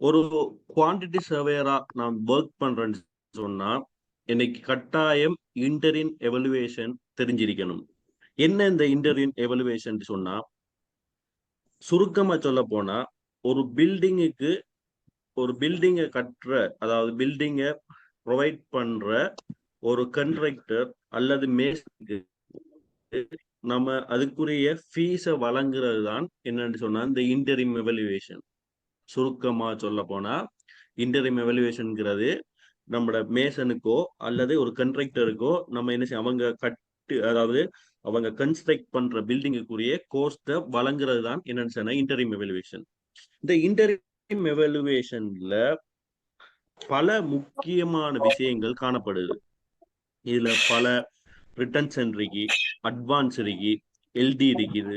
ஒரு குவான்டிட்டி சர்வேயரா நான் ஒர்க் பண்றேன்னு சொன்னா எனக்கு கட்டாயம் இன்டரின் எவலுவேஷன் தெரிஞ்சிருக்கணும். என்ன இந்த இன்டரின் எவலுவேஷன் சொன்னா, சுருக்கமா சொல்ல போனா ஒரு பில்டிங்குக்கு ஒரு பில்டிங்கை கட்டுற, அதாவது பில்டிங்கை ப்ரொவைட் பண்ற ஒரு கண்ட்ராக்டர் அல்லது மேஸ்திரிக்கு நம்ம அதுக்குரிய ஃபீஸை வழங்குறது தான் என்னன்னு சொன்னா இந்த இன்டரிம் எவலுவேஷன். சுருக்கமா சொல்ல போனா இன்டரிம் எவலுவேஷன்ங்கிறது நம்மளோட மேசனுக்கோ அல்லது ஒரு கண்ட்ராக்டருக்கோ நம்ம என்ன செய்ய அவங்க கட்டு, அதாவது அவங்க கன்ஸ்ட்ரக்ட் பண்ற பில்டிங்குக்குரிய கோஸ்ட்டை வழங்குறது தான் என்னன்னு சொன்னா இன்டரிம் எவலுவேஷன். இந்த இன்டரிம் எவலுவேஷன்ல பல முக்கியமான விஷயங்கள் காணப்படுது. இதுல பல ரிட்டன்ஷன் இருக்கு, அட்வான்ஸ் இருக்கு, எல்டி இருக்குது,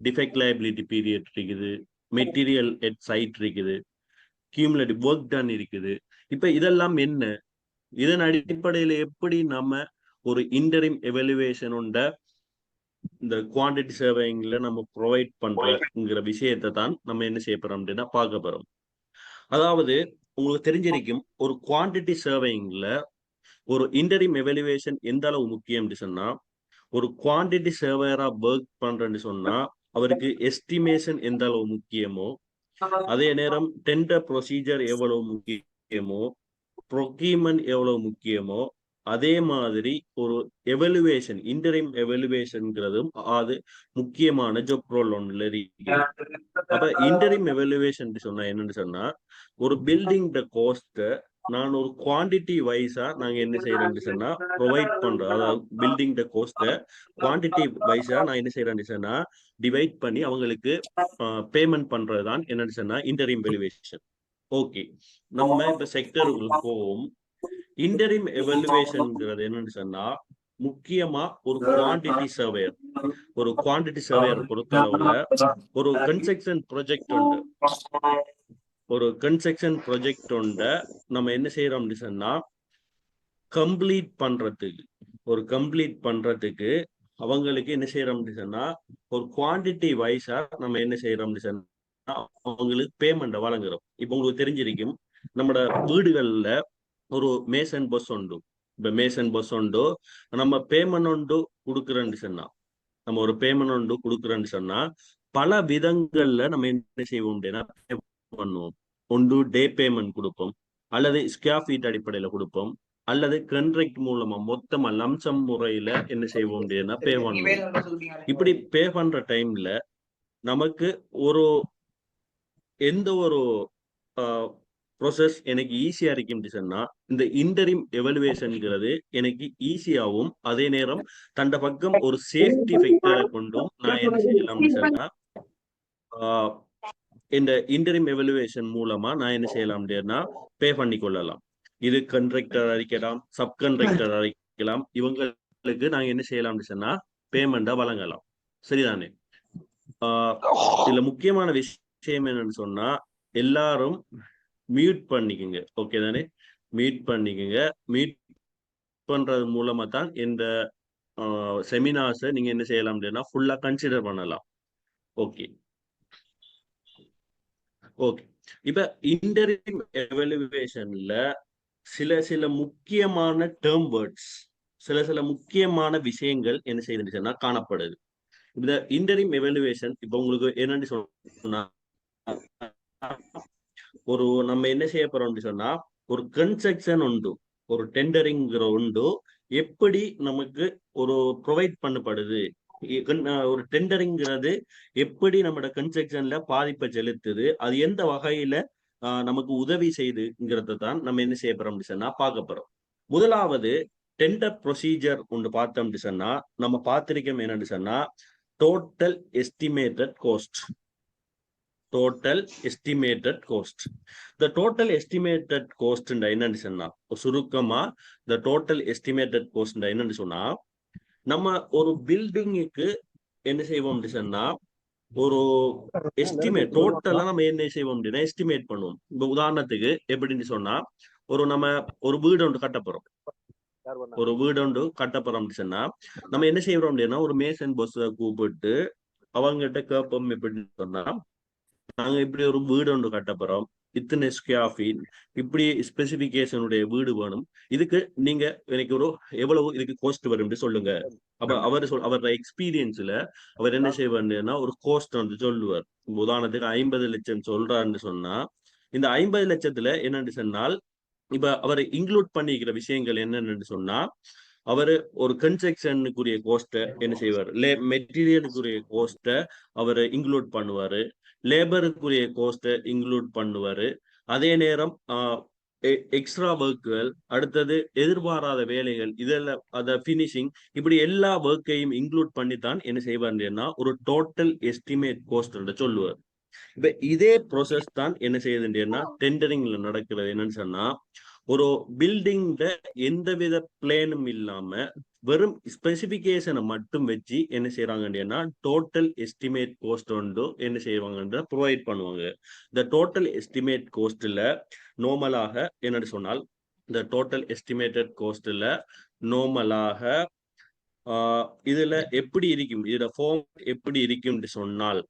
டிஃபெக்ட் லைபிலிட்டி பீரியட் இருக்குது, மெட்டீரியல் எட் சைட் இருக்குது, கியூமுலேட்டிவ் ஒர்க் டன் இருக்குது. இப்ப இதெல்லாம் என்ன, இதன் அடிப்படையில எப்படி நம்ம ஒரு இன்டரிம் எவலுவேஷன் இந்த குவான்டிட்டி சர்வேயிங்ல நம்ம ப்ரொவைட் பண்றங்கிற விஷயத்தை தான் நம்ம என்ன செய்ய போறோம் அப்படின்னா பார்க்க போறோம். அதாவது உங்களுக்கு தெரிஞ்சிருக்கும், ஒரு குவான்டிட்டி சர்வேயிங்ல ஒரு இன்டரிம் எவலுவேஷன் எந்த அளவு முக்கியம் சொன்னா, ஒரு குவான்டிட்டி சர்வேயரா ஒர்க் பண்றேன்னு சொன்னா அவருக்கு எஸ்டிமேஷன் எந்த அளவு முக்கியமோ, அதே நேரம் டெண்டர் ப்ரொசீஜர் எவ்வளவு முக்கியமோ, ப்ரொக்யூர்மெண்ட் எவ்வளவு முக்கியமோ, அதே மாதிரி ஒரு எவலுவேஷன், இன்டரிம் எவலுவேஷன்ங்கிறதும் அது முக்கியமான ஜாப் ரோல் ஒன்றுல இருக்கு. அப்ப இன்டரிம் எவலுவேஷன் சொன்னா என்னன்னு சொன்னா, ஒரு பில்டிங் கோஸ்ட்டை நான் ஒரு குவான்டிட்டி வைஸா நாங்க என்ன செய்யறோம்னு சொன்னா ப்ரொவைட் பண்றோம். அதாவது பில்டிங் கோஸ்ட்டை குவான்டிட்டி வைஸா நான் என்ன செய்யறேன்னு சொன்னா டிவைட் பண்ணி அவங்களுக்கு பேமெண்ட் பண்றதுதான் என்னன்னு சொன்னா இன்டரிம் எவலுவேஷன். ஓகே, நம்ம இப்ப செக்டருக்கு போவோம். இன்டரிம் எவலுவேஷன்ங்கிறது என்னன்னு சொன்னா முக்கியமா ஒரு குவான்டிட்டி சர்வேயர், ஒரு குவான்டிட்டி சர்வேயர் பொறுத்த அளவுல ஒரு கன்ஸ்ட்ரக்ஷன் ப்ராஜெக்ட் உண்டு, ஒரு கன்ஸ்ட்ரக்ஷன் ப்ராஜெக்ட் உண்டு நம்ம என்ன செய்யறோம் சொன்னா கம்ப்ளீட் பண்றதுக்கு, ஒரு கம்ப்ளீட் பண்றதுக்கு அவங்களுக்கு என்ன செய்யறோம்னு சொன்னா ஒரு குவான்டிட்டி வைஸா நம்ம என்ன செய்யறோம்னு சொன்னா அவங்களுக்கு பேமெண்ட் வழங்குறோம். இப்ப உங்களுக்கு தெரிஞ்சிருக்கும், நம்மட வீடுகள்ல ஒரு மேசன் பஸ் உண்டு. இப்ப மேசன் பஸ் உண்டு, நம்ம பேமெண்ட் உண்டு கொடுக்குறேன்னு சொன்னா, நம்ம ஒரு பேமெண்ட் உண்டு கொடுக்குறேன்னு சொன்னா பல விதங்கள்ல நம்ம என்ன செய்வோம் அப்படின்னா பண்ணுவோம். ஒன்று டே பேமெண்ட் கொடுப்போம், அல்லது ஸ்கொயர் ஃபீட் அடிப்படையில கொடுப்போம், அல்லது கண்ட்ராக்ட் மூலமா மொத்தமா லம்சம் முறையில என்ன செய்வோம் அப்படின்னா பே பண்ணுவோம். இப்படி பே பண்ற டைம்ல நமக்கு ஒரு எந்த ஒரு ப்ரோசஸ் எனக்கு ஈஸியா இருக்குன்னு சொன்னா இந்த இன்டரிம் எவலுவேஷன்ங்கிறது எனக்கு ஈஸியாவும், அதே நேரம் தண்ட பக்கம் ஒரு சேஃப்டி ஃபேக்டரை கொண்டும் நான் என்ன செய்யலாம்னு சொன்னா இந்த இன்டரிம் எவலுவேஷன் மூலமா நான் என்ன செய்யலாம் அப்படின்னா பே பண்ணி கொள்ளலாம். இது கண்ட்ராக்டர் அழைக்கலாம், சப் கண்ட்ராக்டர் அழைக்கலாம், இவங்களுக்கு நாங்க என்ன செய்யலாம்னு சொன்னா பேமெண்டா வழங்கலாம். சரிதானே? இதுல முக்கியமான விஷயம் என்னன்னு சொன்னா எல்லாரும் மியூட் பண்ணிக்கோங்க. ஓகே தானே? மியூட் பண்ணிக்கோங்க. மியூட் பண்றது மூலமா தான் இந்த செமினார்ஸை நீங்க என்ன செய்யலாம் அப்படின்னா ஃபுல்லா கன்சிடர் பண்ணலாம். Okay okay. இப்ப இன்டரிம் எவலுவேஷன்ல சில முக்கியமான டேர்ம் வேர்ட்ஸ், சில முக்கியமான விஷயங்கள் என்ன செய்யுதுன்னா காணப்படுது. இந்த இன்டரிம் எவலுவேஷன் இப்ப உங்களுக்கு என்னன்னு சொன்னா ஒரு நம்ம என்ன செய்ய போறோம் சொன்னா ஒரு கன்ஸ்ட்ரக்ஷன் உண்டு, ஒரு டெண்டரிங்கிற உண்டு, எப்படி நமக்கு ஒரு ப்ரொவைட் பண்ணப்படுது, ஒரு டெண்டரிங்கிறது எப்படி நம்மளோட கன்ஸ்ட்ரக்ஷன்ல பாதிப்பை செலுத்துது, அது எந்த வகையில நமக்கு உதவி செய்யுதுங்கிறத தான் நம்ம என்ன செய்ய போறோம் சொன்னா பார்க்க போறோம். முதலாவது டெண்டர் ப்ரொசீஜர் ஒன்று பார்த்தோம் சொன்னா நம்ம பார்த்திருக்கோம் என்னன்னு சொன்னா total estimated cost. Total estimated cost. இந்த டோட்டல் எஸ்டிமேட்டட் கோஸ்ட் என்னன்னு சொன்னா சுருக்கமா இந்த டோட்டல் எஸ்டிமேட்டட் கோஸ்ட் என்னன்னு சொன்னா நம்ம ஒரு பில்டிங்குக்கு என்ன செய்வோம் சொன்னா ஒரு எஸ்டிமேட் டோட்டலா நம்ம என்ன செய்வோம் அப்படின்னா எஸ்டிமேட் பண்ணுவோம். இப்ப உதாரணத்துக்கு எப்படின்னு சொன்னா நம்ம ஒரு வீடு ஒன்று கட்ட போறோம், ஒரு வீடு ஒன்று கட்ட போறோம் சொன்னா நம்ம என்ன செய்யறோம் அப்படின்னா ஒரு மேசன் பஸ் கூப்பிட்டு அவங்ககிட்ட கேட்போம் எப்படின்னு சொன்னா நாங்க இப்படி ஒரு வீடு ஒன்று கட்ட போறோம், இத்தனை ஸ்கொயர் ஃபீட், இப்படி ஸ்பெசிபிகேஷனுடைய வீடு வேணும், இதுக்கு நீங்க எனக்கு ஒரு எவ்வளவு இதுக்கு காஸ்ட் வரும் சொல்லுங்க. அப்ப அவரோட எக்ஸ்பீரியன்ஸ்ல அவர் என்ன செய்வாருன்னா ஒரு கோஸ்ட் வந்து சொல்லுவார். உதாரணத்துக்கு 50 லட்சம் சொல்றாருன்னு சொன்னா, இந்த 50 லட்சத்துல என்னன்னு சொன்னால், இப்ப அவர் இன்க்ளூட் பண்ணிக்கிற விஷயங்கள் என்னன்னு சொன்னா, அவரு ஒரு கன்ஸ்ட்ரக்ஷனுக்குரிய கோஸ்ட்டை என்ன செய்வார், மெட்டீரியலுக்குரிய கோஸ்ட்டை அவர் இன்க்ளூட் பண்ணுவாரு, லேபருக்குரிய கோஸ்ட்டை இன்க்ளூட் பண்ணுவாரு. அதே நேரம் எக்ஸ்ட்ரா ஒர்க்குகள், அடுத்தது எதிர்பாராத வேலைகள், இதெல்லாம் அத பினிஷிங், இப்படி எல்லா ஒர்க்கையும் இன்க்ளூட் பண்ணி தான் என்ன செய்வாருன்னா ஒரு டோட்டல் எஸ்டிமேட் கோஸ்ட் சொல்லுவார். இப்ப இதே ப்ரோசஸ் தான் என்ன செய்யுதுன்னா டெண்டரிங்ல நடக்கிறது. என்னன்னு சொன்னா, ஒரு பில்டிங்ல எந்தவித பிளேனும் இல்லாம வெறும் ஸ்பெசிபிகேஷனை மட்டும் வச்சு என்ன செய்யறாங்கன்னா டோட்டல் எஸ்டிமேட் கோஸ்ட் வந்து என்ன செய்வாங்க ப்ரொவைட் பண்ணுவாங்க. இந்த டோட்டல் எஸ்டிமேட் கோஸ்ட்ல நோமலாக என்னன்னு சொன்னால், இந்த டோட்டல் எஸ்டிமேட்டட் கோஸ்ட்ல நோமலாக இதுல எப்படி இருக்கும், இதோட ஃபார்ம் எப்படி இருக்கும் சொன்னால்,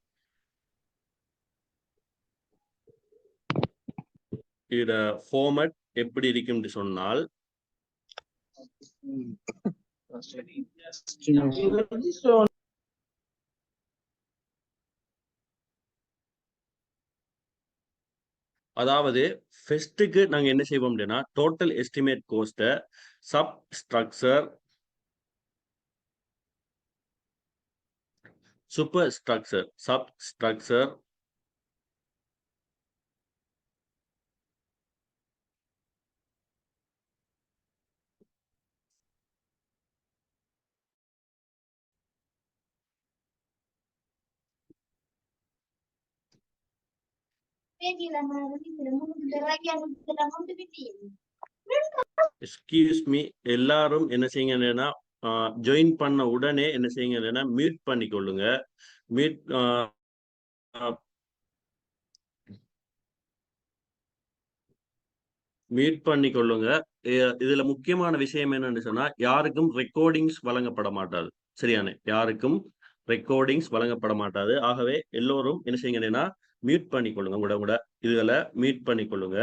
இதோட ஃபார்மட் எப்படி இருக்கும் சொன்னால், அதாவது ஃபர்ஸ்ட்டுக்கு நாங்க என்ன செய்வோம் அப்படின்னா டோட்டல் எஸ்டிமேட் கோஸ்ட்டை sub structure, super structure, sub structure, excuse me, எல்லாரும் என்ன செய்யுங்கன்னா ஜாயின் பண்ண உடனே என்ன செய்யுங்கன்னா மியூட் பண்ணிக்கொள்ளுங்க. மியூட் மியூட் பண்ணிக்கொள்ளுங்க. இதுல முக்கியமான விஷயம் என்னன்னு சொன்னா, யாருக்கும் ரெக்கார்டிங்ஸ் வழங்கப்பட மாட்டாது. சரியானே, யாருக்கும் ரெக்கார்டிங்ஸ் வழங்கப்பட மாட்டாது. ஆகவே எல்லோரும் என்ன செய்யுங்கன்னா மியூட் பண்ணிக்கொள்ளுங்க. கூட கூட இதுல மியூட் பண்ணிக்கொள்ளுங்க.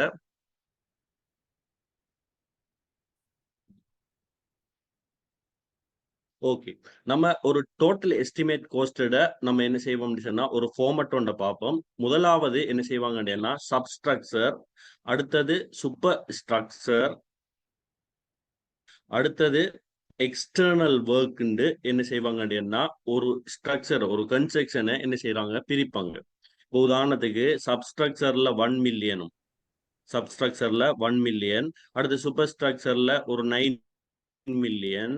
ஓகே, நம்ம ஒரு டோட்டல் எஸ்டிமேட் கோஸ்டட நம்ம என்ன செய்வோம் சொன்னா ஒரு ஃபார்மட் ஒன்றை பார்ப்போம். முதலாவது என்ன செய்வாங்கன்னா சப்ஸ்ட்ரக்சர், அடுத்தது சூப்பர் ஸ்ட்ரக்சர், அடுத்தது எக்ஸ்டர்னல் ஒர்க் என்ன செய்வாங்கன்னா ஒரு ஸ்ட்ரக்சர், ஒரு கன்ஸ்ட்ரக்ஷனை என்ன செய்யறாங்க பிரிப்பாங்க. உதாரணத்துக்கு சப்ஸ்ட்ரக்சர்ல 1 மில்லியனும், சப்ஸ்ட்ரக்சர்ல 1 மில்லியன், அடுத்து சூப்பர் ஸ்ட்ரக்சர்ல ஒரு 9 மில்லியன்,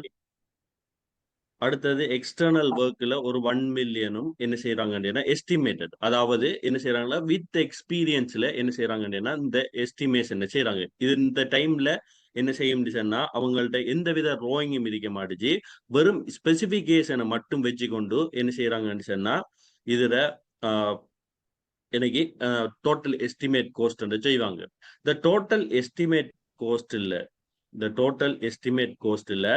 அடுத்தது எக்ஸ்டர்னல் ஒர்க்ல ஒரு 1 மில்லியனும் என்ன செய்யறாங்கன்னா எஸ்டிமேட்டட், அதாவது என்ன செய்யறாங்கன்னா வித் எக்ஸ்பீரியன்ஸ்ல என்ன செய்யறாங்கன்னா இந்த எஸ்டிமேஷன் செய்யறாங்க. இது இந்த டைம்ல என்ன செய்யும் சொன்னா அவங்கள்ட்ட எந்தவித ரோயிங்கும் இருக்க மாட்டுச்சு, வெறும் ஸ்பெசிபிகேஷனை மட்டும் வச்சு கொண்டு என்ன செய்யறாங்கன்னு சொன்னா இதுல எனக்கு டோட்டல் எஸ்டிமேட் கோஸ்ட் செய்வாங்க. இந்த டோட்டல் எஸ்டிமேட் கோஸ்ட் இல்ல, இந்த டோட்டல் எஸ்டிமேட் கோஸ்ட்ல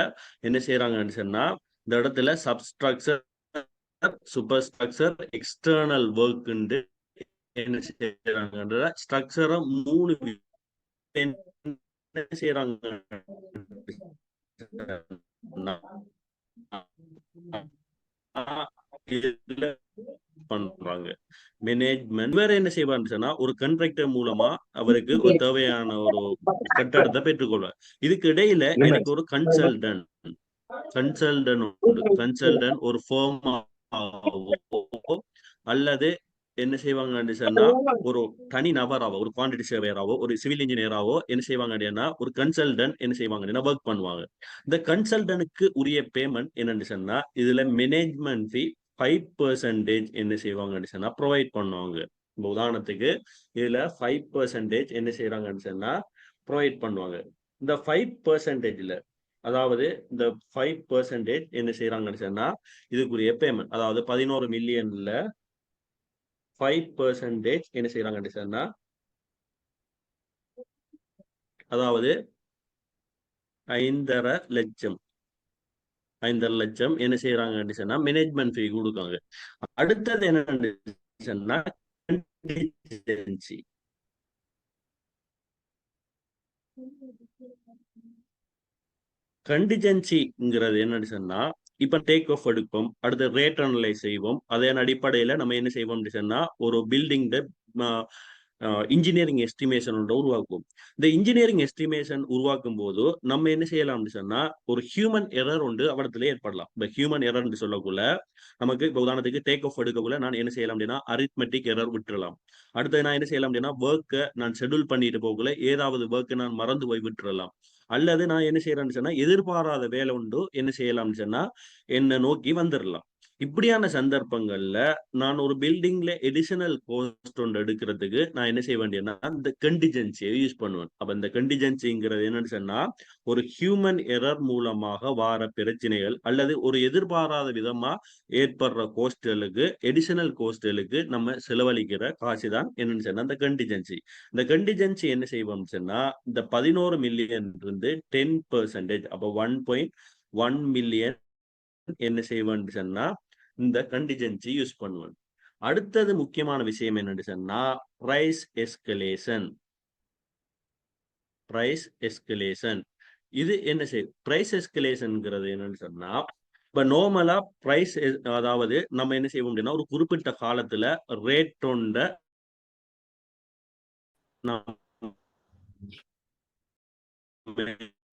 என்ன செய்யறாங்கன்னு சொன்னா இந்த இடத்துல substructure, super structure, external work என்ன செய்யறாங்கன்ற ஸ்ட்ரக்சரை 3 என்ன செய்யறாங்க பண்றாங்க. மேனேஜ்மெண்ட் வேற என்ன செய்வான்னு சொன்னா ஒரு கண்ட்ராக்டர் மூலமா அவருக்கு ஒரு தேவையான ஒரு கட்டடத்தை பெற்றுக்கொள்வார். இதுக்கு இடையில எனக்கு ஒரு கன்சல்டன்ட் ஒரு ஃபார்ம் அல்லது என்ன செய்வாங்கன்னு சொன்னா ஒரு தனி நபராவோ, ஒரு குவான்டிட்டி சர்வேயராவோ, ஒரு சிவில் இன்ஜினியராவோ என்ன செய்வாங்கன்னா ஒரு கன்சல்டன்ட் என்ன செய்வாங்கன்னா ஒர்க் பண்ணுவாங்க. இந்த கன்சல்டனுக்கு உரிய பேமெண்ட் என்னன்னு சொன்னா இதுல மேனேஜ்மெண்ட் ஃபீ 5% என்ன செய்வாங்கன்னு சொன்னா ப்ரொவைட் பண்ணுவாங்க. உதாரணத்துக்கு இதுல 5% என்ன செய்யறாங்கன்னு சொன்னா ப்ரொவைட் பண்ணுவாங்க. இந்த 5%ல, அதாவது இந்த 5% என்ன செய்யறாங்கன்னு சொன்னா இதுக்குரிய பேமெண்ட், அதாவது 11 மில்லியன்ல 5% என்ன செய்யறாங்கன்னு சொன்னா, அதாவது 5.5 லட்சம், 5.5 லட்சம் என்ன செய்யறாங்கன்னு சொன்னா மேனேஜ்மெண்ட் ஃபீ கொடுக்காங்க. அடுத்தது என்னன்னு சொன்னா கண்டிஜென்சி, கண்டிஜென்சிங்கிறது என்னன்னு சொன்னா இப்ப டேக் ஆஃப் எடுப்போம், அடுத்து ரேட் அனலைஸ் செய்வோம், அதன் அடிப்படையில நம்ம என்ன செய்வோம் சொன்னா ஒரு பில்டிங் இன்ஜினியரிங் எஸ்டிமேஷன் உருவாக்குவோம். இந்த இன்ஜினியரிங் எஸ்டிமேஷன் உருவாக்கும் போது நம்ம என்ன செய்யலாம்னு சொன்னா ஒரு ஹியூமன் எரர் உண்டு அவடத்துல ஏற்படலாம். இந்த ஹியூமன் எரர் சொல்லக்குள்ள நமக்கு இப்ப உதாரணத்துக்கு டேக் ஆஃப் எடுக்கக்குள்ள நான் என்ன செய்யலாம் அப்படின்னா அரித்மெட்டிக் எரர் விட்டுறலாம். அடுத்து நான் என்ன செய்யலாம் அப்படின்னா ஒர்க்கை நான் ஷெட்யூல் பண்ணிட்டு போகல ஏதாவது ஒர்க்கை நான் மறந்து போய் விட்டுறலாம். அல்லது நான் என்ன செய்யறேன்னு சொன்னா எதிர்பாராத வேலை உண்டு என்ன செய்யலாம்னு சொன்னா என்னை நோக்கி வந்துடலாம். இப்படியான சந்தர்ப்பங்கள்ல நான் ஒரு பில்டிங்ல எடிஷனல் கோஸ்ட் ஒன்று எடுக்கிறதுக்கு நான் என்ன செய்ய வேண்டியன்னா இந்த கண்டிஜென்சியை யூஸ் பண்ணுவேன். அப்ப இந்த கண்டிஜென்சிங்கிறது என்னன்னு சொன்னா ஒரு ஹியூமன் எரர் மூலமாக வார பிரச்சனைகள் அல்லது ஒரு எதிர்பாராத விதமா ஏற்படுற கோஸ்ட்களுக்கு எடிஷனல் கோஸ்ட்களுக்கு நம்ம செலவழிக்கிற காசு தான் என்னன்னு சொன்னா இந்த கண்டிஜென்சி. இந்த கண்டிஜென்சி என்ன செய்வோம் சொன்னா இந்த 11 மில்லியன் இருந்து 10%, அப்ப 1.1 மில்லியன் என்ன செய்வேன் சொன்னா இந்த கண்டிஜென்சி யூஸ் பண்ணுவேன். அடுத்தது முக்கியமான விஷயம் என்னன்னு சொன்னா பிரைஸ் எஸ்கலேஷன். பிரைஸ் எஸ்கலேஷன் இது என்ன செய்யும்? பிரைஸ் எஸ்கலேஷன்ங்கிறது என்னன்னு சொன்னா இப்ப நார்மலா பிரைஸ் அதாவது நம்ம என்ன செய்வோம் அப்படின்னா ஒரு குறிப்பிட்ட காலத்துல ரேட் ஒண்ட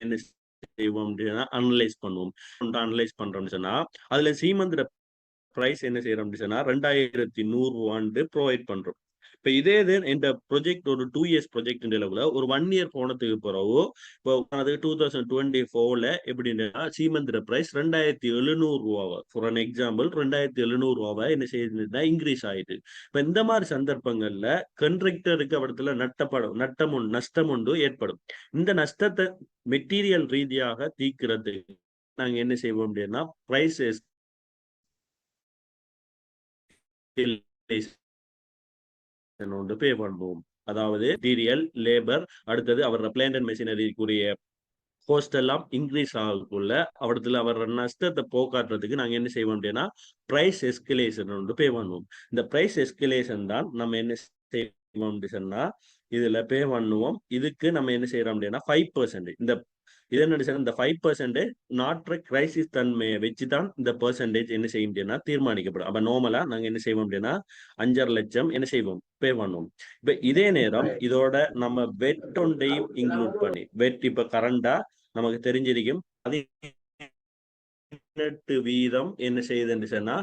என்ன செய்வோம் அப்படின்னா அனலைஸ் பண்ணுவோம். அனலைஸ் பண்றோம்னு சொன்னா அதுல சீமந்திர பிரைஸ் என்ன செய்யறோம் அப்படின்னு சொன்னா 2100 ப்ரொவைட் பண்றோம். இப்ப இதே இது இந்த ப்ரொஜெக்ட் ஒரு 2 இயர்ஸ் ப்ரொஜெக்ட் லெவல ஒரு 1 இயர் போனதுக்கு பிறகு இப்போ அது 2024ல எப்படின்னா சீமந்திர பிரைஸ் 2700 ஃபார் அன் எக்ஸாம்பிள் 2700 என்ன செய்யுதுன்னா இன்க்ரீஸ் ஆயிட்டு. இப்ப இந்த மாதிரி சந்தர்ப்பங்கள்ல கண்ட்ராக்டருக்கு அவடத்துல நஷ்டம் உண்டு ஏற்படும். இந்த நஷ்டத்தை மெட்டீரியல் ரீதியாக தீர்க்கிறதுக்கு நாங்க என்ன செய்வோம் அப்படின்னா பிரைஸ் பே பண்ணுவோம். அதாவது மெட்டீரியல் லேபர் அடுத்தது அவர் பிளான்ட் அண்ட் மெஷினரிக்குரிய கோஸ்ட் எல்லாம் இன்க்ரீஸ் ஆகக்குள்ள அவடத்துல அவர் நஷ்டத்தை போக்காட்டுறதுக்கு நாங்க என்ன செய்வோம் அப்படின்னா பிரைஸ் எஸ்கலேஷன் பே பண்ணுவோம். இந்த பிரைஸ் எஸ்கலேஷன் தான் நம்ம என்ன செய்வோம் சொன்னா இதுல பே பண்ணுவோம். இதுக்கு நம்ம என்ன செய்யறோம் அப்படின்னா 5%. இது என்ன இந்த 5% நாட்டுற கிரைசிஸ் தன்மையை வச்சுதான் இந்த பெர்சன்டேஜ் என்ன செய்யும் அப்படின்னா தீர்மானிக்கப்படும். அப்ப நார்மலா நாங்க என்ன செய்வோம் அப்படின்னா 5.5 லட்சம் என்ன செய்வோம் பே பண்ணுவோம். இப்ப இதே நேரம் இதோட நம்ம வெட் ஒன்றையும் இன்க்ளூட் பண்ணி வெட் இப்ப கரண்டா நமக்கு தெரிஞ்சிருக்கும் 18% என்ன செய்யுதுன்னு சொன்னா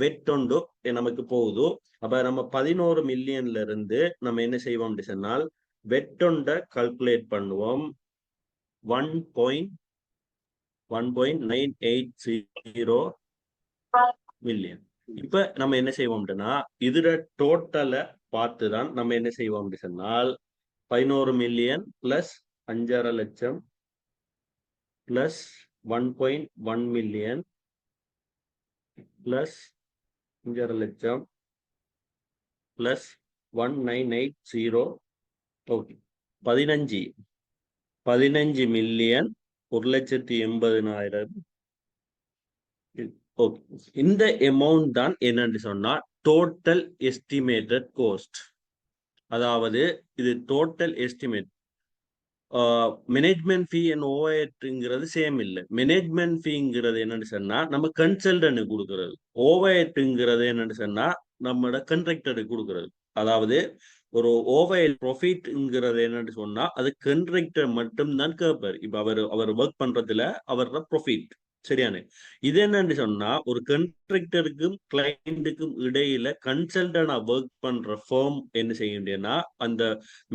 வெட் ஒன்று நமக்கு போகுது. அப்ப நம்ம 11 மில்லியன்ல இருந்து நம்ம என்ன செய்வோம் சொன்னால் வெட் ஒன்றை கால்குலேட் பண்ணுவோம் 1.980 மில்லியன். இப்ப நம்ம என்ன செய்வோம்னா இதுல டோட்டல பார்த்துதான் நம்ம என்ன செய்வோம் சொன்னால் 11 மில்லியன் பிளஸ் 5.5 லட்சம் பிளஸ் 1.1 மில்லியன் பிளஸ் 5.5 லட்சம் பிளஸ் 1980 ஓகே 15 மில்லியன் 1,80,000. ஓகே இந்த அமௌண்ட் தான் என்னன்னு சொன்னா டோட்டல் எஸ்டிமேட்டட் கோஸ்ட். அதாவது இது total estimate. Management fee and ஓவர்ஹெட்ங்கிறது சேம் இல்லை. மேனேஜ்மெண்ட் ஃபீங்கிறது என்னன்னு சொன்னா நம்ம கன்சல்டன்ட் கொடுக்கறது. ஓவர்ஹெட்ங்கிறது என்னன்னு சொன்னா நம்மளோட கண்ட்ராக்டருக்கு கொடுக்கறது. அதாவது ஒரு ஓவர்ஹெட் ப்ராஃபிட்ங்கிறது என்னன்னு சொன்னா அது கண்ட்ராக்டர் மட்டும்தான் கேட்பார். இப்ப அவர் ஒர்க் பண்றதுல அவரோட ப்ராஃபிட் சரியானு. இது என்னன்னு சொன்னா ஒரு கண்ட்ராக்டருக்கும் கிளைண்ட்டுக்கும் இடையில கன்சல்டன்டா ஒர்க் பண்ற ஃபார்ம் என்ன செய்ய முடியும்னா அந்த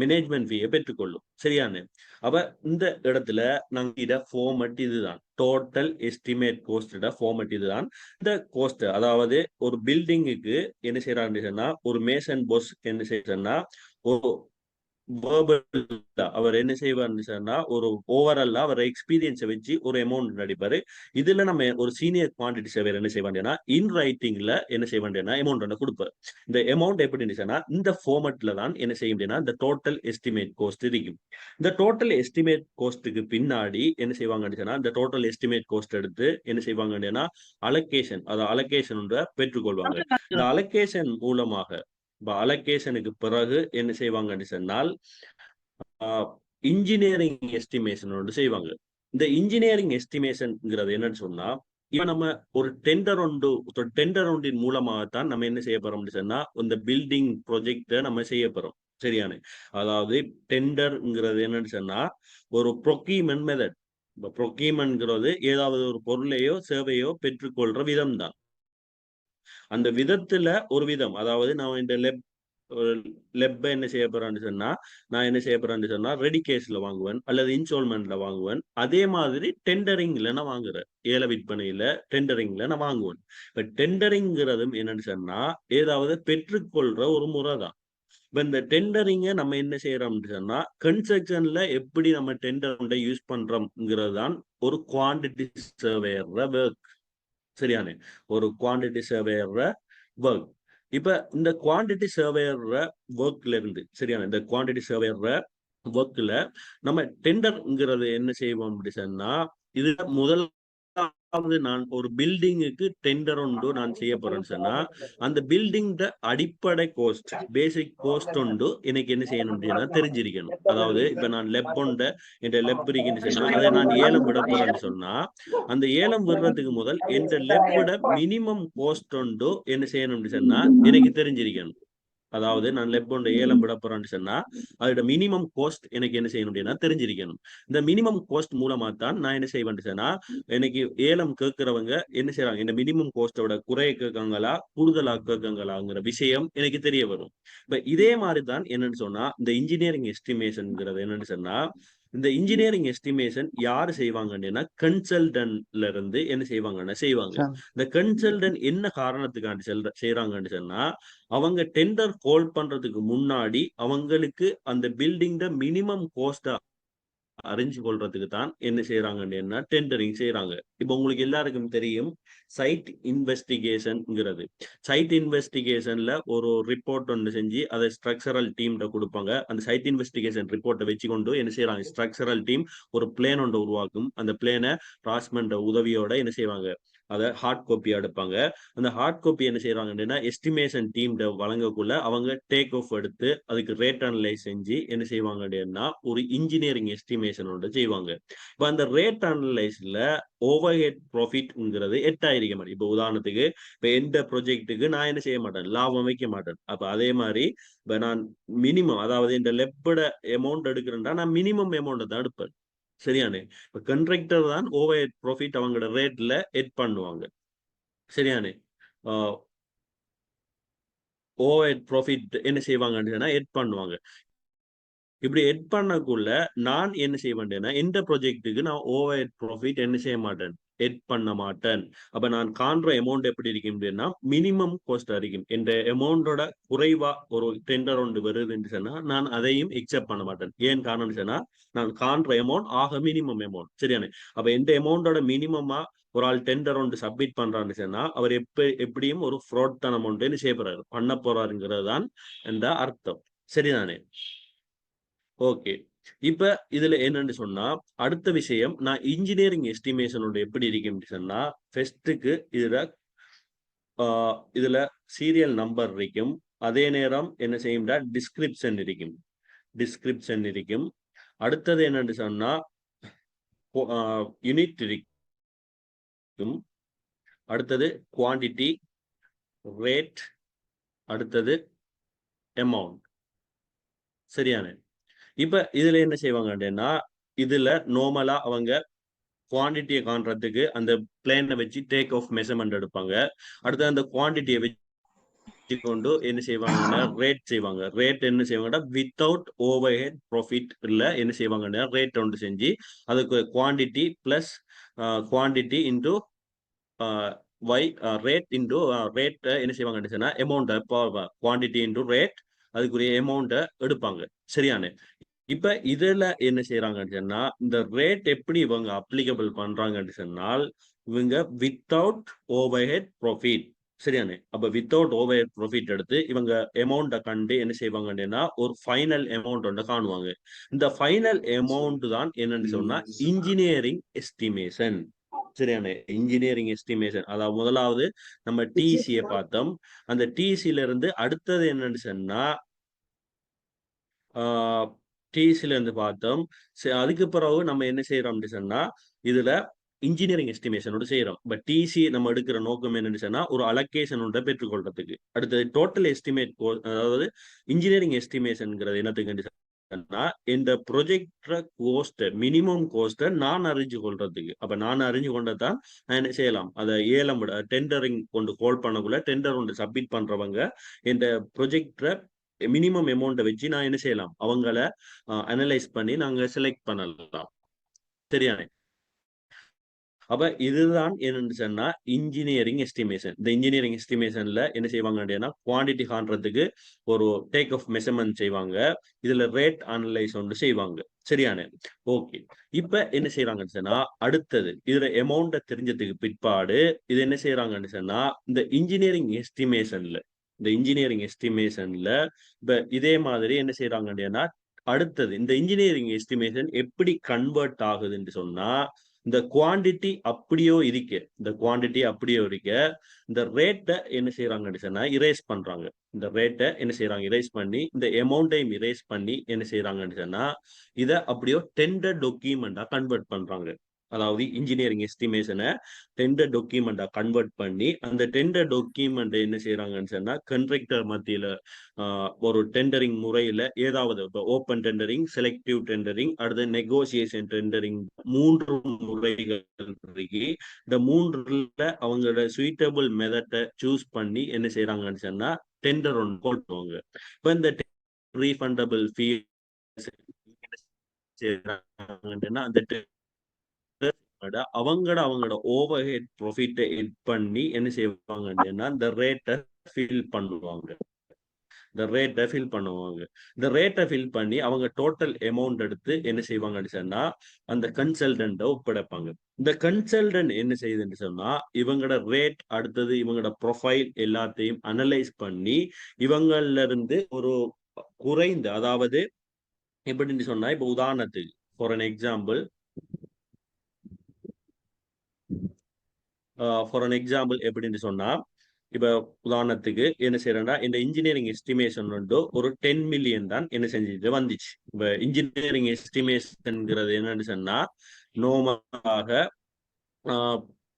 மேனேஜ்மெண்ட் ஃபீயை பெற்றுக்கொள்ளும் சரியானு. அப்ப இந்த இடத்துல நாங்க ஃபார்மட் இதுதான் டோட்டல் எஸ்டிமேட் கோஸ்ட் ஃபார்மட் இதுதான் இந்த கோஸ்ட். அதாவது ஒரு பில்டிங்குக்கு என்ன செய்யறான்னு சொன்னா ஒரு மேசன் பாஸ் என்ன செய்யறா ஒரு அவர் என்ன செய்வார்னு சொன்னா ஒரு ஓவரால் அவர் எக்ஸ்பீரியன்ஸை வச்சு ஒரு அமௌண்ட் நடிப்பாரு. இதுல நம்ம ஒரு சீனியர் குவான்டிட்டி சேவர் என்ன செய்வாங்கன்னா இன் ரைட்டிங்ல என்ன செய்ய வேண்டியனா அமௌண்ட் கொடுப்பாரு. இந்த அமௌண்ட் எப்படி சொன்னா இந்த ஃபார்மட்ல தான் என்ன செய்ய முடியும்னா இந்த டோட்டல் எஸ்டிமேட் கோஸ்ட் இருக்கும். இந்த டோட்டல் எஸ்டிமேட் கோஸ்ட்டுக்கு பின்னாடி என்ன செய்வாங்கன்னு சொன்னா இந்த டோட்டல் எஸ்டிமேட் கோஸ்ட் எடுத்து என்ன செய்வாங்கன்னா அலோகேஷன் அதாவது அலோகேஷன் பெற்றுக்கொள்வாங்க. இந்த அலோகேஷன் மூலமாக அலோகேஷனுக்கு பிறகு என்ன செய்வாங்கன்னு சொன்னால் இன்ஜினியரிங் எஸ்டிமேஷன் ஒன்று செய்வாங்க. இந்த இன்ஜினியரிங் எஸ்டிமேஷன்ங்கிறது என்னன்னு சொன்னா, இப்ப நம்ம ஒரு டெண்டர் ஒன்றின் மூலமாகத்தான் நம்ம என்ன செய்ய போறோம்னு சொன்னா இந்த பில்டிங் ப்ரொஜெக்ட நம்ம செய்ய போறோம். சரியான, அதாவது டெண்டர்ங்கிறது என்னன்னு சொன்னா ஒரு ப்ரொக்யூமெண்ட் மெத்தட். இப்ப ப்ரொக்யூமெண்ட்ங்கிறது ஏதாவது ஒரு பொருளையோ சேவையோ பெற்றுக்கொள்ற விதம் தான். அந்த விதத்துல ஒரு விதம், அதாவது நான் இந்த லெப்ப என்ன செய்ய போறான்னு சொன்னா, நான் என்ன செய்ய போறேன்னு சொன்னா ரெடி கேஷ்ல வாங்குவேன் அல்லது இன்ஸ்டால்மெண்ட்ல வாங்குவேன். அதே மாதிரி டெண்டரிங்ல நான் வாங்குறேன். ஏல விற்பனையில டெண்டரிங்ல நான் வாங்குவேன். இப்ப டெண்டரிங்கிறதும் என்னன்னு சொன்னா ஏதாவது பெற்றுக்கொள்ற ஒரு முறை தான். இப்ப இந்த டெண்டரிங்க நம்ம என்ன செய்யறோம்னு சொன்னா கன்ஸ்ட்ரக்ஷன்ல எப்படி நம்ம டெண்டர் யூஸ் பண்றோம்ங்கிறது தான் ஒரு குவான்டிட்டி சர்வேயர் ஒர்க். சரியானே, ஒரு குவான்டிட்டி சர்வேயர் ஒர்க். இப்ப இந்த குவான்டிட்டி சர்வேயர் ஒர்க்ல இருந்து சரியான இந்த குவான்டிட்டி சர்வேயர் ஒர்க்ல நம்ம டெண்டர்ங்கிறது என்ன செய்வோம் அப்படி சொன்னா, இது முதலாவது நான் ஒரு பில்டிங்குக்கு டெண்டர் ஒன்று நான் செய்ய போறேன்னு சொன்னா அந்த பில்டிங் அடிப்படை கோஸ்ட் பேசிக் கோஸ்ட் ஒன்று எனக்கு என்ன செய்யணும் அப்படின்னா தெரிஞ்சிருக்கணும். அதாவது இப்ப நான் லெப் ஒண்ட என் லெப் இருக்குன்னு சொன்னா அதை நான் ஏலம் விட போறேன்னு சொன்னா அந்த ஏலம் விடுறதுக்கு முதல் என் லெப்போட மினிமம் கோஸ்ட் ஒன்று என்ன செய்யணும் அப்படின்னு சொன்னா எனக்கு தெரிஞ்சிருக்கணும். அதாவது நான் லெப் ஒன்றை ஏலம் விட போறேன்னு சொன்னா அதோட மினிமம் கோஸ்ட் எனக்கு என்ன செய்யணும் அப்படின்னா தெரிஞ்சிருக்கணும். இந்த மினிமம் கோஸ்ட் மூலமா தான் நான் என்ன செய்வேன் சொன்னா எனக்கு ஏலம் கேட்கிறவங்க என்ன செய்யறாங்க, இந்த மினிமம் கோஸ்டோட குறைய கேட்காங்களா கூடுதலா கேட்காங்களாங்கிற விஷயம் எனக்கு தெரிய வரும். இப்ப இதே மாதிரி தான் என்னன்னு சொன்னா இந்த இன்ஜினியரிங் எஸ்டிமேஷன்ங்கிறது என்னன்னு சொன்னா இந்த இன்ஜினியரிங் எஸ்டிமேஷன் யாரு செய்வாங்கன்னா கன்சல்டன்ட்ல இருந்து என்ன செய்வாங்க. இந்த கன்சல்டன்ட் என்ன காரணத்துக்காண்டி செய்யறாங்கன்னு சொன்னா அவங்க டெண்டர் கால் பண்றதுக்கு முன்னாடி அவங்களுக்கு அந்த பில்டிங் மினிமம் கோஸ்டா அறிஞ்சு கொள்றதுக்கு தான் என்ன செய்யறாங்கன்னா டெண்டரிங் செய்யறாங்க. இப்ப உங்களுக்கு எல்லாருக்கும் தெரியும் சைட் இன்வெஸ்டிகேஷன்ங்கிறது. சைட் இன்வெஸ்டிகேஷன்ல ஒரு ரிப்போர்ட் ஒன்று செஞ்சு அதை ஸ்ட்ரக்சரல் டீம்கிட்ட கொடுப்பாங்க. அந்த சைட் இன்வெஸ்டிகேஷன் ரிப்போர்ட்டை வச்சு கொண்டு என்ன செய்யறாங்க ஸ்ட்ரக்சரல் டீம் ஒரு பிளேன் ஒன்று உருவாக்கும். அந்த பிளேனை ராஸ்மெண்ட் உதவியோட என்ன செய்வாங்க அதை ஹார்ட் காப்பி எடுப்பாங்க. அந்த ஹார்ட் காப்பி என்ன செய்யறாங்க அப்படின்னா எஸ்டிமேஷன் டீம் வழங்கக்குள்ள அவங்க டேக் ஆஃப் எடுத்து அதுக்கு ரேட் அனலைஸ் செஞ்சு என்ன செய்வாங்க அப்படின்னா ஒரு இன்ஜினியரிங் எஸ்டிமேஷன் ஒன்று செய்வாங்க. இப்ப அந்த ரேட் அனலைஸ்ல ஓவர் ஹெட் ப்ராஃபிட்ங்கிறது 8,000 மாதிரி. இப்ப உதாரணத்துக்கு இப்ப எந்த ப்ரொஜெக்டுக்கு நான் என்ன செய்ய மாட்டேன் லாபம் வைக்க மாட்டேன். அப்ப அதே மாதிரி இப்ப நான் மினிமம், அதாவது இந்த லெப்போட அமௌண்ட் எடுக்கிறேன்னா நான் மினிமம் அமௌண்ட் தான் எடுப்பேன். சரியானே, இப்ப கண்ட்ராக்டர் தான் ஓவர் ஹெட் ப்ராஃபிட் அவங்களோட ரேட்ல எட் பண்ணுவாங்க. சரியானே, ஓவர் ஹெட் ப்ராஃபிட் என்ன செய்வாங்கன்னு எட் பண்ணுவாங்க. இப்படி எட் பண்ணக்குள்ள நான் என்ன செய்ய மாட்டேன்னா எந்த ப்ராஜெக்ட்டுக்கு நான் ஓவர் ஹெட் ப்ராஃபிட் என்ன செய்ய மாட்டேன் எட் பண்ண மாட்டேன். அப்ப நான் காண்ற அமௌண்ட் எப்படி இருக்கும் அப்படின்னா மினிமம் கோஸ்டா இருக்கும். இந்த அமௌண்டோட குறைவா ஒரு டெண்டர் ஒன்று வருதுன்னு சொன்னா நான் அதையும் எக்ஸெப்ட் பண்ண மாட்டேன். ஏன் காரணம் சொன்னா நான் காண்ற அமௌண்ட் ஆக மினிமம் அமௌண்ட். சரியானே, அப்ப எந்த அமௌண்டோட மினிமமா ஒரு ஆள் டெண்டர் ஒன்று சப்மிட் பண்றான்னு சொன்னா அவர் எப்படியும் ஒரு ஃப்ராட் தான் அமௌண்ட் என்ன செய்ய போறாரு பண்ண போறாருங்கிறது தான் இந்த அர்த்தம். சரிதானே, ஓகே. இப்ப இதுல என்னன்னு சொன்னா அடுத்த விஷயம் நான் இன்ஜினியரிங் எஸ்டிமேஷனோட எப்படி இருக்குன்னு சொன்னா ஃபர்ஸ்ட்டுக்கு இதுல சீரியல் நம்பர் இருக்கும். அதே நேரம் என்ன செய்யும்டா டிஸ்கிரிப்ஷன் இருக்கும். அடுத்தது என்னன்னு சொன்னா யூனிட் இருக்கும். அடுத்தது குவான்டிட்டி, ரேட், அடுத்தது அமௌண்ட். சரியான, இப்ப இதுல என்ன செய்வாங்க அப்படின்னா இதுல நார்மலா அவங்க குவான்டிட்டியை காண்றதுக்கு அந்த பிளேனை வச்சு டேக் ஆஃப் மெஷர்மெண்ட் எடுப்பாங்க. அடுத்து அந்த குவான்டிட்டியை வச்சு கொண்டு என்ன செய்வாங்கன்னா ரேட் செய்வாங்க. ரேட் என்ன செய்வாங்கன்னா வித்தவுட் ஓவர் ஹெட் ப்ராஃபிட் இல்ல என்ன செய்வாங்கன்னா ரேட் ஒன்று செஞ்சு அதுக்கு quantity plus quantity into rate into rate என்ன செய்வாங்கன்னு சொன்னா அமௌண்ட் குவான்டிட்டி இன்டூ ரேட் அதுக்குரிய அமௌண்ட்டை எடுப்பாங்க. சரியான, இப்ப இதுல என்ன செய்யறாங்கன்னு சொன்னா இந்த ரேட் எப்படி இவங்க அப்ளிகபிள் பண்றாங்கன்னு சொன்னால் இவங்க வித்தவுட் ஓவர் ஹெட் ப்ராஃபிட். சரியானே, அப்ப வித்தவுட் ஓவர் ஹெட் ப்ராஃபிட் எடுத்து இவங்க அமௌண்ட்டை கண்டு என்ன செய்வாங்கன்னா ஒரு ஃபைனல் அமௌண்ட் ஒன்று காணுவாங்க. இந்த ஃபைனல் அமௌண்ட் தான் என்னன்னு சொன்னா இன்ஜினியரிங் எஸ்டிமேஷன். சரியான, இன்ஜினியரிங் எஸ்டிமேஷன் அதாவது முதலாவது நம்ம டிசியை பார்த்தோம். அந்த டிசில இருந்து அடுத்தது என்னன்னு சொன்னா டிசில இருந்து பார்த்தோம். அதுக்கு பிறகு நம்ம என்ன செய்யறோம் அப்படின்னு சொன்னா, இதுல இன்ஜினியரிங் எஸ்டிமேஷனோட செய்யறோம். பட் டிசி நம்ம எடுக்கிற நோக்கம் என்னன்னு சொன்னா, ஒரு அலோகேஷன் ஒன்றை பெற்றுக்கொள்றதுக்கு. அடுத்தது டோட்டல் எஸ்டிமேட் அதாவது இன்ஜினியரிங் எஸ்டிமேஷன்ங்கிறது என்னத்துக்கு சொன்னா, இந்த ப்ரொஜெக்ட்ற கோஸ்ட் மினிமம் கோஸ்ட்டை நான் அறிஞ்சு கொள்றதுக்கு. அப்ப நான் அறிஞ்சு கொண்டதான் நான் என்ன செய்யலாம், அதை ஏலம் விட டெண்டரிங் கொண்டு கால் பண்ணக்குள்ள டெண்டர் ஒன்று சப்மிட் பண்றவங்க இந்த ப்ரொஜெக்ட்ற மினிமம் அமௌண்ட்டை வச்சு நான் என்ன செய்யலாம், அவங்கள அனலைஸ் பண்ணி நாங்க செலக்ட் பண்ணலாம். சரியானே. அப்ப இதுதான் என்னன்னு சொன்னா இன்ஜினியரிங் எஸ்டிமேஷன். இந்த இன்ஜினியரிங் எஸ்டிமேஷன்ல என்ன செய்வாங்க அப்படின்னா, குவான்டிட்டி காண்றதுக்கு ஒரு டேக் ஆஃப் மெஷர்மெண்ட் செய்வாங்க. இதுல ரேட் அனலைஸ் ஒன்று செய்வாங்க. சரியானே. ஓகே. இப்ப என்ன செய்யறாங்கன்னு சொன்னா, அடுத்தது இதுல அமௌண்ட்டை தெரிஞ்சதுக்கு பிற்பாடு இது என்ன செய்யறாங்கன்னு சொன்னா, இந்த இன்ஜினியரிங் எஸ்டிமேஷன்ல இப்ப இதே மாதிரி என்ன செய்யறாங்க அப்படின்னா, அடுத்தது இந்த இன்ஜினியரிங் எஸ்டிமேஷன் எப்படி கன்வெர்ட் ஆகுதுன்னு சொன்னா, இந்த குவாண்டிட்டி அப்படியோ இருக்க இந்த ரேட்டை என்ன செய்யறாங்க சொன்னா இரேஸ் பண்றாங்க. இந்த ரேட்டை என்ன செய்யறாங்க இரேஸ் பண்ணி இந்த அமௌண்ட்டையும் இரேஸ் பண்ணி என்ன செய்யறாங்கன்னு சொன்னா, இதை அப்படியோ டெண்டர் டாக்குமெண்டா கன்வெர்ட் பண்றாங்க. அதாவது இன்ஜினியரிங் எஸ்டிமேஷனை டெண்டர் டாக்குமெண்டா கன்வெர்ட் பண்ணி அந்த டெண்டர் டாக்குமெண்ட் என்ன செய்யறாங்கன்னு சொன்னா, கண்ட்ராக்டர் மத்தியில ஒரு டெண்டரிங் முறையில ஏதாவது இப்போ ஓப்பன் டெண்டரிங், செலக்டிவ் டெண்டரிங், அடுத்து நெகோசியேஷன் டெண்டரிங் 3 முறைகள் இருக்கு. இந்த 3ல அவங்களோட சூட்டபிள் மெத்தட்டை சூஸ் பண்ணி என்ன செய்யறாங்கன்னு சொன்னா டெண்டர் ஒன்று போட்டுவாங்க. இப்போ இந்த ரீஃபண்டபிள் ஃபீ செய்யறாங்கன்னா அந்த அவங்களோட ஓவர் ஹெட் ப்ராஃபிட்டை எட் பண்ணி என்ன செய்வாங்க அப்படின்னா இந்த ரேட்டை ஃபில் பண்ணுவாங்க. இந்த ரேட்டை ஃபில் பண்ணி அவங்க டோட்டல் அமௌண்ட் எடுத்து என்ன செய்வாங்கன்னு சொன்னா அந்த கன்சல்டன்ட்டை ஒப்படைப்பாங்க. இந்த கன்சல்டன்ட் என்ன செய்யுதுன்னு சொன்னா இவங்களோட ரேட் அடுத்தது இவங்களோட ப்ரொஃபைல் எல்லாத்தையும் அனலைஸ் பண்ணி இவங்கள்ல இருந்து ஒரு குறைந்த, அதாவது எப்படின்னு சொன்னா இப்ப உதாரணத்துக்கு ஃபார் அன் எக்ஸாம்பிள் எப்படின்னு சொன்னா, இப்ப உதாரணத்துக்கு என்ன செய்யறேன்னா இந்த இன்ஜினியரிங் எஸ்டிமேஷன் வந்து ஒரு 10 மில்லியன் தான் என்ன செஞ்சுட்டு வந்துச்சு. இப்ப இன்ஜினியரிங் எஸ்டிமேஷன்ங்கிறது என்னன்னு சொன்னா நோமலாக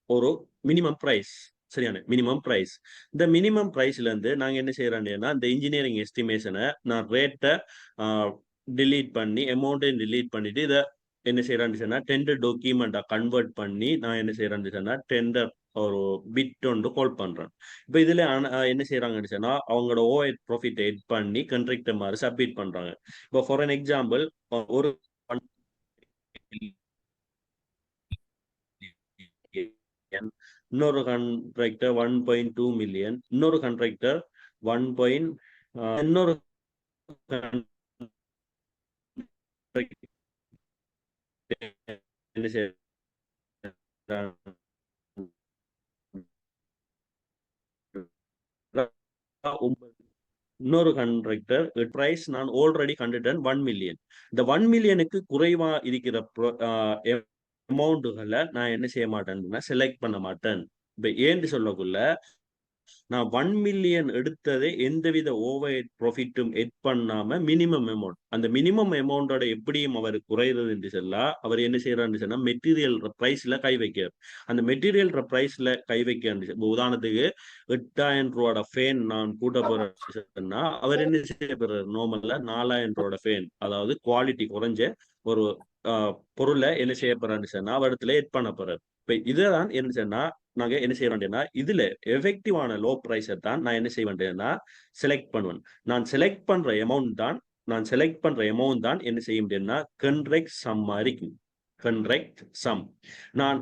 ஒரு மினிமம் பிரைஸ். சரியான மினிமம் பிரைஸ். இந்த மினிமம் பிரைஸ்ல இருந்து நாங்க என்ன செய்யறோம்னா இந்த இன்ஜினியரிங் எஸ்டிமேஷனை நான் ரேட்டை டிலீட் பண்ணி அமௌண்ட்டையும் டிலீட் பண்ணிட்டு இதை என்ன செய்யறான்னு சொன்னா டெண்டர் டாக்குமெண்டா கன்வெர்ட் பண்ணி நான் என்ன செய்யறேன்னு சொன்னா டெண்டர் ஒரு பிட் ஒன்று கால் பண்றேன். இப்ப இதுல என்ன செய்யறாங்கன்னு சொன்னா அவங்களோட ஓஎட் ப்ராஃபிட் எட் பண்ணி கண்ட்ராக்டர் மாதிரி சப்மிட் பண்றாங்க. இப்போ ஃபார் அன் எக்ஸாம்பிள் ஒரு இன்னொரு கான்ட்ராக்டர் 1.2 மில்லியன், இன்னொரு கான்ட்ராக்டர் 1. இன்னொரு என்ன செய்ய இன்னொரு கான்ட்ராக்டர் பிரைஸ் நான் ஆல்ரெடி கண்டுட்டேன் 1 மில்லியன். இந்த 1 மில்லியனுக்கு குறைவா இருக்கிற அமௌண்ட்டுகளை நான் என்ன செய்ய மாட்டேன்னா செலக்ட் பண்ண மாட்டேன். இப்ப ஏன்னு சொல்லக்குள்ள நான் 1 மில்லியன் எடுத்ததே எந்தவித ஓவர் ப்ராஃபிட்டும் எட் பண்ணாம மினிமம் அமௌண்ட், அந்த மினிமம் அமௌண்டோட எப்படியும் அவர் குறைகிறது என்று சொல்லா அவர் என்ன செய்யறாருன்னு சொன்னா மெட்டீரியல் பிரைஸ்ல கை வைக்கிறார். அந்த மெட்டீரியல் பிரைஸ்ல கை வைக்க உதாரணத்துக்கு 8,000 ரூபாயோட ஃபேன் நான் கூட்ட போறேன்னா அவர் என்ன செய்ய போறாரு, நார்மல்ல 4,000 ரூபாயோட ஃபேன், அதாவது குவாலிட்டி குறைஞ்ச ஒரு பொருளை என்ன செய்ய போறான்னு சொன்னா அவர் இடத்துல எட் பண்ண போறாரு. இப்ப இதுதான் என்ன சொன்னா நாங்க என்ன செய்ய வேண்டியதுன்னா இதுல எஃபெக்டிவான லோ பிரைஸை தான் நான் என்ன செய்ய வேண்டியதுன்னா செலக்ட் பண்ணுவேன். நான் செலக்ட் பண்ற அமௌண்ட் தான் என்ன செய்ய முடியும்னா கண்ட்ராக்ட் சம் இருக்கும். கண்ட்ராக்ட் சம் நான்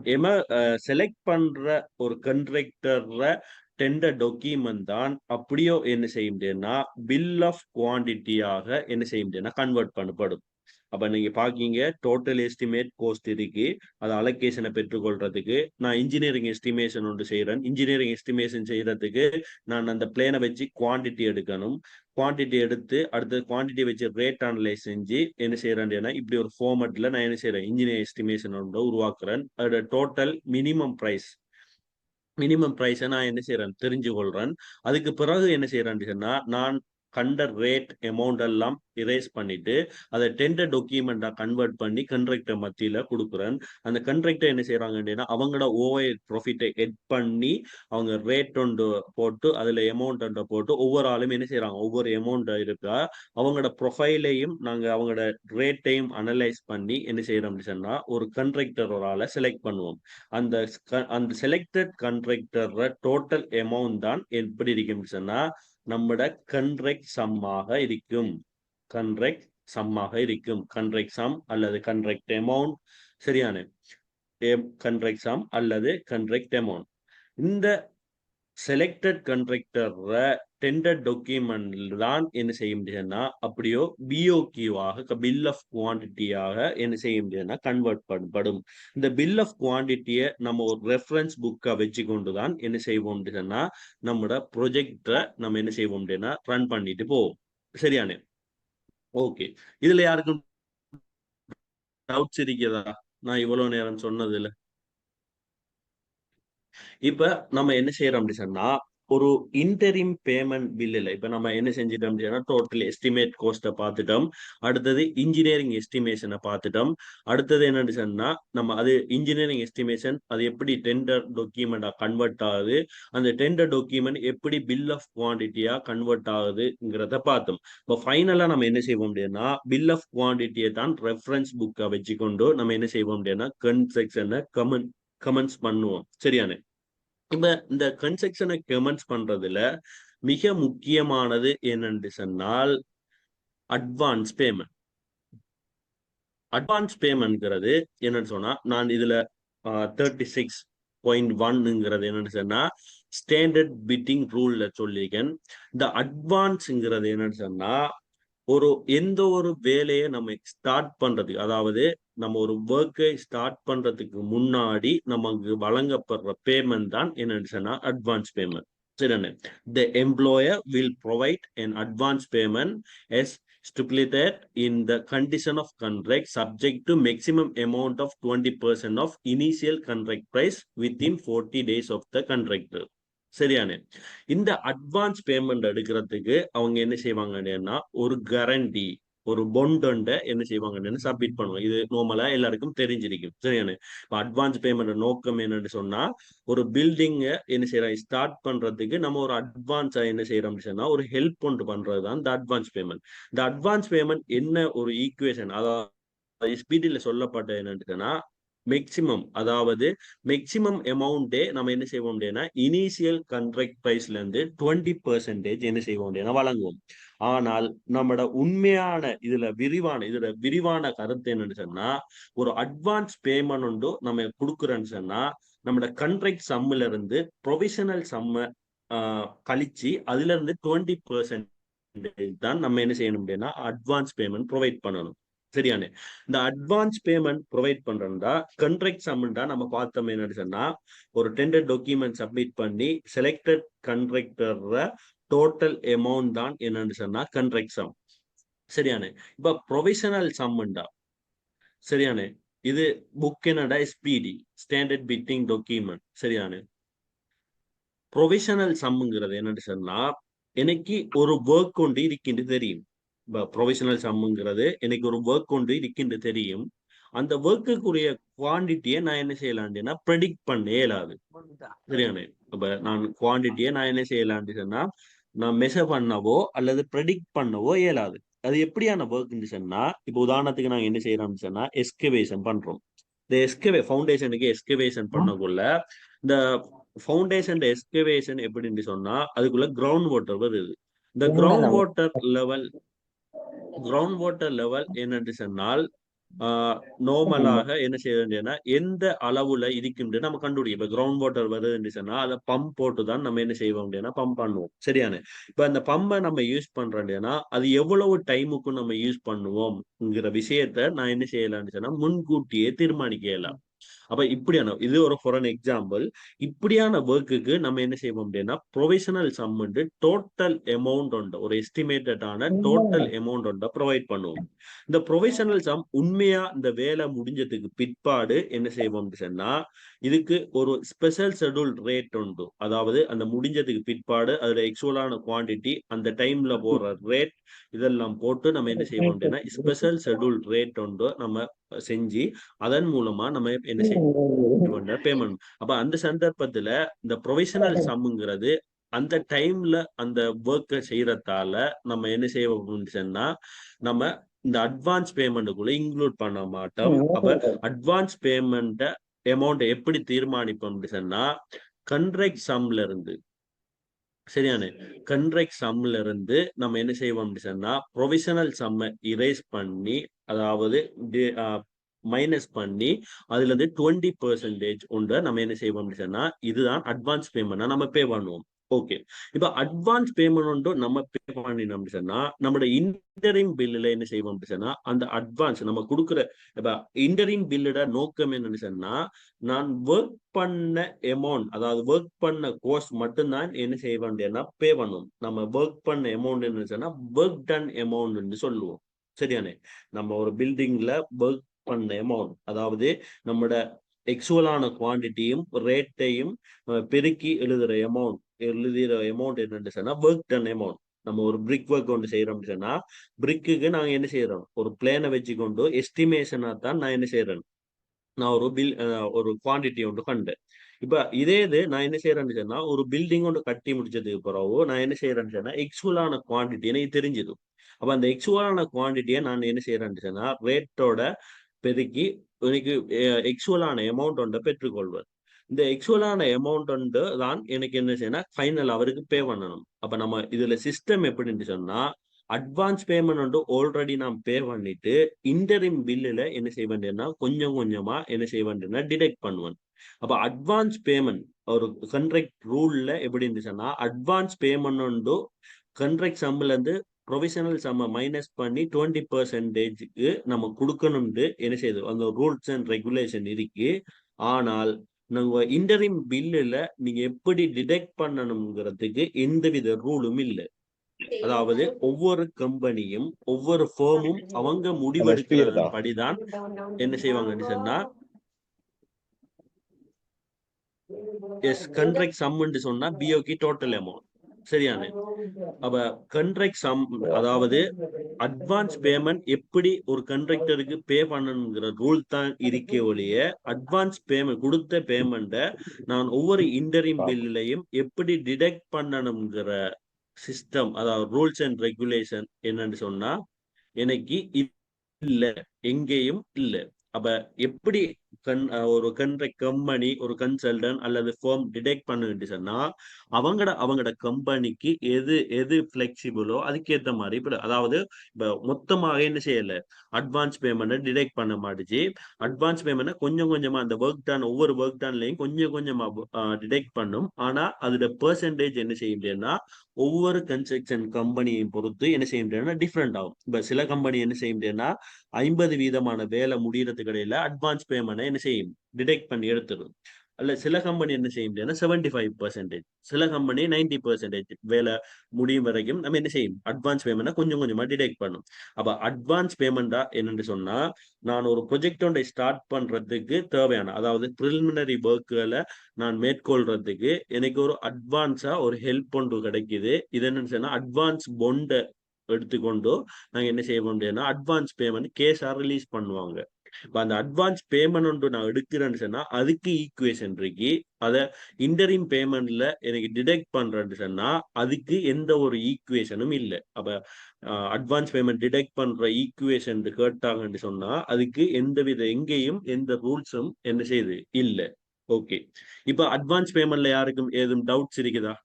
செலக்ட் பண்ற ஒரு கண்ட்ராக்டர்ல டெண்டர் டாக்குமெண்ட் தான் அப்படியோ என்ன செய்ய முடியும்னா பில் ஆஃப் குவான்டிட்டியாக என்ன செய்ய முடியும்னா கன்வெர்ட் பண்ணப்படும். அப்ப நீங்க பாக்கீங்க டோட்டல் எஸ்டிமேட் கோஸ்ட் இருக்கு, அது அலோகேஷனை பெற்றுக்கொள்றதுக்கு நான் இன்ஜினியரிங் எஸ்டிமேஷன் ஒன்று செய்யறேன். இன்ஜினியரிங் எஸ்டிமேஷன் செய்யறதுக்கு நான் அந்த பிளேனை வச்சு குவான்டிட்டி எடுக்கணும். குவான்டிட்டி எடுத்து அடுத்த குவான்டிட்டி வச்சு ரேட் அனலைஸ் செஞ்சு என்ன செய்யறேன்னா இப்படி ஒரு ஃபார்மட்ல நான் என்ன செய்யறேன் இன்ஜினியர் எஸ்டிமேஷன் ஒன்று உருவாக்குறேன். அதோட டோட்டல் மினிமம் பிரைஸை நான் என்ன செய்யறேன் தெரிஞ்சு கொள்றேன். அதுக்கு பிறகு என்ன செய்யறேன்னு சொன்னா நான் கண்ட ரேட் அமௌண்ட் எல்லாம் இரேஸ் பண்ணிட்டு அதை டெண்டர் டாக்குமெண்டா கன்வெர்ட் பண்ணி கண்ட்ராக்டர் மத்தியில கொடுக்குறேன். அந்த கண்ட்ராக்டர் என்ன செய்யறாங்க அப்படின்னா அவங்களோட ஓவர் ப்ராஃபிட்டை எட் பண்ணி அவங்க ரேட் ஒன்று போட்டு அதுல அமௌண்ட் ஒன்றை போட்டு ஒவ்வொரு ஆளும் என்ன செய்யறாங்க ஒவ்வொரு அமௌண்ட் இருக்கா அவங்களோட ப்ரொஃபைலையும் நாங்க அவங்களோட ரேட்டையும் அனலைஸ் பண்ணி என்ன செய்யறோம் அப்படின்னு சொன்னா ஒரு கண்ட்ராக்டர் ஒரு ஆளை செலக்ட் பண்ணுவோம். அந்த அந்த செலக்டட் கண்ட்ராக்டர் டோட்டல் அமௌண்ட் தான் எப்படி இருக்கும் சொன்னா நம்மட கண்ட்ராக்ட் சம்மாக இருக்கும். கண்ட்ராக்ட் சம்மாக இருக்கும். கண்ட்ராக்ட் சம் அல்லது கண்ட்ராக்ட் அமௌண்ட் சரியான கண்ட்ராக்ட் சம் அல்லது கண்ட்ராக்ட் அமௌண்ட். இந்த செலக்டட் கண்ட்ராக்டர் டெண்டர் டாக்குமெண்ட் தான் என்ன செய்ய முடியும்னா அப்படியோ பிஓக்யூவாக பில் ஆஃப் குவான்டிட்டியாக என்ன செய்ய முடியும்னா கன்வெர்ட் பண்ணப்படும். இந்த பில் ஆஃப் குவான்டிட்டியை நம்ம ஒரு ரெஃபரன்ஸ் புக்கை வச்சு கொண்டு தான் என்ன செய்வோம் அப்படின்னா நம்மளோட ப்ரொஜெக்டை நம்ம என்ன செய்வோம் அப்படின்னா ரன் பண்ணிட்டு போவோம். சரியானே? ஓகே, இதுல யாருக்கும் டவுட்ஸ் இருக்கிறதா நான் இவ்வளவு நேரம் சொன்னதுல? இப்ப நம்ம என்ன செய்யறோம் அப்படி சொன்னா ஒரு இன்டரிம் பேமெண்ட் பில்லுல இப்ப நம்ம என்ன செஞ்சிட்டோம் அப்படின்னா டோட்டல் எஸ்டிமேட் கோஸ்ட்டை பார்த்துட்டோம். அடுத்தது இன்ஜினியரிங் எஸ்டிமேஷனை பார்த்துட்டோம். அடுத்தது என்னன்னு சொன்னா நம்ம அது இன்ஜினியரிங் எஸ்டிமேஷன் அது எப்படி டெண்டர் டாக்குமெண்டா கன்வெர்ட் ஆகுது, அந்த டெண்டர் டாக்குமெண்ட் எப்படி பில் ஆஃப் குவான்டிட்டியா கன்வெர்ட் ஆகுதுங்கிறத பார்த்தோம். இப்போ ஃபைனலா நம்ம என்ன செய்வோம் அப்படின்னா பில் ஆஃப் குவான்டிட்டியை தான் ரெஃபரன்ஸ் புக்கை வச்சுக்கொண்டு நம்ம என்ன செய்வோம் அப்படின்னா கன்ஸ்ட்ரக்ஷனை கமெண்ட்ஸ் பண்ணுவோம். சரியானே? இப்ப இந்த கன்ஸ்ட்ரக்ஷனை கமெண்ட்ஸ் பண்றதுல மிக முக்கியமானது என்னன்னு சொன்னால் அட்வான்ஸ் பேமெண்ட். அட்வான்ஸ் பேமெண்ட்ங்கிறது என்னன்னு சொன்னா நான் இதுல 36.1ங்கிறது என்னன்னு சொன்னா ஸ்டாண்டர்ட் பிட்டிங் ரூல்ல சொல்லியிருக்கேன். இந்த அட்வான்ஸ்ங்கிறது என்னன்னு சொன்னா ஒரு எந்த ஒரு வேலையை நம்ம ஸ்டார்ட் பண்றதுக்கு அதாவது நம்ம ஒரு ஒர்க்கை ஸ்டார்ட் பண்றதுக்கு முன்னாடி நமக்கு வழங்கப்படுற பேமெண்ட் தான் என்னன்னு சொன்னா அட்வான்ஸ் பேமெண்ட். சரிண்ணே? The employer will provide an advance payment as stipulated in the condition of contract subject to maximum amount of 20% of initial contract price within 40 days of the contract. சரியானே? இந்த advance payment எடுக்கிறதுக்கு அவங்க என்ன செய்வாங்கன்னா ஒரு guarantee ஒரு bond என்ன செய்வாங்கன்னு சப்மிட் பண்ணுவாங்க. இது நார்மலா எல்லாருக்கும் தெரிஞ்சிருக்கும். சரியானே? இப்போ அட்வான்ஸ் பேமெண்ட் நோக்கம் என்னன்னு சொன்னா ஒரு பில்டிங்கை என்ன செய்யறோம் ஸ்டார்ட் பண்றதுக்கு நம்ம ஒரு அட்வான்ஸா என்ன செய்யறோம் சொன்னா ஒரு ஹெல்ப் கொண்டு பண்றதுதான் இந்த அட்வான்ஸ் பேமெண்ட். இந்த அட்வான்ஸ் பேமெண்ட் என்ன ஒரு ஈக்குவேஷன் அதாவது எஸ்பிடில சொல்லப்பட்ட என்னன்னா மேக்சிமம் அதாவது மேக்சிமம் அமௌண்டே நம்ம என்ன செய்வோம் அப்படின்னா இனிஷியல் கண்ட்ராக்ட் பிரைஸ்ல இருந்து 20% என்ன செய்வோம் அப்படின்னா வழங்குவோம். ஆனால் நம்மளோட உண்மையான இதுல விரிவான கருத்து என்னன்னு சொன்னா ஒரு அட்வான்ஸ் பேமெண்ட் உண்டு நம்ம கொடுக்குறோன்னு சொன்னா நம்மளோட கண்ட்ராக்ட் சம்மில இருந்து ப்ரொவிஷனல் சம்ம கழிச்சு அதுல இருந்து 20% தான் நம்ம என்ன செய்யணும் அப்படின்னா அட்வான்ஸ் பேமெண்ட் ப்ரொவைட் பண்ணணும். சரியானே? இந்த அட்வான்ஸ் பேமெண்ட் ப்ரொவைட் பண்றா கண்ட்ராக்ட் சம்மண்டா நம்ம பார்த்தோம் என்னன்னு சொன்னா ஒரு டெண்டர் டாக்குமெண்ட் சப்மிட் பண்ணி செலக்டட் கண்ட்ராக்டர் டோட்டல் அமௌண்ட் தான் என்னன்னு சொன்னா கண்ட்ராக்ட் சம். சரியானே? இப்ப ப்ரொவிஷனல் சம்மண்டா சரியானே இது புக் என்னடா எஸ்பிடி ஸ்டாண்டர்ட் பிட்டிங் டாக்குமெண்ட். சரியானே? ப்ரொவிஷனல் சம்ங்கிறது என்னன்னு சொன்னா எனக்கு ஒரு ஒர்க் கொண்டு இருக்கின்ற தெரியும். ப்ரொவிஷனல் சம்ங்கிறது எனக்கு ஒரு ஒர்க் கொண்டு இருக்கின்ற தெரியும். அந்த ஒர்க்குரிய குவான்டிட்டியை நான் என்ன செய்யலாம்னா ப்ரெடிக்ட் பண்ண இயலாது. சரியானே? இப்ப நான் குவான்டிட்டியை நான் என்ன செய்யலாம்னு சொன்னா நான் மெஷர் பண்ணவோ அல்லது ப்ரெடிக்ட் பண்ணவோ இயலாது. அது எப்படியான ஒர்க்னு சொன்னா இப்ப உதாரணத்துக்கு நாங்க என்ன செய்யறோம்னு சொன்னா எஸ்கவேஷன் பண்றோம். இந்த ஃபவுண்டேஷனுக்கு எஸ்கவேஷன் பண்ணக்குள்ள இந்த ஃபவுண்டேஷன் எஸ்கவேஷன் எப்படின்னு சொன்னா அதுக்குள்ள கிரவுண்ட் வாட்டர் வருது. இந்த கிரவுண்ட் வாட்டர் லெவல் என்னன்னு சொன்னால் நார்மலாக என்ன செய்யறதுன்னா எந்த அளவுல இருக்குன்னு நம்ம கண்டுபிடிக்கும். இப்ப கிரவுண்ட் வாட்டர் வருதுன்னு சொன்னா அதை பம்ப் போட்டு தான் நம்ம என்ன செய்வோம் அப்படின்னா பம்ப் பண்ணுவோம். சரியான? இப்ப அந்த பம்பை நம்ம யூஸ் பண்றோம்னா அது எவ்வளவு டைமுக்கு நம்ம யூஸ் பண்ணுவோம்ங்கிற விஷயத்த நான் என்ன செய்யலாம்னு சொன்னா முன்கூட்டியே தீர்மானிக்கலாம். அப்ப இப்படியான இது ஒரு ஃபார் அன் எக்ஸாம்பிள். இப்படியான ஒர்க்குக்கு நம்ம என்ன செய்வோம் அப்படின்னா ப்ரொவிஷனல் சம் டோட்டல் அமௌண்ட் உண்டு, ஒரு எஸ்டிமேட்டடான டோட்டல் அமௌண்ட் உண்டு ப்ரொவைட் பண்ணுவோம். இந்த ப்ரொவிஷனல் சம் உண்மையா இந்த வேலை முடிஞ்சதுக்கு பிற்பாடு என்ன செய்வோம் சொன்னா இதுக்கு ஒரு ஸ்பெஷல் ஷெட்யூல் ரேட் உண்டு. அதாவது அந்த முடிஞ்சதுக்கு பிற்பாடு அதோட எக்சுவலான குவான்டிட்டி, அந்த டைம்ல போற ரேட், இதெல்லாம் போட்டு நம்ம என்ன செய்வோம் அப்படின்னா ஸ்பெஷல் ஷெட்யூல் ரேட் உண்டு நம்ம செஞ்சு அதன் மூலமா நம்ம என்ன செய்வோம் பேமெண்ட். அப்ப அந்த சந்தர்ப்பத்துல இந்த ப்ரொவிஷனல் சம்ங்கிறது அந்த டைம்ல அந்த ஒர்க்கை செய்யறதால நம்ம என்ன செய்வோம் சொன்னா நம்ம இந்த அட்வான்ஸ் பேமெண்ட்டுக்குள்ள இன்க்ளூட் பண்ண மாட்டோம். அப்ப அட்வான்ஸ் பேமெண்ட் அமௌண்ட் எப்படி தீர்மானிப்போம் சொன்னா கண்ட்ராக்ட் சம்ல இருந்து, சரியான கண்ட்ராக்ட் சம்ல இருந்து நம்ம என்ன செய்வோம் சொன்னா ப்ரொவிஷனல் சம்மை இரேஸ் பண்ணி, அதாவது மைனஸ் பண்ணி அதுல இருந்து 20% உண்டு நம்ம என்ன செய்வோம் சொன்னா இதுதான் அட்வான்ஸ் பேமெண்ட் நம்ம பே பண்ணுவோம். ஓகே, இப்ப அட்வான்ஸ் பேமெண்ட் நம்ம பே பண்ணினோம் சொன்னா நம்மளோட இன்டரிம் பில்லுல என்ன செய்வோம் சொன்னா அந்த அட்வான்ஸ் நம்ம கொடுக்குற, இப்ப இன்டரிம் பில்லோட நோக்கம் என்னன்னு சொன்னா நான் ஒர்க் பண்ண அமௌண்ட், அதாவது ஒர்க் பண்ண கோர்ஸ் மட்டும்தான் என்ன செய்ய வேண்டியன்னா பே பண்ணும். நம்ம ஒர்க் பண்ண அமௌண்ட் என்ன சொன்னா ஒர்க் டன் அமௌண்ட் சொல்லுவோம். சரியானே, நம்ம ஒரு பில்டிங்ல ஒர்க் பண்ண அமௌண்ட், அதாவது நம்மளோட எக்சுவலான குவான்டிட்டியும் ரேட்டையும் பெருக்கி எழுதுற அமௌண்ட் என்னன்னு சொன்னா ஒர்க் டன் அமௌண்ட். நம்ம ஒரு பிரிக் ஒர்க் ஒன்று செய்யறோம்னு சொன்னா பிரிக்குக்கு நாங்க என்ன செய்யறோம், ஒரு பிளேனை வச்சுக்கொண்டு எஸ்டிமேஷனா தான் நான் என்ன செய்யறேன், நான் ஒரு குவான்டிட்டி ஒன்று கண்டேன். இப்ப இதே இது நான் என்ன செய்யறேன்னு சொன்னா ஒரு பில்டிங் ஒன்று கட்டி முடிச்சதுக்கு பிறகு நான் என்ன செய்யறேன்னு சொன்னா எக்சுவலான குவான்டிட்டி எனக்கு தெரிஞ்சது. அப்ப அந்த எக்சுவலான குவான்டிட்டியை நான் என்ன செய்யறேன்னு சொன்னா ரேட்டோட பெருக்கி எனக்கு எக்சுவலான அமௌண்ட் ஒன்றை பெற்றுக்கொள்வது. இந்த எக்சுவலான அமௌண்ட் ஒன்று தான் எனக்கு என்ன செய்யணும் ஃபைனல் அவருக்கு பே பண்ணணும். அப்ப நம்ம இதுல சிஸ்டம் எப்படின்னு சொன்னா அட்வான்ஸ் பேமெண்ட் வந்து ஆல்ரெடி நான் பே பண்ணிட்டு இன்டரிம் பில்லுல என்ன செய்ய வேண்டியதுன்னா கொஞ்சம் கொஞ்சமா என்ன செய்ய வேண்டியதுன்னா டிடெக்ட் பண்ணுவேன். அப்ப அட்வான்ஸ் பேமெண்ட் ஒரு கண்ட்ராக்ட் ரூல்ல எப்படி இருந்துச்சுன்னா அட்வான்ஸ் பேமெண்ட் வந்து கண்ட்ராக்ட் சம்ல இருந்து ப்ரொவிஷனல் சம்ம மைனஸ் பண்ணி 20%க்கு நம்ம கொடுக்கணும்னு என்ன செய்யுது அந்த ரூல்ஸ் அண்ட் ரெகுலேஷன் இருக்கு. ஆனால் நாங்க இன்டரிம் பில்லுல நீங்க எப்படி டிடெக்ட் பண்ணணுங்கிறதுக்கு எந்தவித ரூலும் இல்லை. அதாவது ஒவ்வொரு கம்பெனியும் ஒவ்வொரு ஃபேமும் அவங்க முடிவெடுக்கிறதன் படிதான் என்ன செய்வாங்கன்னு சொன்னா கண்ட்ராக்ட் சம்ன்னு சொன்னா பிஓகி டோட்டல் அமௌண்ட். சரியான, அப்ப கண்ட்ராக்ட் சம், அதாவது அட்வான்ஸ் பேமெண்ட் எப்படி ஒரு கண்ட்ராக்டருக்கு பே பண்ணணுங்கிற ரூல் தான் இருக்கே ஒழிய அட்வான்ஸ் பேமெண்ட் கொடுத்த பேமெண்ட்டை நான் ஒவ்வொரு இன்டரிம் பில்லையும் எப்படி டிடெக்ட் பண்ணணுங்கிற சிஸ்டம், அதாவது ரூல்ஸ் அண்ட் ரெகுலேஷன் என்னன்னு சொன்னா எனக்கு இல்ல, எங்கேயும் இல்ல. அப்ப எப்படி ஒரு கம்பெனி ஒரு கன்சல்டன் அல்லது ஃபேம் டிடெக்ட் பண்ணுன்னு சொன்னா அவங்களோட கம்பெனிக்கு எது எது பிளெக்சிபிளோ அதுக்கேற்ற மாதிரி. இப்ப அதாவது இப்ப மொத்தமாக என்ன செய்யல அட்வான்ஸ் பேமெண்ட் டிடெக்ட் பண்ண மாட்டுச்சு. அட்வான்ஸ் பேமெண்ட் கொஞ்சம் கொஞ்சமா அந்த ஒர்க் டன் ஒவ்வொரு ஒர்க் டன்லையும் கொஞ்சம் கொஞ்சமா டிடெக்ட் பண்ணும். ஆனா அதோட பெர்சன்டேஜ் என்ன செய்ய முடியும்னா ஒவ்வொரு கன்ஸ்ட்ரக்ஷன் கம்பெனியை பொறுத்து என்ன செய்ய முடியும்னா டிஃப்ரெண்ட் ஆகும். இப்ப சில கம்பெனி என்ன செய்ய முடியும்னா 50% வேலை முடியறதுக்கு இடையில அட்வான்ஸ் பேமெண்ட் என்ன செய்யும் டிடெக்ட் பண்ணி எடுத்துடும். அல்ல சில கம்பெனி என்ன செய்ய முடியும்னா 75%, சில கம்பெனி 90% வேலை முடியும் வரைக்கும் நம்ம என்ன செய்யும் அட்வான்ஸ் பேமெண்ட் கொஞ்சம் கொஞ்சமா டிடெக்ட் பண்ணும். அப்ப அட்வான்ஸ் பேமெண்டா என்னன்னு சொன்னா நான் ஒரு ப்ரொஜெக்ட் ஒன்றை ஸ்டார்ட் பண்றதுக்கு தேவையான, அதாவது ப்ரிலிமினரி ஒர்க்குகளை நான் மேற்கொள்றதுக்கு எனக்கு ஒரு அட்வான்ஸா ஒரு ஹெல்ப் ஒன்று கிடைக்குது. இது என்னன்னு சொன்னா அட்வான்ஸ் பொண்டை எடுத்துக்கொண்டு நாங்க என்ன செய்ய முடியும்னா அட்வான்ஸ் பேமெண்ட் கேஸா ரிலீஸ் பண்ணுவாங்க. இப்ப அந்த அட்வான்ஸ் பேமெண்ட் ஒன்று நான் எடுக்கிறேன்னு சொன்னா அதுக்கு ஈக்குவேஷன் இருக்கு. அத இன்டரிம் பேமெண்ட்ல எனக்கு டிடெக்ட் பண்றேன்னு சொன்னா அதுக்கு எந்த ஒரு ஈக்குவேஷனும் இல்லை. அப்ப அட்வான்ஸ் பேமெண்ட் டிடெக்ட் பண்ற ஈக்குவேஷன் கேட்டாங்கன்னு சொன்னா அதுக்கு எந்தவித எங்கேயும் எந்த ரூல்ஸும் என்ன செய்யுது இல்லை. ஓகே, இப்ப அட்வான்ஸ் பேமெண்ட்ல யாருக்கும் ஏதும் டவுட்ஸ் இருக்குதா?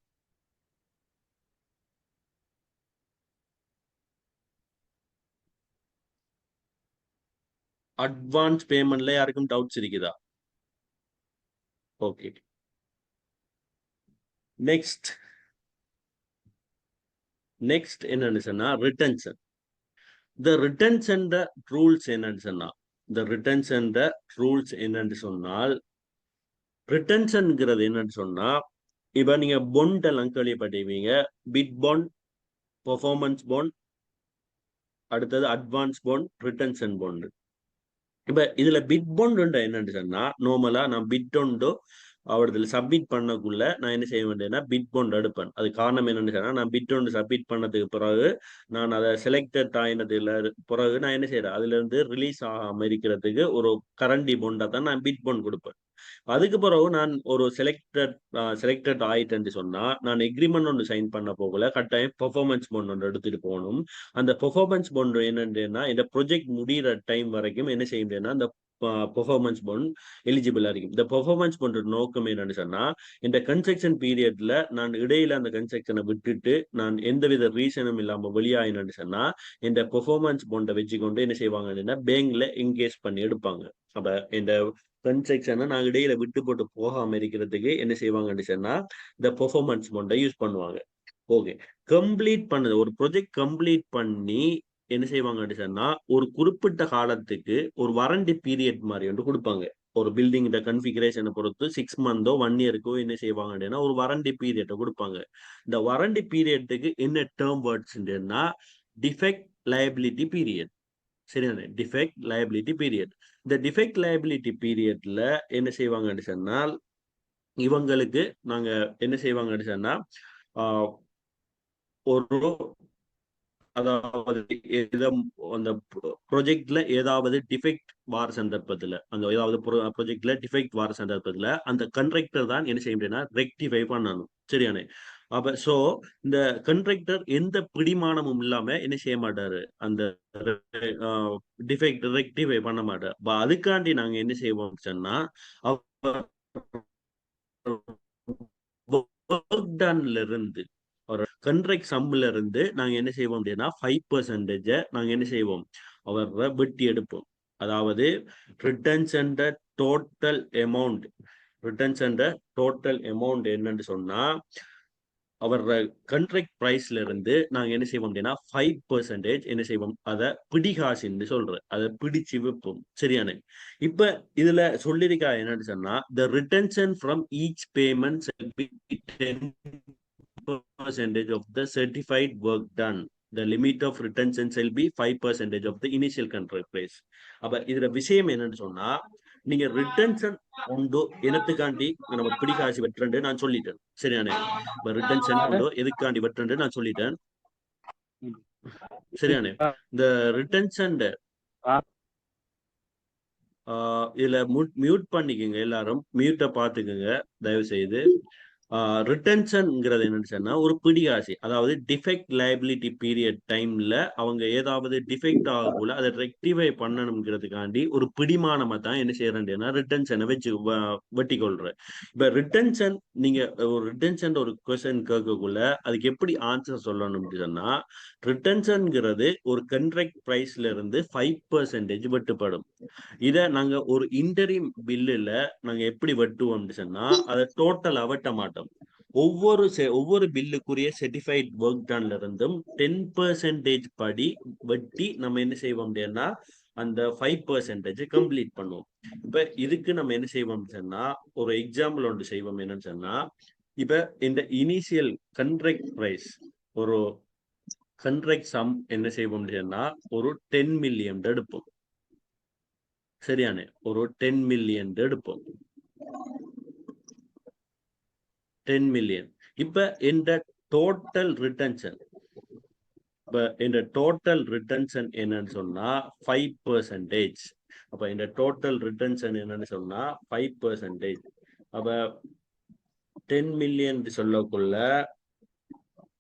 அட்வான்ஸ் பேமெண்ட்ல யாருக்கும் டவுட்ஸ் இருக்குதா? ஓகே, நெக்ஸ்ட் என்னன்னு சொன்னா ரிட்டன்ஷன். இந்த ரிட்டன்ஷன் ரூல்ஸ் என்னன்னு சொன்னா இந்த ரிட்டன்ஷன் ரூல்ஸ் என்னன்னு சொன்னால், ரிட்டன்ஷன்ங்கிறது என்னன்னு சொன்னா, இப்ப நீங்க பொண்ட் எல்லாம் கேள்விப்பட்டிருப்பீங்க. பிட் பாண்ட், பெர்ஃபார்மன்ஸ் பாண்ட், அடுத்தது அட்வான்ஸ் பாண்ட், ரிட்டன்ஷன் பாண்ட். இப்ப இதுல பிட் பாண்ட் என்னன்னு சொன்னா, நார்மலா நான் பிட் ஒன்று அவரதுல சப்மிட் பண்ணக்குள்ள நான் என்ன செய்ய வேண்டியதுன்னா பிட் பாண்ட் எடுப்பேன். அது காரணம் என்னன்னு சொன்னா, நான் பிட் ஒன்று சப்மிட் பண்ணதுக்கு பிறகு நான் அதை செலக்டட் ஆயினதுல பிறகு நான் என்ன செய்யறேன், அதுல இருந்து ரிலீஸ் ஆகாம இருக்கிறதுக்கு ஒரு கரண்டி பாண்டா தான் நான் பிட் பாண்ட் கொடுப்பேன். அதுக்கு பிறகு நான் ஒரு செலக்டட் ஆயிட்டேன்னு சொன்னா, நான் எக்ரிமெண்ட் ஒன்று சைன் பண்ண போகல, கட்டாயம் பெர்ஃபார்மன்ஸ் பாண்ட் ஒன்று எடுத்துட்டு போகணும். அந்த பெர்ஃபார்மன்ஸ் பாண்ட் என்னன்னா, இந்த ப்ரொஜெக்ட் முடிகிற டைம் வரைக்கும் என்ன செய்ய முடியும்னா, அந்த பெர்ஃபார்மன்ஸ் பாண்ட் எலிஜிபிளா இருக்கும். இந்த பெர்ஃபார்மன்ஸ் பாண்ட் நோக்கம் என்னன்னு சொன்னா, இந்த கன்ஸ்ட்ரக்ஷன் பீரியட்ல நான் இடையில அந்த கன்ஸ்ட்ரக்ஷனை விட்டுட்டு நான் எந்தவித ரீசனும் இல்லாம வெளியாயினு சொன்னா, இந்த பெர்ஃபார்மன்ஸ் பாண்டை வச்சுக்கொண்டு என்ன செய்வாங்கன்னா, பேங்க்ல என்கேஜ் பண்ணி எடுப்பாங்க. அப்ப இந்த கன்ஸ்ட்ரக்ஷனை நான் இடையில விட்டு போட்டு போகாம இருக்கிறதுக்கு என்ன செய்வாங்கன்னு சொன்னா, இந்த பெர்ஃபார்மன்ஸ் பாண்டை யூஸ் பண்ணுவாங்க. ஓகே, கம்ப்ளீட் பண்ணது ஒரு ப்ரொஜெக்ட் கம்ப்ளீட் பண்ணி என்ன செய்வாங்கன்னு சொன்னா, ஒரு குறிப்பிட்ட காலத்துக்கு ஒரு வாரண்டி பீரியட் மாதிரி ஒன்று கொடுப்பாங்க. ஒரு பில்டிங் கன்ஃபிகரேஷனை பொறுத்து 6 மந்தோ 1 இயருக்கோ என்ன செய்வாங்க அப்படின்னா, ஒரு வாரண்டி பீரியட்டை கொடுப்பாங்க. இந்த வாரண்டி பீரியட்டுக்கு என்ன டேர்ம் வேர்ட்ஸ்ன்னா, டிஃபெக்ட் லயபிலிட்டி பீரியட். சரிதானே? Defect liability period. இந்த டிஃபெக்ட் லயபிலிட்டி பீரியட்ல என்ன செய்வாங்கன்னு சொன்னால், இவங்களுக்கு நாங்க என்ன செய்வாங்கன்னு சொன்னா, ஒரு அதாவது அந்த ப்ரொஜெக்ட்ல ஏதாவது டிஃபெக்ட் வார சந்தர்ப்பத்துல, அந்த ஏதாவது ப்ரொஜெக்ட்ல டிஃபெக்ட் வார சந்தர்ப்பத்துல அந்த கண்ட்ராக்டர் தான் என்ன செய்ய முடியும்னா ரெக்டிஃபை பண்ணணும். சரியானே? அப்ப சோ இந்த கண்ட்ராக்டர் எந்த பிடிமானமும் இல்லாம என்ன செய்ய மாட்டாரு, அந்த டிஃபெக்ட் ரெக்டிஃபை பண்ண மாட்டார். அதுக்காண்டி நாங்க என்ன செய்வோம் சொன்னா, ஒர்க் டன்ல இருந்து ஒரு கண்ட்ராக்ட் சம்ல இருந்து நாங்க என்ன செய்வோம் அப்படின்னா 5% நாங்க என்ன செய்வோம், அவரை வெட்டி எடுப்போம். அதாவது returns and total amount, returns and total amount என்னன்னு சொன்னா, அவர் கண்ட்ராக்ட் பிரைஸ்ல இருந்து நாங்க என்ன செய்வோம் அப்படின்னா 5% என்ன செய்வோம், அதை பிடிகாசுன்னு சொல்றோம், அதை பிடிச்சு வைப்போம். சரியான? இப்ப இதுல சொல்லிருக்கா என்னன்னு சொன்னா, the retention from each payment shall be 10% of the certified work done. The limit of retention shall be 5% of the initial contract price. அப்ப இதுல விஷயம் என்னன்னு சொன்னா, நீங்க ரிட்டன்ஷன் உண்டு எனத்துக்காண்டி நம்ம பிடிகாசி வெட்டுண்டு நான் சொல்லிட்டேன். சரியானே? ரிட்டன்ஷன் உண்டு எதுக்காண்டி வெட்டுண்டு நான் சொல்லிட்டேன். சரியானே? இந்த ரிட்டன்ஷன் இதுல மியூட் பண்ணிக்கோங்க, எல்லாரும் மியூட்டை பார்த்துக்குங்க தயவு செய்து. ரிட்டன்ஷன்ங்கிறது என்னன்னு சொன்னா, ஒரு பிடிகாசி, அதாவது டிஃபெக்ட் லயபிலிட்டி பீரியட் டைம்ல அவங்க ஏதாவது டிஃபெக்ட் ஆகக்குள்ள அதை ரெக்டிஃபை பண்ணணுங்கிறதுக்காண்டி ஒரு பிடிமானமா தான் என்ன செய்யறேன்னா ரிட்டன்ஷனை வச்சு வெட்டி கொள்றேன். இப்ப ரிட்டன்ஷன் நீங்க ஒரு ரிட்டன்ஷன் ஒரு கொஸ்டின் கேட்கக்குள்ள அதுக்கு எப்படி ஆன்சர் சொல்லணும்னு சொன்னா, ரிட்டன்ஷன்ங்கிறது ஒரு கண்ட்ராக்ட் பிரைஸ்ல இருந்து 5% வெட்டுப்படும். இதை நாங்க ஒரு இன்டரிம் பில்லுல நாங்க எப்படி வெட்டுவோம்னு சொன்னா, அதை டோட்டலா வெட்ட மாட்டோம். ஒவ்வொரு பில்லுக்குரிய சர்டிஃபைட் ஒர்க் டன்ல இருந்தும் 10% படி வெட்டி நம்ம என்ன செய்வோம் அப்படின்னா அந்த 5% கம்ப்ளீட் பண்ணுவோம். இப்ப இதுக்கு நம்ம என்ன செய்வோம் சொன்னா, ஒரு எக்ஸாம்பிள் ஒன்று செய்வோம். என்னன்னு சொன்னா, இப்ப இந்த இனிஷியல் கண்ட்ராக்ட் பிரைஸ், ஒரு கண்ட்ராக்ட் சம் என்ன செய்வோம் சொன்னா, ஒரு 10 மில்லியன் எடுப்போம். சரியானே? ஒரு 10 மில்லியன் எடுப்போம். 10 மில்லியன். இப்ப இந்த டோட்டல் ரிட்டன்ஷன், இப்ப இந்த டோட்டல் ரிட்டன்ஷன் என்னன்னு சொன்னா 5%. அப்ப இந்த டோட்டல் ரிட்டன்ஷன் என்னன்னு சொன்னா 5%. அப்ப 10 மில்லியன் சொல்லக்குள்ள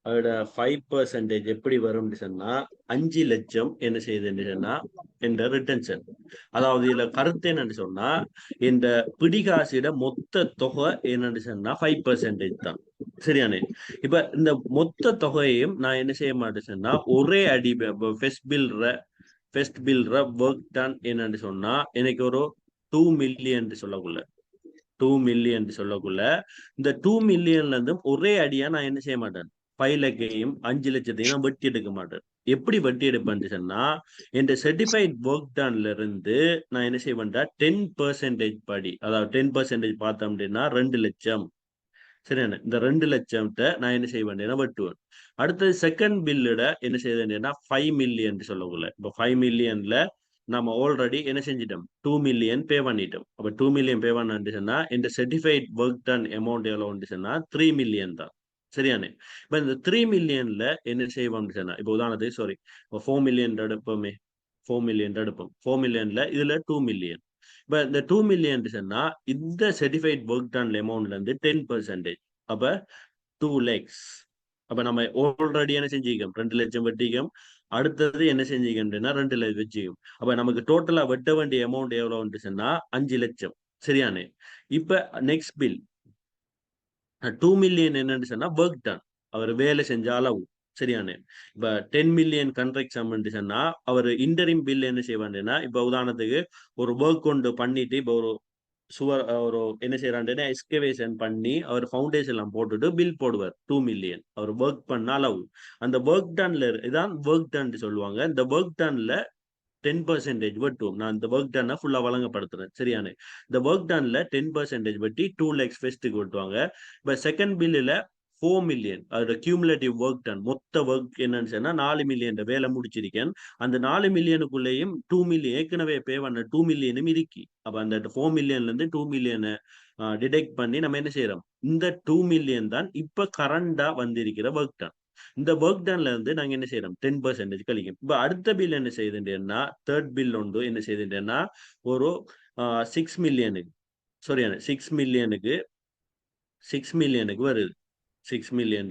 அதோட 5% எப்படி வரும்னு சொன்னா 5 லட்சம் என்ன செய்யுதுன்னு சொன்னா இந்த ரிட்டன்ஷன். அதாவது இதுல கருத்து என்னன்னு சொன்னா, இந்த பிடிகாசிட மொத்த தொகை என்னன்னு சொன்னா 5% தான். சரியானே? இப்ப இந்த மொத்த தொகையையும் நான் என்ன செய்ய மாட்டேன் சொன்னா, ஒரே அடி ஃபெஸ்ட் பில்ற ஒர்க் டன் என்னன்னு சொன்னா எனக்கு ஒரு 2 மில்லியன் சொல்லக்குள்ள 2 மில்லியன் சொல்லக்குள்ள இந்த 2 மில்லியன்ல இருந்து ஒரே அடியா நான் என்ன செய்ய மாட்டேன், 5 லட்சத்தையும் 5 லட்சத்தையும் நான் வெட்டி எடுக்க மாட்டேன். எப்படி வட்டி எடுப்பேன்னு சொன்னா இந்த சர்டிஃபைட் ஒர்க் டன்ல இருந்து நான் என்ன செய்வேன்டா 10% படி, அதாவது 10% பார்த்தோம் அப்படின்னா 2,00,000. சரியான இந்த 2,00,000 நான் என்ன செய்ய வேண்டியனா வெட்டுவேன். அடுத்தது செகண்ட் பில்லுட என்ன செய்ய வேண்டியதுன்னா 5 மில்லியன் சொல்லக்குள்ள, இப்போ 5 மில்லியன்ல நம்ம ஆல்ரெடி என்ன செஞ்சிட்டோம், 2 மில்லியன் பே பண்ணிட்டோம். அப்ப 2 மில்லியன் பே பண்ணா இந்த சர்டிஃபைட் ஒர்க் டன் அமௌண்ட் எவ்வளவு வந்துச்சுன்னா 3 மில்லியன் தான். சரியானே. இப்ப இந்த 3 மில்லியன்ல என்ன செய்வோம் சொன்னா, இப்போ உதாரணத்துக்கு சாரி 4 மில்லியன் எடுப்போமே, 4 மில்லியன் எடுப்போம். 4 மில்லியன்ல இதுல 2 மில்லியன். இப்ப இந்த 2 மில்லியன் சொன்னா இந்த சர்டிஃபைட் ஒர்க் டன் அமௌண்ட்ல இருந்து 10%, அப்ப 2 லேக்ஸ். அப்ப நம்ம ஆல்ரெடி என்ன செஞ்சிக்கோம், 2,00,000 வெட்டிக்கும். அடுத்தது என்ன செஞ்சிக்கோம்னா 2,00,000 வச்சுக்கும். அப்ப நமக்கு டோட்டலா வெட்ட வேண்டிய அமௌண்ட் எவ்வளவு வந்துச்சுன்னா 5,00,000. சரியானே. இப்ப நெக்ஸ்ட் பில் 2 மில்லியன் என்னன்னு சொன்னா ஒர்க் டன், அவர் வேலை செஞ்ச அளவு. சரியானே. இப்ப 10 மில்லியன் கண்ட்ராக்ட் சம் சொன்னா அவர் இன்டரிம் பில் என்ன செய்வாருன்னா, இப்ப உதாரணத்துக்கு ஒரு ஒர்க் கொண்டு பண்ணிட்டு இப்ப ஒரு சுவர் ஒரு என்ன செய்யறாருன்னா எக்ஸ்கவேஷன் பண்ணி அவர் ஃபவுண்டேஷன் எல்லாம் போட்டுட்டு பில் போடுவார் 2 மில்லியன் அவர் ஒர்க் பண்ண அளவு. அந்த ஒர்க் டன்ல இதான் ஒர்க் டன் சொல்லுவாங்க. இந்த ஒர்க் டன்ல 10% வெட்டுவோம். நான் இந்த ஒர்க் டன்னை ஃபுல்லா வழங்கப்படுத்துறேன். சரியானே. இந்த ஒர்க் டன்ல 10% வெட்டி 2 லேக்ஸ் ஃபெஸ்ட்டுக்கு வெட்டுவாங்க. இப்ப செகண்ட் பில்லுல 4 மில்லியன் அதோட கியூமுலேட்டிவ் ஒர்க் டன் மொத்த ஒர்க் என்னன்னு சொன்னா 4 மில்லியன் வேலை முடிச்சிருக்கேன். அந்த 4 மில்லியனுக்குள்ளேயும் 2 மில்லியன் ஏற்கனவே பே பண்ண 2 மில்லியனும் இருக்கு. அப்ப அந்த 4 மில்லியன்ல இருந்து 2 மில்லியனை டிடெக்ட் பண்ணி நம்ம என்ன செய்யறோம், இந்த 2 மில்லியன் தான் இப்ப கரண்டா வந்திருக்கிற ஒர்க் டன். இந்த ஒர்க் டன்ல இருந்து நாங்க என்ன செய்யறோம், 10% கழிக்கும். இப்ப அடுத்த பில் என்ன செய்யுதுன்னா, தேர்ட் பில் ஒன்று என்ன செய்யுதுன்னா ஒரு 6 மில்லியனுக்கு, சாரி 6 மில்லியனுக்கு வருது. 6 மில்லியன்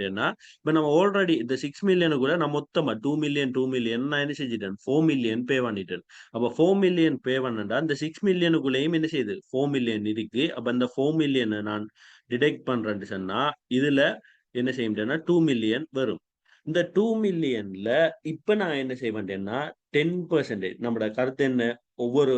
இப்ப நம்ம ஆல்ரெடி இந்த 6 மில்லியனுக்குள்ள நான் மொத்தமா 2 மில்லியன் 2 மில்லியன் நான் என்ன செஞ்சுட்டேன், 4 மில்லியன் பே பண்ணிட்டேன். அப்ப 4 மில்லியன் பே பண்ணா இந்த 6 மில்லியனுக்குள்ளேயும் என்ன செய்யுது, 4 மில்லியன் இருக்கு. அப்ப இந்த 4 மில்லியன் நான் டிடெக்ட் பண்றேன்னு சொன்னா இதுல என்ன செய்ய முடியும்னா 2 மில்லியன் வரும். இந்த 2 மில்லியன்ல இப்ப நான் என்ன செய்ய மாட்டேன்னா 10%, நம்மளோட கருத்து என்ன, ஒவ்வொரு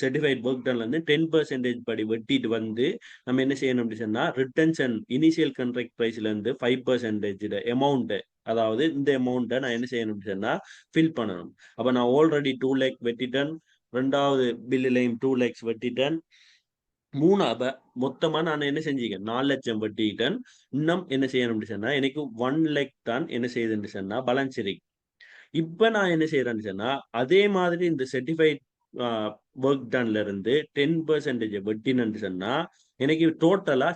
சர்டிஃபைட் ஒர்க் டன்ல இருந்து 10% படி வெட்டிட்டு வந்து நம்ம என்ன செய்யணும் அப்படின்னு சொன்னா ரிட்டன்ஷன் இனிஷியல் கான்ட்ராக்ட் பிரைஸ்ல இருந்து 5% அமௌண்ட், அதாவது இந்த அமௌண்ட்டை நான் என்ன செய்யணும் அப்படின்னு சொன்னா ஃபில் பண்ணணும். அப்ப நான் ஆல்ரெடி 2 லேக் வெட்டிட்டேன். ரெண்டாவது பில்லுலையும் 2 லேக்ஸ் வெட்டிட்டேன். மூணாவது மொத்தமா நான் என்ன செஞ்சுக்கேன், 4,00,000 வெட்டிட்டேன். இன்னும் என்ன செய்யணும் அப்படின்னு சொன்னா எனக்கு 1 லேக் தான் என்ன செய்யுதுன்னு சொன்னா பேலன்ஸ் இருக்கு. இப்ப நான் என்ன செய்யறேன்னு சொன்னா அதே மாதிரி இந்த சர்டிஃபைட் ஒர்க் டன்ல இருந்து 10% வெட்டினு சொன்னா எனக்கு டோட்டலா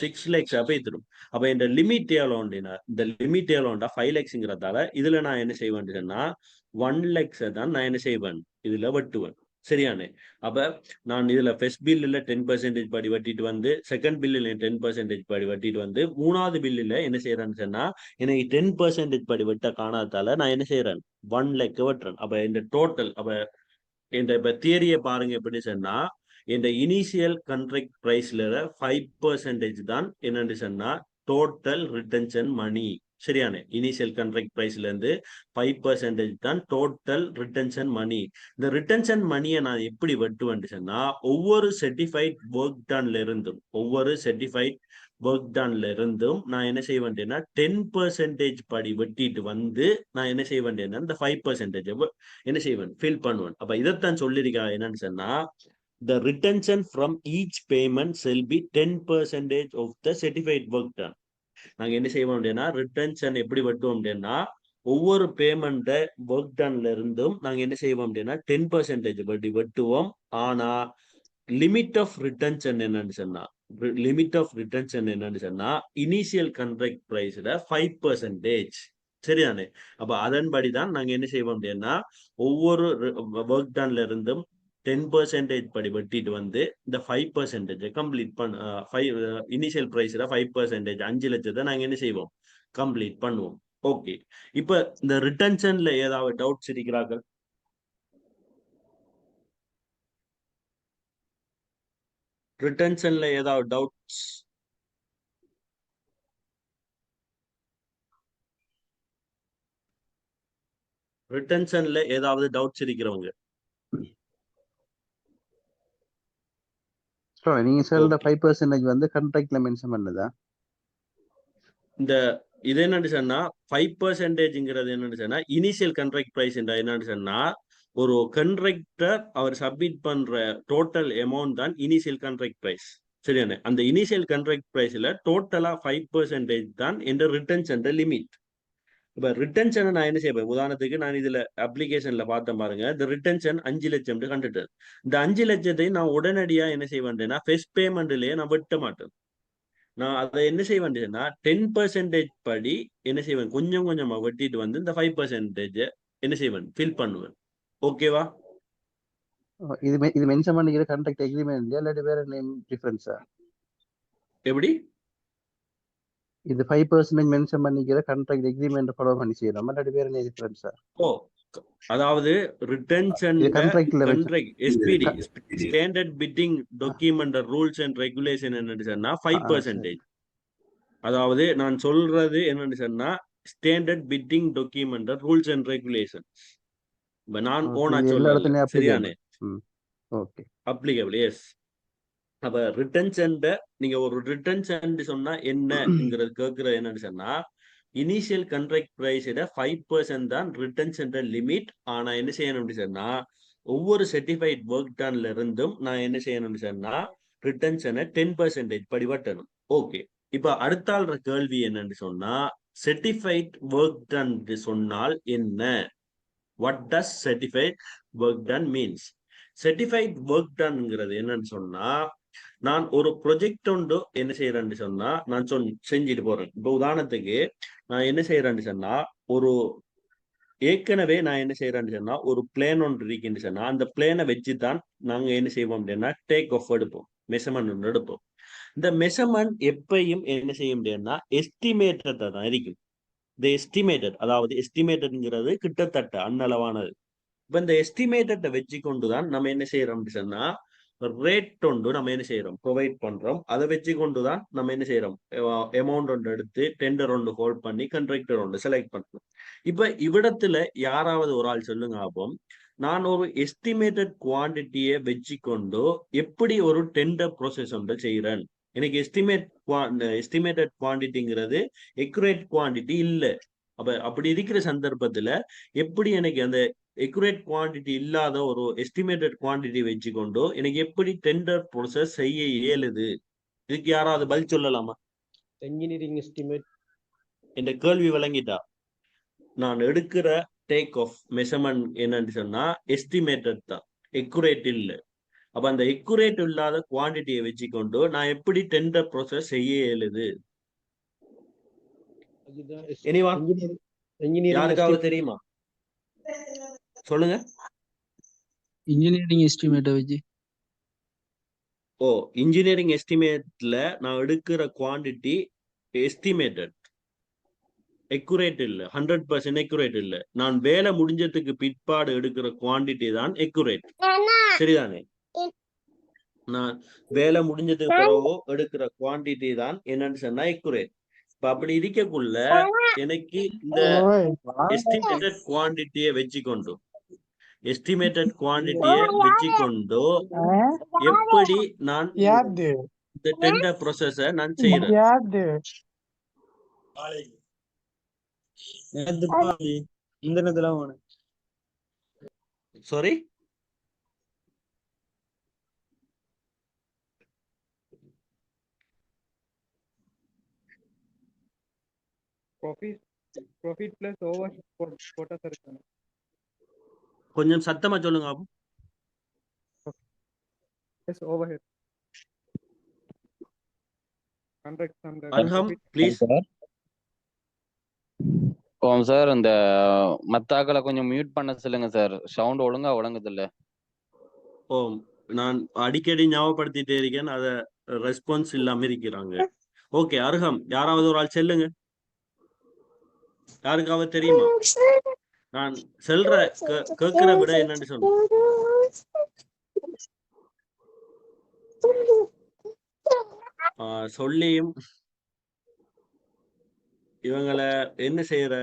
6 லேக்ஸ் போய்த்திடும். அப்ப இந்த லிமிட் எவ்வளோ உண்டுனா, இந்த லிமிட் எவ்வளோ உண்டா 5 லேக்ஸ்ங்கிறதால இதுல நான் என்ன செய்வேன்னு சொன்னா 1 லேக்ஸை தான் நான் என்ன செய்வேன், இதுல வெட்டுவேன். சரியானே. அப்ப நான் இதுல ஃபர்ஸ்ட் பில்லுல 10% படி வெட்டிட்டு வந்து, செகண்ட் பில்லுல 10% படி வெட்டிட்டு வந்து, மூணாவது பில்லுல என்ன செய்யறேன்னு சொன்னா எனக்கு 10% படி வெட்ட காணாதால நான் என்ன செய்யறேன், 1 லேக் வெட்டுறேன். அப்ப இந்த டோட்டல் அப்ப இந்த இப்ப தியரியை பாருங்க எப்படி சொன்னா, இந்த இனிஷியல் கான்ட்ராக்ட் பிரைஸ்ல 5% தான் என்னன்னு சொன்னா டோட்டல் ரிட்டன்ஷன் மணி. சரியான இனிஷியல் கான்ட்ராக்ட் பிரைஸ்ல இருந்து 5% தான் டோட்டல் ரிட்டன்ஷன் மணி. இந்த ரிட்டன்ஷன் மணியை நான் எப்படி வெட்டுவேன் சொன்னா ஒவ்வொரு சர்டிஃபைட் ஒர்க் டன்ல இருந்தும் நான் என்ன செய்ய வேண்டியன்னா 10% படி வெட்டிட்டு வந்து நான் என்ன செய்ய வேண்டியன்னா இந்த 5% என்ன செய்வேன், ஃபில் பண்ணுவேன். அப்ப இதைத்தான் சொல்லியிருக்கா என்னன்னு சொன்னா the retention from each payment shall be 10% of the certified work done. நாங்க என்ன செய்வோம் அப்படின்னா ரிட்டன்ஷன் எப்படி வெட்டுவோம் அப்படின்னா ஒவ்வொரு பேமெண்ட் ஒர்க் டன்ல இருந்தும் நாங்க என்ன செய்வோம் அப்படின்னா 10% படி வெட்டுவோம். ஆனா லிமிட் ஆஃப் ரிட்டன்ஷன் என்னன்னு சொன்னா இனிஷியல் கான்ட்ராக்ட் பிரைஸ்ல 5%. சரிதானே. அப்ப அதன்படிதான் நாங்க என்ன செய்வோம் அப்படின்னா ஒவ்வொரு ஒர்க் டன்ல இருந்தும் 10% படி வெட்டிட்டு வந்து இந்த 5% கம்ப்ளீட் பண்ண இனிஷியல் பிரைஸ்ல 5% 5,00,000 நாங்க என்ன செய்வோம், கம்ப்ளீட் பண்ணுவோம். ஓகே. இப்ப இந்த ரிட்டன்ஷன்ல ஏதாவது டவுட்ஸ் இருக்கிறார்கள்? ரிட்டன்ஷன்ல ஏதாவது டவுட்ஸ்? ரிட்டன்ஷன்ல ஏதாவது டவுட்ஸ் இருக்கிறவங்க? நீங்க சொல்ற 5% வந்து கான்ட்ராக்ட்ல மென்ஷன் பண்ணதா? இந்த இது என்னன்னு சொன்னா 5%ங்கிறது என்னன்னு சொன்னா இனிஷியல் கண்ட்ராக்ட் பிரைஸ் என்னன்னு சொன்னா ஒரு கண்ட்ராக்டர் அவர் சப்மிட் பண்ற டோட்டல் அமௌண்ட் தான் இனிஷியல் கண்ட்ராக்ட் பிரைஸ். சரியான அந்த இனிஷியல் கண்ட்ராக்ட் பிரைஸ்ல டோட்டலா 5% தான் என்ற ரிட்டன்ஷன் லிமிட். இப்ப ரிட்டன்ஷனை நான் என்ன செய்வேன், உதாரணத்துக்கு நான் இதுல அப்ளிகேஷன்ல பார்த்தேன் பாருங்க, இந்த ரிட்டன்ஷன் 5 லட்சம் கண்டுட்டு இந்த 5 லட்சத்தை நான் உடனடியா என்ன செய்வேன்னா ஃபர்ஸ்ட் பேமெண்ட்லயே நான் வெட்ட மாட்டேன். நான் அதை என்ன செய்வேன்னா 10% படி என்ன செய்வேன், கொஞ்சம் கொஞ்சமா வெட்டிட்டு வந்து இந்த 5% என்ன செய்வேன் ஃபில் பண்ணுவேன். ஓகேவா? இது மென்ஷன் பண்ணிக்கிற கான்ட்ராக்ட் அக்ரிமெண்ட் இல்லாட்டி வேற நேம் டிஃபரன்ஸா? எப்படி இது 5% மென்ஷன் பண்ணிக்கிற கான்ட்ராக்ட் அக்ரிமெண்ட் ஃபாலோ பண்ணி செய்யணும் இல்லாட்டி வேற நேம் டிஃபரன்ஸா? ஓ, அதாவது ரிட்டன்ஷன் கான்ட்ராக்ட்ல SBD standard bidding document rules and regulation என்னன்னு சொன்னா 5%. அதாவது நான் சொல்றது என்னன்னு சொன்னா standard bidding document rules and regulation. இப்ப நான் ஓனா சொல்ல சரியானே அப்ளிகபிள். எஸ். அப்ப ரிட்டன்ஷன் நீங்க ஒரு ரிட்டன்ஷன் சொன்னா என்னங்கிறது கேட்கறது என்னன்னு சொன்னா இனிஷியல் கண்ட்ராக்ட் பிரைஸோட 5% தான் ரிட்டன்ஷன் லிமிட். ஆனா என்ன செய்யணும்னு சொன்னா ஒவ்வொரு சர்டிஃபைட் ஒர்க் டன்ல இருந்தும் நான் என்ன செய்யணும்னு சொன்னா ரிட்டன்ஷனை 10% படி வட்டணும். ஓகே, இப்ப அடுத்த கேள்வி என்னன்னு சொன்னா சர்டிஃபைட் ஒர்க் டன் சொன்னால் என்ன? What does certified work done means? Certified work டன்ங்கிறது என்னன்னு சொன்னா நான் ஒரு ப்ரொஜெக்ட் ஒன்று என்ன செய்யறேன்னு சொன்னா நான் செஞ்சுட்டு போறேன். இப்ப உதாரணத்துக்கு நான் என்ன செய்யறேன்னு சொன்னா ஒரு ஏற்கனவே நான் என்ன செய்யறேன்னு சொன்னா ஒரு பிளேன் ஒன்று இருக்குன்னு சொன்னா அந்த பிளேனை வச்சுதான் நாங்க என்ன செய்வோம் அப்படின்னா டேக் ஆஃப் எடுப்போம், மெஷர்மெண்ட் ஒன்று எடுப்போம். இந்த மெஷர்மெண்ட் எப்பயும் என்ன செய்ய முடியும்னா எஸ்டிமேட்டட் தான் இருக்கும். இந்த எஸ்டிமேட்டட், அதாவது எஸ்டிமேட்டட்ங்கிறது கிட்டத்தட்ட அன்னளவானது. இப்ப இந்த எஸ்டிமேட்டட்டை வச்சு கொண்டுதான் நம்ம என்ன செய்யறோம்னு சொன்னா ரேட் ஒன்று நம்ம என்ன செய்யறோம் ப்ரொவைட் பண்றோம். அதை வச்சு கொண்டுதான் நம்ம என்ன செய்யறோம் அமௌண்ட் ஒன்று எடுத்து டெண்டர் ஒன்று ஹோல்ட் பண்ணி கண்ட்ராக்டர் ஒன்று செலக்ட் பண்றோம். இப்ப இவ்விடத்துல யாராவது ஒரு ஆள் சொல்லுங்க ஆகும், நான் ஒரு எஸ்டிமேட்டட் குவான்டிட்டியை வச்சு கொண்டு எப்படி ஒரு டெண்டர் ப்ரோசஸ் ஒன்று செய்யறேன்? எனக்கு எஸ்டிமேட்டட் குவான்டிட்டிங்கிறது எக்குரேட் குவான்டிட்டி இல்லை. அப்படி இருக்கிற சந்தர்ப்பத்துல எப்படி எனக்கு அந்த எக்குரேட் குவான்டிட்டி இல்லாத ஒரு எஸ்டிமேட்டட் குவான்டிட்டி வச்சுக்கொண்டு எனக்கு எப்படி டெண்டர் ப்ரோசஸ் செய்ய இயலுது? இதுக்கு யாராவது பதில் சொல்லலாமா? என்ஜினியரிங் எஸ்டிமேட் என்ற கேள்வி விளங்கிட்டா? நான் எடுக்கிற டேக் ஆஃப் மெஷர்மெண்ட் என்னன்னு சொன்னா எஸ்டிமேட்டட் தான், எக்குரேட் இல்லை. அப்ப அந்த எக்குரேட் இல்லாத குவான்டிட்டியை வச்சுக்கொண்டு நான் எப்படி டெண்டர் ப்ரோசஸ் செய்ய இயலுது? யாருக்காவது தெரியுமா? சொல்லுங்க. இன்ஜினியரிங் எஸ்டிமேட் வச்சு இன்ஜினியரிங் எஸ்டிமேட்ல நான் எடுக்கிற குவான்டிட்டி எஸ்டிமேட்டட், எக்குரேட் இல்ல, 100% எக்குரேட் இல்ல. நான் வேலை முடிஞ்சதுக்கு பிற்பாடு எடுக்கிற குவான்டிட்டி தான் எக்குரேட். சரிதானே? நான் வேலை முடிஞ்சதுக்கு பிறகு எடுக்கிற குவான்டிட்டி தான் என்னன்னு சொன்னா எக்குரேட். இப்ப அப்படி இருக்கக்குள்ள எனக்கு இந்த எஸ்டிமேட்டட் குவான்டிட்டியை வச்சுக்கொண்டு எப்படி நான் இந்த டெண்டர் ப்ரோசஸ நான் செய்யறேன்? சாரி, ப்ராஃபிட் பிளஸ் ஓவர் போட்டா சரி. கொஞ்சம் சத்தமா சொல்லுங்க. ஓவர்ஹெட் அர்ஹம் ப்ளீஸ். ஓம் சார், இந்த மத்தாக்களை கொஞ்சம் மியூட் பண்ண சொல்லுங்க சார், சவுண்ட் ஒழுங்கா ஒழுங்குது இல்ல. நான் அடிக்கடி ஞாபகப்படுத்திட்டே இருக்கேன், அத ரெஸ்பான்ஸ் இல்லாம இருக்கிறாங்க. ஓகே, அர்ஹம் யாராவது ஒரு ஆள் செல்லுங்க. யாருக்காவது தெரியுமா? நான் செல்ற கேட்கிற விட என்னன்னு சொல்றேன். சொல்லியும் இவங்களை என்ன செய்யற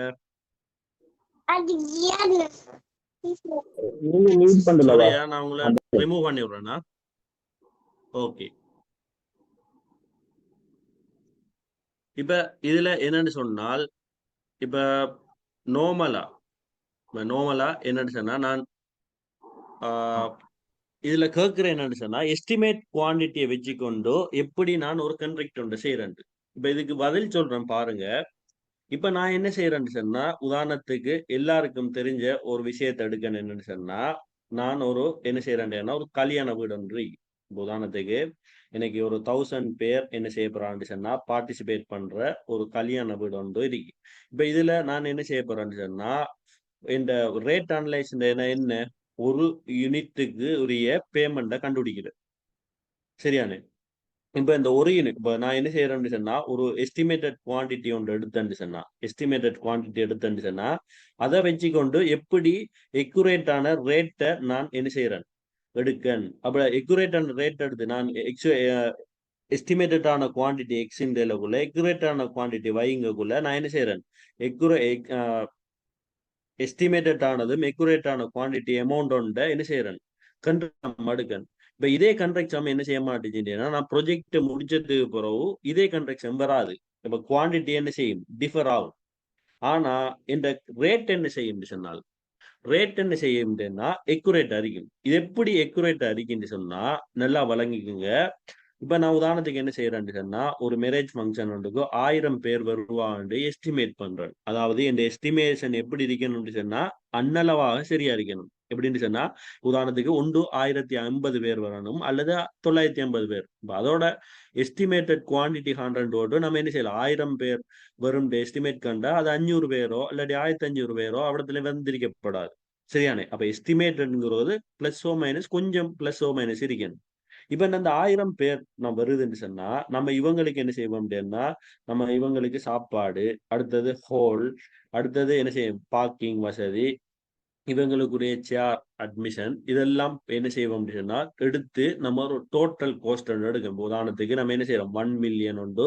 நான் உங்களை ரிமூவ் பண்ணி விடுறேன்னா ஓகே. இப்ப இதுல என்னன்னு சொன்னால் இப்ப நார்மலா என்னன்னு சொன்னா நான் இதுல கேட்கிறேன் என்னன்னு சொன்னா எஸ்டிமேட் குவான்டிட்டியை வச்சுக்கொண்டு எப்படி நான் ஒரு கண்ட்ராக்ட் ஒன்று செய்யறேன். இப்ப இதுக்கு பதில் சொல்றேன் பாருங்க. இப்ப நான் என்ன செய்யறேன்னு சொன்னா உதாரணத்துக்கு எல்லாருக்கும் தெரிஞ்ச ஒரு விஷயத்தை எடுக்கணும் என்னன்னு சொன்னா நான் என்ன செய்யறேன்னா ஒரு கல்யாண வீடு ஒன்று. உதாரணத்துக்கு எனக்கு ஒரு 1000 பேர் என்ன செய்ய போறான்னு சொன்னா பார்ட்டிசிபேட் பண்ற ஒரு கல்யாண வீடு ஒன்று இருக்கு. இப்ப இதுல நான் என்ன செய்ய போறேன்னு சொன்னா இந்த ரேட் அனலைஸ் என்ன ஒரு யூனிட்டுக்கு உரிய பேமெண்ட்டை கண்டுபிடிக்கிறது. சரியானே. இப்ப இந்த ஒரு யூனிட் இப்ப நான் என்ன செய்யறேன்னு சொன்னா ஒரு எஸ்டிமேட்டட் குவான்டிட்டி ஒன்று எடுத்தேன்னு சொன்னா அதை வச்சுக்கொண்டு எப்படி எக்குரேட்டான ரேட்டை நான் என்ன செய்யறேன் எடுக்கன். அப்ப எக்குரேட்டான ரேட் எடுத்து நான் எஸ்டிமேட்டடான குவான்டிட்டி எக்ஸ்இன்குள்ள எக்குரேட்டான குவான்டிட்டி வைங்கக்குள்ள நான் என்ன செய்யறேன் எஸ்டிமேட்டட் ஆனதும் எக்குரேட்டான குவான்டிட்டி அமௌண்ட் ஒன்றை என்ன செய்யறேன் எடுக்கன். இப்ப இதே கண்ட்ராக்ட் என்ன செய்ய மாட்டேங்குதுன்னா நான் ப்ரொஜெக்ட் முடிச்சதுக்கு பிறகு இதே கண்ட்ராக்ட் வராது. இப்ப குவான்டிட்டி என்ன செய்யும் டிஃபர் ஆகும். ஆனா இந்த ரேட் என்ன செய்யும் சொன்னால் ரேட் என்ன செய்யும்னா எக்குரேட் அறிக்கும். இது எப்படி எக்குரேட் அறிக்குன்னு சொன்னா நல்லா வழங்கிக்குங்க. இப்ப நான் உதாரணத்துக்கு என்ன செய்யறேன்னு சொன்னா ஒரு மேரேஜ் ஃபங்க்ஷன் ஒன்றுக்கு 1000 பேர் வருவான்னு எஸ்டிமேட் பண்றேன். அதாவது இந்த எஸ்டிமேஷன் எப்படி இருக்கணும்னு சொன்னா அன்னளவாக சரியா இருக்கணும். எப்படின்னு சொன்னா உதாரணத்துக்கு 1050 பேர் வரணும் அல்லது 950 பேர். அதோட எஸ்டிமேட்டட் குவான்டிட்டி 100 நம்ம என்ன செய்யலாம் 1000 பேர் வரும் எஸ்டிமேட் கண்டா அது 500 பேரோ இல்லாட்டி 1500 பேரோ அவடத்துல வந்திருக்கப்படாது. சரியானே. அப்ப எஸ்டிமேட்டட்ங்கிறது பிளஸ் ஓ மைனஸ் கொஞ்சம் பிளஸ் ஓ மைனஸ் இருக்கணும். இப்ப இந்த 1000 பேர் நம்ம வருதுன்னு சொன்னா நம்ம இவங்களுக்கு என்ன செய்வோம் அப்படின்னா நம்ம இவங்களுக்கு சாப்பாடு, அடுத்தது ஹோல், அடுத்தது என்ன செய்யும் பார்க்கிங் வசதி, இவங்களுக்குரிய சேர் அட்மிஷன் இதெல்லாம் என்ன செய்வோம் அப்படின்னா எடுத்து நம்ம ஒரு டோட்டல் காஸ்ட் எடுக்கும். உதாரணத்துக்கு நம்ம என்ன செய்யறோம் 1 மில்லியன் ஒன்று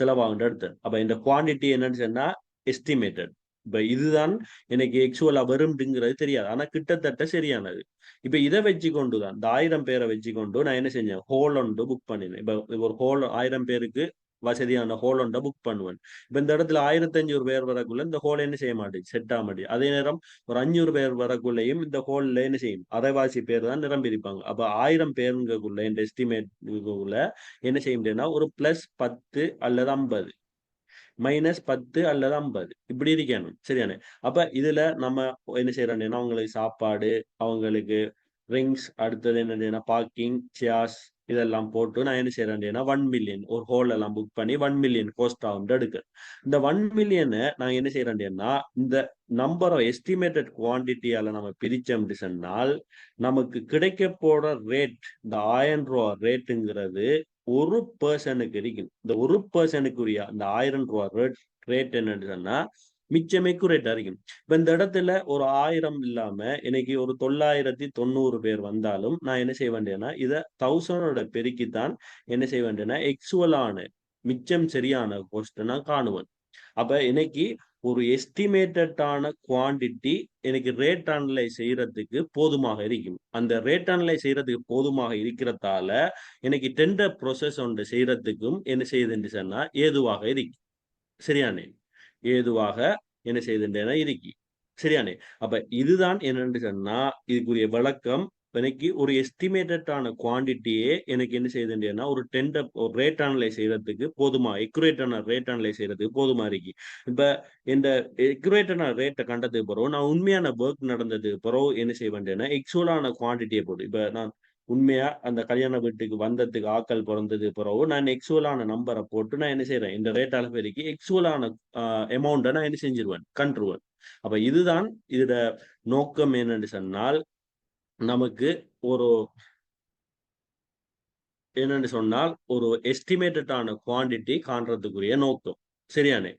செலவாகுன்ற எடுத்து. அப்ப இந்த குவான்டிட்டி என்னன்னு சொன்னா எஸ்டிமேட்டட். இப்ப இதுதான் எனக்கு எக்சுவலா வரும்ங்கிறது தெரியாது. ஆனா கிட்டத்தட்ட சரியானது. இப்ப இதை வச்சு கொண்டுதான் இந்த 1000 பேரை வச்சு கொண்டு நான் என்ன செஞ்சேன் ஹோல் ஒன்று புக் பண்ணினேன். இப்ப ஒரு ஹோல் 1000 பேருக்கு வசதியான ஹோல் ஒன்றை புக் பண்ணுவேன். இப்ப இந்த இடத்துல 1500 பேர் வரக்குள்ள இந்த ஹோல் என்ன செய்ய மாட்டேங்குது செட் ஆக மாட்டேங்குது. அதே நேரம் ஒரு 500 பேர் வரக்குள்ளேயும் இந்த ஹோல்ல என்ன செய்யும் அரைவாசி பேர் தான் நிரம்பியிருப்பாங்க. அப்ப 1000 பேருக்குள்ள இந்த எஸ்டிமேட்டுக்குள்ள என்ன செய்ய முடியும்னா ஒரு +10 அல்லது 50 -10 அல்லது 50 இப்படி இருக்கணும். சரியானே. அப்ப இதுல நம்ம என்ன செய்யறோம்னா அவங்களுக்கு சாப்பாடு, அவங்களுக்கு ட்ரிங்க்ஸ், அடுத்தது என்ன பார்க்கிங், சேர்ஸ் இதெல்லாம் போட்டு நான் என்ன செய்யறேன்னா 1 மில்லியன் ஒரு ஹோல் எல்லாம் புக் பண்ணி 1 மில்லியன் காஸ்ட் ஆகும் எடுக்க. இந்த 1 மில்லியனை நான் என்ன செய்யறேன்னா இந்த நம்பர் ஆஃப் எஸ்டிமேட்டட் குவான்டிட்டியால நம்ம பிரிச்சோம் சொன்னால் நமக்கு கிடைக்க போற ரேட் இந்த 1000 ரூபா ரேட்டுங்கிறது ஒரு பர்சனுக்கு இருக்கும். இந்த ஒரு பர்சனுக்குரிய அந்த 1000 ரூபா ரேட் என்னன்னு சொன்னா மிச்சம் எக்குரேட்டா இருக்கும். இப்ப இந்த இடத்துல ஒரு 1000 இல்லாம இன்னைக்கு ஒரு 990 பேர் வந்தாலும் நான் என்ன செய்ய வேண்டியன்னா இதை 1000 பெருக்கித்தான் என்ன செய்ய வேண்டியன்னா எக்சுவலான மிச்சம் சரியான கோஸ்ட் நான் காணுவேன். அப்ப இன்னைக்கு ஒரு எஸ்டிமேட்டடான குவான்டிட்டி எனக்கு ரேட் அனலைஸ் செய்யறதுக்கு போதுமாக இருக்கும். அந்த ரேட் அனலைஸ் செய்யறதுக்கு போதுமாக இருக்கிறதால எனக்கு டெண்டர் ப்ரோசஸ் ஒன்று செய்யறதுக்கும் என்ன செய்யுதுன்னு சொன்னா ஏதுவாக இருக்கு. சரியானே. ஏதுவாக என்ன செய்யுதுன்னா இருக்கு. சரியானே. அப்ப இதுதான் என்னன்னு சொன்னா இதுக்குரிய விளக்கம். எனக்கு ஒரு எஸ்டிமேட்டடான குவான்டிட்டியே எனக்கு என்ன செய்யுதுன்னா ஒரு டெண்டர் ஒரு ரேட் அனலைஸ் செய்யறதுக்கு போதுமா எக்குரேட்டான ரேட் அனலைஸ் செய்யறதுக்கு போதுமா இருக்கு. இப்ப இந்த எக்குரேட்டான ரேட்டை கண்டதுக்கு பிறகு நான் உண்மையான ஒர்க் நடந்ததுக்கு பிறகு என்ன செய்ய வேண்டியன்னா எக்சுவலான குவான்டிட்டியை போடு. இப்ப நான் உண்மையா அந்த கல்யாண வீட்டுக்கு வந்ததுக்கு ஆக்கள் பிறந்தது பிறகு நான் எக்சுவலான நம்பரை போட்டு நான் என்ன செய்யறேன் இந்த ரேட் அளவுக்கு எக்சுவலான அமௌண்ட்டை நான் என்ன செஞ்சிருவேன் கண்டுருவேன். அப்ப இதுதான் இதோட நோக்கம் என்னன்னு சொன்னால் நமக்கு ஒரு என்னன்னு சொன்னால் ஒரு எஸ்டிமேட்டடான குவான்டிட்டி காண்றதுக்குரிய நோக்கம். சரியானே.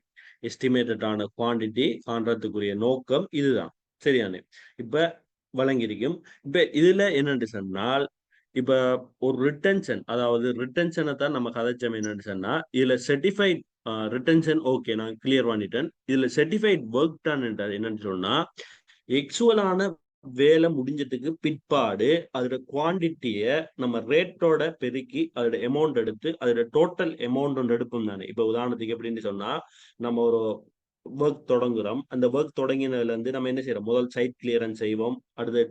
எஸ்டிமேட்டடான குவான்டிட்டி காண்றதுக்குரிய நோக்கம் இதுதான். சரியானே. இப்ப வழங்கியிருக்கும். இப்ப இதுல என்னன்னு சொன்னால் இப்ப ஒரு ரிட்டன்ஷன் அதாவது ரிட்டன்ஷனை தான் நம்ம கதைச்சோம். என்னன்னு சொன்னா இதுல சர்டிஃபைட் ரிட்டன்ஷன் ஓகே நான் கிளியர் பண்ணிட்டேன். இதுல சர்டிஃபைட் ஒர்க் டன் என்னன்னு சொன்னா எக்சுவலான வேலை முடிஞ்சதுக்கு பிற்பாடு அதோட குவான்டிட்டியை நம்ம ரேட்டோட பெருக்கி அதோட அமௌண்ட் எடுத்து அதோட டோட்டல் அமௌண்ட் ஒன்று எடுப்போம் தானே. இப்போ உதாரணத்துக்கு எப்படின்னு சொன்னா, நம்ம ஒரு ஒர்க் தொடங்குறோம். அந்த ஒர்க் தொடங்கினதுல இருந்து நம்ம என்ன செய்யறோம், முதல் சைட் கிளியரன்ஸ் செய்வோம், அடுத்தது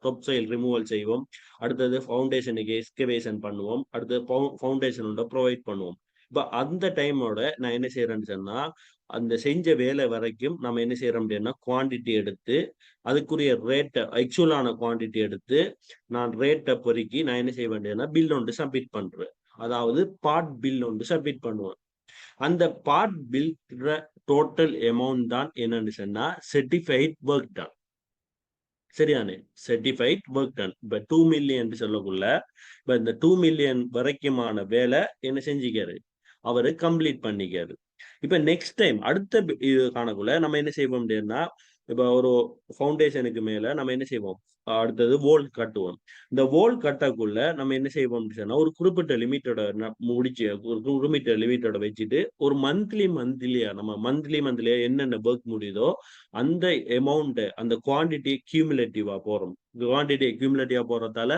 டாப் சைல் ரிமூவல் செய்வோம், அடுத்தது ஃபவுண்டேஷனுக்கு எக்ஸ்கவேஷன் பண்ணுவோம், அடுத்தது ஃபவுண்டேஷனோட ப்ரொவைட் பண்ணுவோம். இப்போ அந்த டைமோட நான் என்ன செய்யறேன்னு சொன்னா, அந்த செஞ்ச வேலை வரைக்கும் நம்ம என்ன செய்யறோம் அப்படின்னா குவான்டிட்டி எடுத்து அதுக்குரிய ரேட்டை ஆக்சுவலான குவான்டிட்டி எடுத்து நான் ரேட்டை பொறுக்கி நான் என்ன செய்ய வேண்டியதுன்னா பில் ஒன்று சப்மிட் பண்றேன். அதாவது பார்ட் பில் ஒன்று சப்மிட் பண்ணுவேன். அந்த பார்ட் பில் டோட்டல் அமௌண்ட் தான் என்னன்னு சொன்னா சர்டிஃபைட் ஒர்க் டன். சரியானே, சர்டிஃபைட் ஒர்க் டன். இப்ப 2 மில்லியன் சொல்லக்குள்ள இப்ப இந்த 2 மில்லியன் வரைக்குமான வேலை என்ன செஞ்சுக்காரு, அவரு கம்ப்ளீட் பண்ணிக்காரு. இப்ப நெக்ஸ்ட் டைம் அடுத்த இது காணக்குள்ள நம்ம என்ன செய்வோம் அப்படின்னா, இப்ப ஒரு ஃபவுண்டேஷனுக்கு மேல நம்ம என்ன செய்வோம், அடுத்தது வோல் கட்டுவோம். இந்த வோல் கட்டக்குள்ள நம்ம என்ன செய்வோம் சொன்னா, ஒரு குறிப்பிட்ட லிமிட்டோட முடிச்சு ஒரு குறிப்பிட்ட லிமிட்டோட வச்சுட்டு ஒரு மந்த்லியா நம்ம மந்த்லியா என்னென்ன ஒர்க் முடியுதோ அந்த அமௌண்ட் அந்த குவான்டிட்டி கியூமுலேட்டிவா போறோம். குவான்டிட்டி கியூமுலேட்டிவா போறதால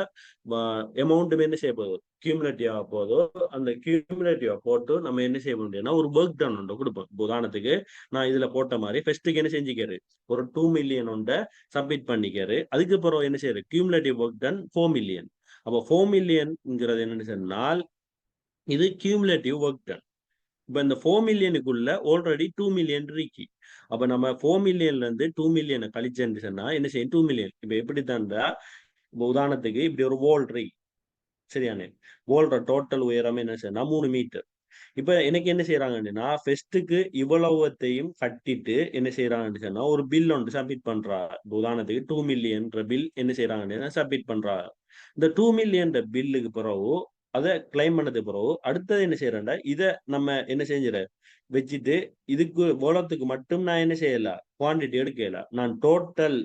அமௌண்ட் என்ன செய்ய போகுது, கியூமுலேட்டிவா போதோ அந்த கியூமுலேட்டிவா போட்டு நம்ம என்ன செய்ய முடியும்னா ஒரு ஒர்க் டன் ஒன்று கொடுப்போம். உதாரணத்துக்கு நான் இதுல போட்ட மாதிரி ஃபர்ஸ்ட்டுக்கு என்ன செஞ்சுக்காரு, ஒரு 2 மில்லியன் ஒன்றை சப்மிட் பண்ணிக்காரு. அதுக்கப்புறம் என்ன செய்யறது, கியூமுலேட்டிவ் ஒர்க் டன் 4 மில்லியன். அப்போ 4 மில்லியன்ங்கிறது என்னன்னு சொன்னால் இது கியூமுலேட்டிவ் ஒர்க் டன். இப்ப இந்த 4 மில்லியனுக்குள்ள ஆல்ரெடி 2 மில்லியன் இருக்கு. அப்ப நம்ம 4 மில்லியன்ல இருந்து 2 மில்லியனை கழிச்சேன்னு சொன்னா என்ன செய்யும், 2 மில்லியன். இப்ப எப்படி தாண்டா, உதாரணத்துக்கு இப்படி ஒரு வோல் இருக்கு. சரியானே, வோல்ற டோட்டல் உயரம் என்ன சொன்னா 3 மீட்டர். இப்ப எனக்கு என்ன செய்யறாங்கன்னா ஃபெஸ்ட்டுக்கு இவ்வளவுத்தையும் கட்டிட்டு என்ன செய்யறாங்கன்னு சொன்னா ஒரு பில் ஒன்று சப்மிட் பண்றா. உதாரணத்துக்கு 2 மில்லியன்ற பில் என்ன செய்யறாங்கன்னா சப்மிட் பண்றா. இந்த 2 மில்லியன் பில்லுக்கு பிறகு அதை கிளைம் பண்ணது பிறகு அடுத்தது என்ன செய்யறேன்டா, இதை நம்ம என்ன செஞ்சிட வச்சுட்டு இதுக்கு வோலத்துக்கு மட்டும் நான் என்ன செய்யல, குவான்டிட்டி எடுக்கல. நான் டோட்டல்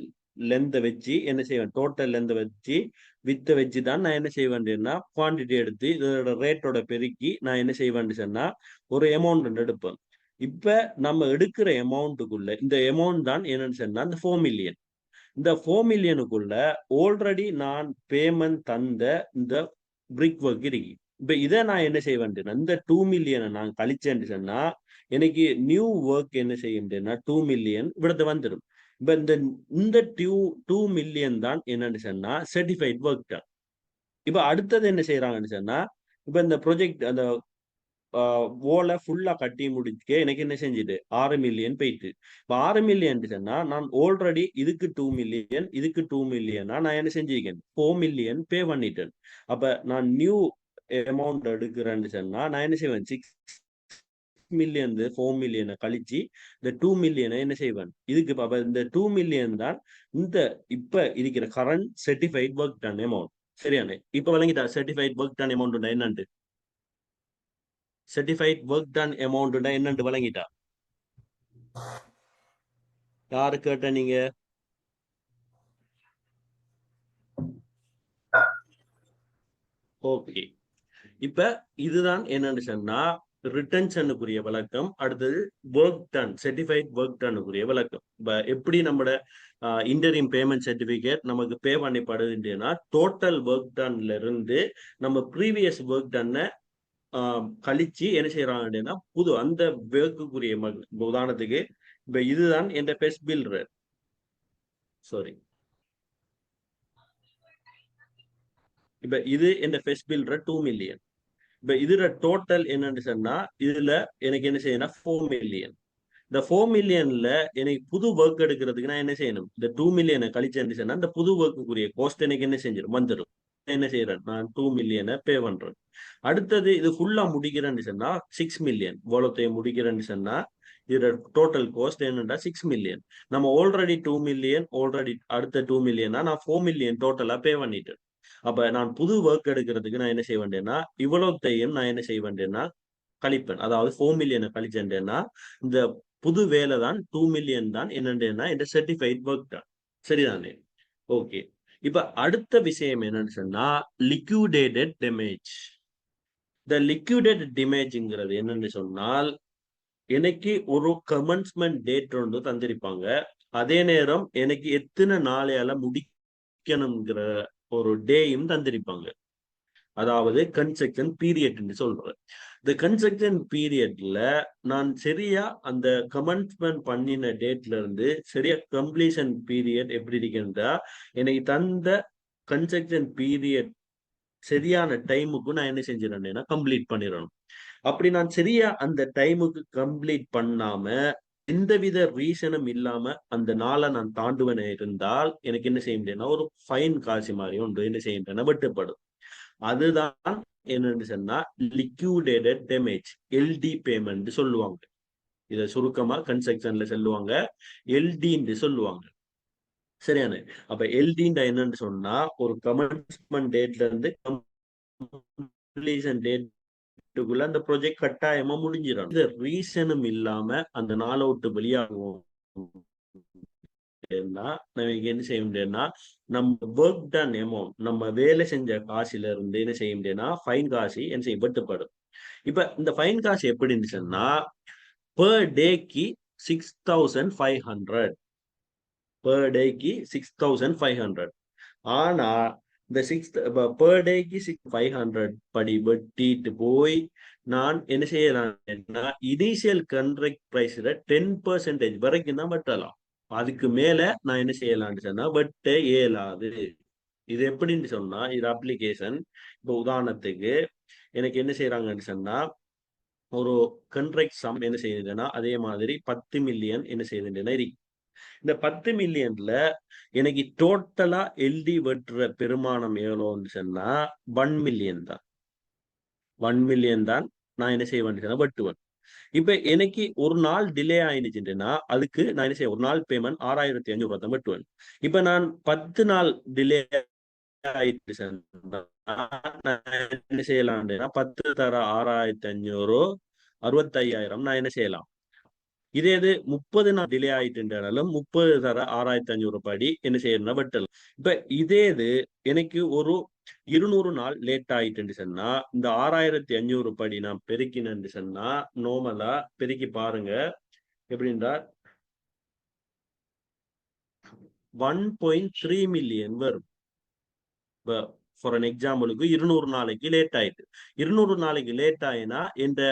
லென்த்தை வச்சு என்ன செய்வேன், டோட்டல் லென்த்தை வச்சு வித்தை வச்சு தான் நான் என்ன செய்வேன்னா குவான்டிட்டி எடுத்து இதோட ரேட்டோட பெருக்கி நான் என்ன செய்வேன்னு சொன்னா ஒரு அமௌண்ட் எடுப்பேன். இப்ப நம்ம எடுக்கிற அமௌண்ட்டுக்குள்ள இந்த அமௌண்ட் தான் என்னன்னு சொன்னா இந்த 4 மில்லியன். இந்த 4 மில்லியனுக்குள்ள ஆல்ரெடி நான் பேமெண்ட் தந்த இந்த பிரிக் ஒர்க் இருக்கு. இப்ப இதை நான் என்ன செய்வேன், இந்த 2 மில்லியனை நான் கழிச்சேன்னு சொன்னா எனக்கு நியூ ஒர்க் என்ன செய்யும்னா 2 மில்லியன் இവിടുത്തെ வந்துடும். இப்ப இந்த 2 மில்லியன் தான் என்னன்னு சொன்னா சர்டிஃபைட் ஒர்க் டன். இப்ப அடுத்தது என்ன செய்யறாங்கன்னு சொன்னா, இப்ப இந்த ப்ரொஜெக்ட் அந்த ஓலை ஃபுல்லா கட்டி முடிக்க எனக்கு என்ன செஞ்சுது 6 மில்லியன் போயிட்டு. இப்ப 6 மில்லியன் சொன்னா நான் ஆல்ரெடி இதுக்கு 2 மில்லியன் இதுக்கு 2 மில்லியனா நான் என்ன செஞ்சிருக்கேன், 4 மில்லியன் பே பண்ணிட்டேன். அப்ப நான் நியூ அமௌண்ட் எடுக்கிறேன்னு சொன்னா நான் என்ன செய்வேன், 6 மில்லியன் 4 மில்லியனை கழிச்சு இந்த 2 மில்லியனை என்ன செய்வேன் இதுக்கு. அப்ப இந்த 2 மில்லியன் தான் இந்த இப்ப இருக்கிற current certified work ton amount. சரியானே, இப்ப வழங்கிட்டா சர்டிஃபைட் ஒர்க் டன் அமௌண்ட் என்னண்டு, சர்டிஃபைட் ஒர்க் டன் அமௌண்ட் என்னண்டு வழங்கிட்டா. யாரு கேட்ட நீங்க, ஓகே. இப்ப இதுதான் என்னன்னு சொன்னா ரிட்டன்ஷனுக்குரிய விளக்கம். அடுத்தது ஒர்க் டன் சர்டிஃபைட் ஒர்க் டனுக்குரிய விளக்கம். இப்ப எப்படி நம்மளோட இன்டரிம் பேமெண்ட் சர்டிபிகேட் நமக்கு பே பண்ணப்படுதுன்னா டோட்டல் ஒர்க் டன்ல இருந்து நம்ம ப்ரீவியஸ் ஒர்க் டன்னை கழிச்சு என்ன செய்யறாங்க அப்படின்னா புது அந்த ஒர்க்குரிய உதாரணத்துக்கு இப்ப இதுதான் என் பெஸ்ட் பில் ரேட். சாரி, இப்ப இது என் பெஸ்ட் பில் ரேட் 2 மில்லியன். இப்ப இதுல டோட்டல் என்னன்னு சொன்னா இதுல எனக்கு என்ன செய்யணும் 4 மில்லியன். இந்த 4 மில்லியன்ல எனக்கு புது ஒர்க் எடுக்கிறதுக்கு நான் என்ன செய்யணும், இந்த 2 மில்லியனை கழிச்சு சொன்னா இந்த புது ஒர்க்குரிய காஸ்ட் எனக்கு என்ன செஞ்சிடும் வந்துடும். என்ன செய்யறேன், நான் 2 மில்லியனை பே பண்றேன். அடுத்தது இது ஃபுல்லா முடிக்கிறேன்னு சொன்னா 6 மில்லியன் வோலத்தையை முடிக்கிறேன்னு சொன்னா இதோட டோட்டல் காஸ்ட் என்னன்னா 6 மில்லியன். நம்ம ஆல்ரெடி 2 மில்லியன் ஆல்ரெடி அடுத்த 2 மில்லியனா நான் 4 மில்லியன் டோட்டலா பே பண்ணிட்டேன். அப்ப நான் புது ஒர்க் எடுக்கிறதுக்கு நான் என்ன செய்ய வேண்டேன்னா இவ்வளவுத்தையும் நான் என்ன செய்ய வேண்டேன்னா கழிப்பேன். அதாவது 4 மில்லியனை கழிச்சேன்னா இந்த புது வேலை தான் 2 மில்லியன் தான் என்னன்னா இந்த சர்டிஃபைட் ஒர்க் தான். சரிதானே, ஓகே. இப்ப அடுத்த விஷயம் என்னன்னு சொன்னா லிக்விடேட்டட் டேமேஜ். இந்த லிக்விடேட்டட் டேமேஜ்ங்கிறது என்னன்னு சொன்னால் எனக்கு ஒரு கமென்ஸ்மெண்ட் டேட் ஒன்று தந்திருப்பாங்க. அதே நேரம் எனக்கு எத்தனை நாளையால முடிக்கணுங்கிற ஒரு டேயும் தந்திருப்பாங்க. அதாவது கன்ஸ்ட்ரக்ஷன் பீரியட் சொல்றேன். இந்த கன்ஸ்ட்ரக்ஷன் பீரியட்ல நான் சரியா அந்த கமென்ஸ்மெண்ட் பண்ணின டேட்ல இருந்து சரியா கம்ப்ளீஷன் பீரியட் எப்படி இருக்குன்றா எனக்கு தந்த கன்ஸ்ட்ரக்ஷன் பீரியட் சரியான டைமுக்கு நான் என்ன செஞ்சிடறேன்னா கம்ப்ளீட் பண்ணிடணும். அப்படி நான் சரியா அந்த டைமுக்கு கம்ப்ளீட் பண்ணாம எந்தவித ரீசனும் இல்லாம அந்த நாளை நான் தாண்டுவன இருந்தால் எனக்கு என்ன செய்ய முடியும்னா ஒரு ஃபைன் காசு மாதிரி ஒன்று என்ன செய்ய முடியும்னா வெட்டப்படும். அதுதான் என்னன்னு சொன்னா லிக்விடேட்டட் டேமேஜ், எல்டி பேமெண்ட் சொல்லுவாங்க. இத சுருக்கமா கன்ஸ்ட்ரக்ஷன்ல சொல்லுவாங்க, எல்டின்னு சொல்லுவாங்க. சரியான அப்ப எல்டின்ற என்னன்னு சொன்னா ஒரு கமென்ஸ்மெண்ட் டேட்ல இருந்து கம்ப்ளீஷன் டேட்டுக்குள்ள அந்த ப்ராஜெக்ட் கட்டாயமா முடிஞ்சிடும். இது ரீசனும் இல்லாம அந்த நாளை விட்டு வெளியாகும் நமக்கு என்ன செய்ய முடியும்னா நம்ம ஒர்க் டன் அமௌண்ட், நம்ம வேலை செஞ்ச காசுல இருந்து என்ன செய்ய முடியும்னா ஃபைன் காசு என்ன செய்ய வெட்டப்படும். இப்ப இந்த ஃபைன் காசு எப்படி இருந்துச்சுன்னா பெர் டேக்கு 6,500 பெர் டேக்கு 6,500. ஆனா இந்த பெர் டேக்கு 6,500 படி வெட்டிட்டு போய் நான் என்ன செய்யலாம்னா இனிஷியல் கான்ட்ராக்ட் பிரைஸ்ல 10% வரைக்கும் தான் வெட்டலாம். அதுக்கு மேல நான் என்ன செய்யலாம்னு சொன்னா வெட்ட இயலாது. இது எப்படின்னு சொன்னா இது அப்ளிகேஷன். இப்போ உதாரணத்துக்கு எனக்கு என்ன செய்யறாங்கன்னு சொன்னா ஒரு கான்ட்ராக்ட் சம் என்ன செய்யுதுன்னா அதே மாதிரி 10 மில்லியன் என்ன செய்யுதுன்னா இருக்கு. இந்த 10 மில்லியன்ல எனக்கு டோட்டலா எல்டி வெட்டுற பெருமானம் எவ்வளோன்னு சொன்னா 1 மில்லியன் தான். 1 மில்லியன் தான் நான் என்ன செய்வேன் வெட்டுவேன். இப்ப எனக்கு ஒரு நாள் டிலே ஆயிடுச்சுன்னா அதுக்கு நான் என்ன செய்ய ஒரு நாள் பேமெண்ட் 6,500 தான் வெட்டுவேன். இப்ப நான் 10 நாள் டிலே ஆயிடுச்சு நான் என்ன செய்யலாம்னா 10 தர 6,500 65,000 நான் என்ன செய்யலாம். இதே இது 30 நாள் டிலே ஆயிட்டுனாலும் 30 தர 6,500 படி என்ன செய்யணும்னா வெட்டலாம். இப்ப இதே இது எனக்கு ஒரு 200 நாள் லேட் ஆயிட்டு சொன்னா இந்த 6,500 படி நான் பெருக்கினு சொன்னா நார்மலா பெருக்கி பாருங்க எப்படின்னா 1.3 மில்லியன் வரும். ஃபார் அன் எக்ஸாம்பிளுக்கு 200 நாளைக்கு லேட் ஆயிட்டு 200 நாளைக்கு லேட் ஆயினா இந்த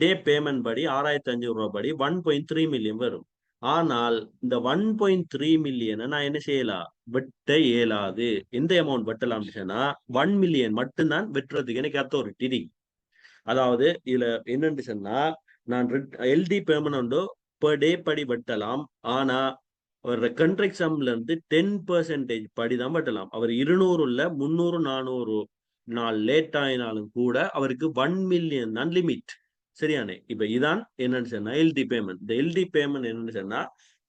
டே பேமெண்ட் படி 6,500 படி 1.3 மில்லியன் வரும். ஆனால் இந்த 1.3 மில்லியனை நான் என்ன செய்யலாம் வெட்ட இயலாது. எந்த அமௌண்ட் வெட்டலாம் சொன்னா 1 மில்லியன் மட்டும்தான் வெட்டுறதுக்கு எனக்கு அத்தாரிட்டி. அதாவது இதுல என்னன்னு சொன்னா நான் எல்டி பேமெண்ட் பெர் டே படி வெட்டலாம். ஆனா ஒரு கான்ட்ராக்ட் சம்ல இருந்து 10% படி தான் வெட்டலாம். அவர் 200ல 300 400 நாள் லேட் ஆயினாலும் கூட அவருக்கு 1 மில்லியன் தான் லிமிட். சரியானே. இப்ப இதான் என்னன்னு சொன்னா எல்டி பேமெண்ட். இந்த எல்டி பேமெண்ட் என்னன்னு சொன்னா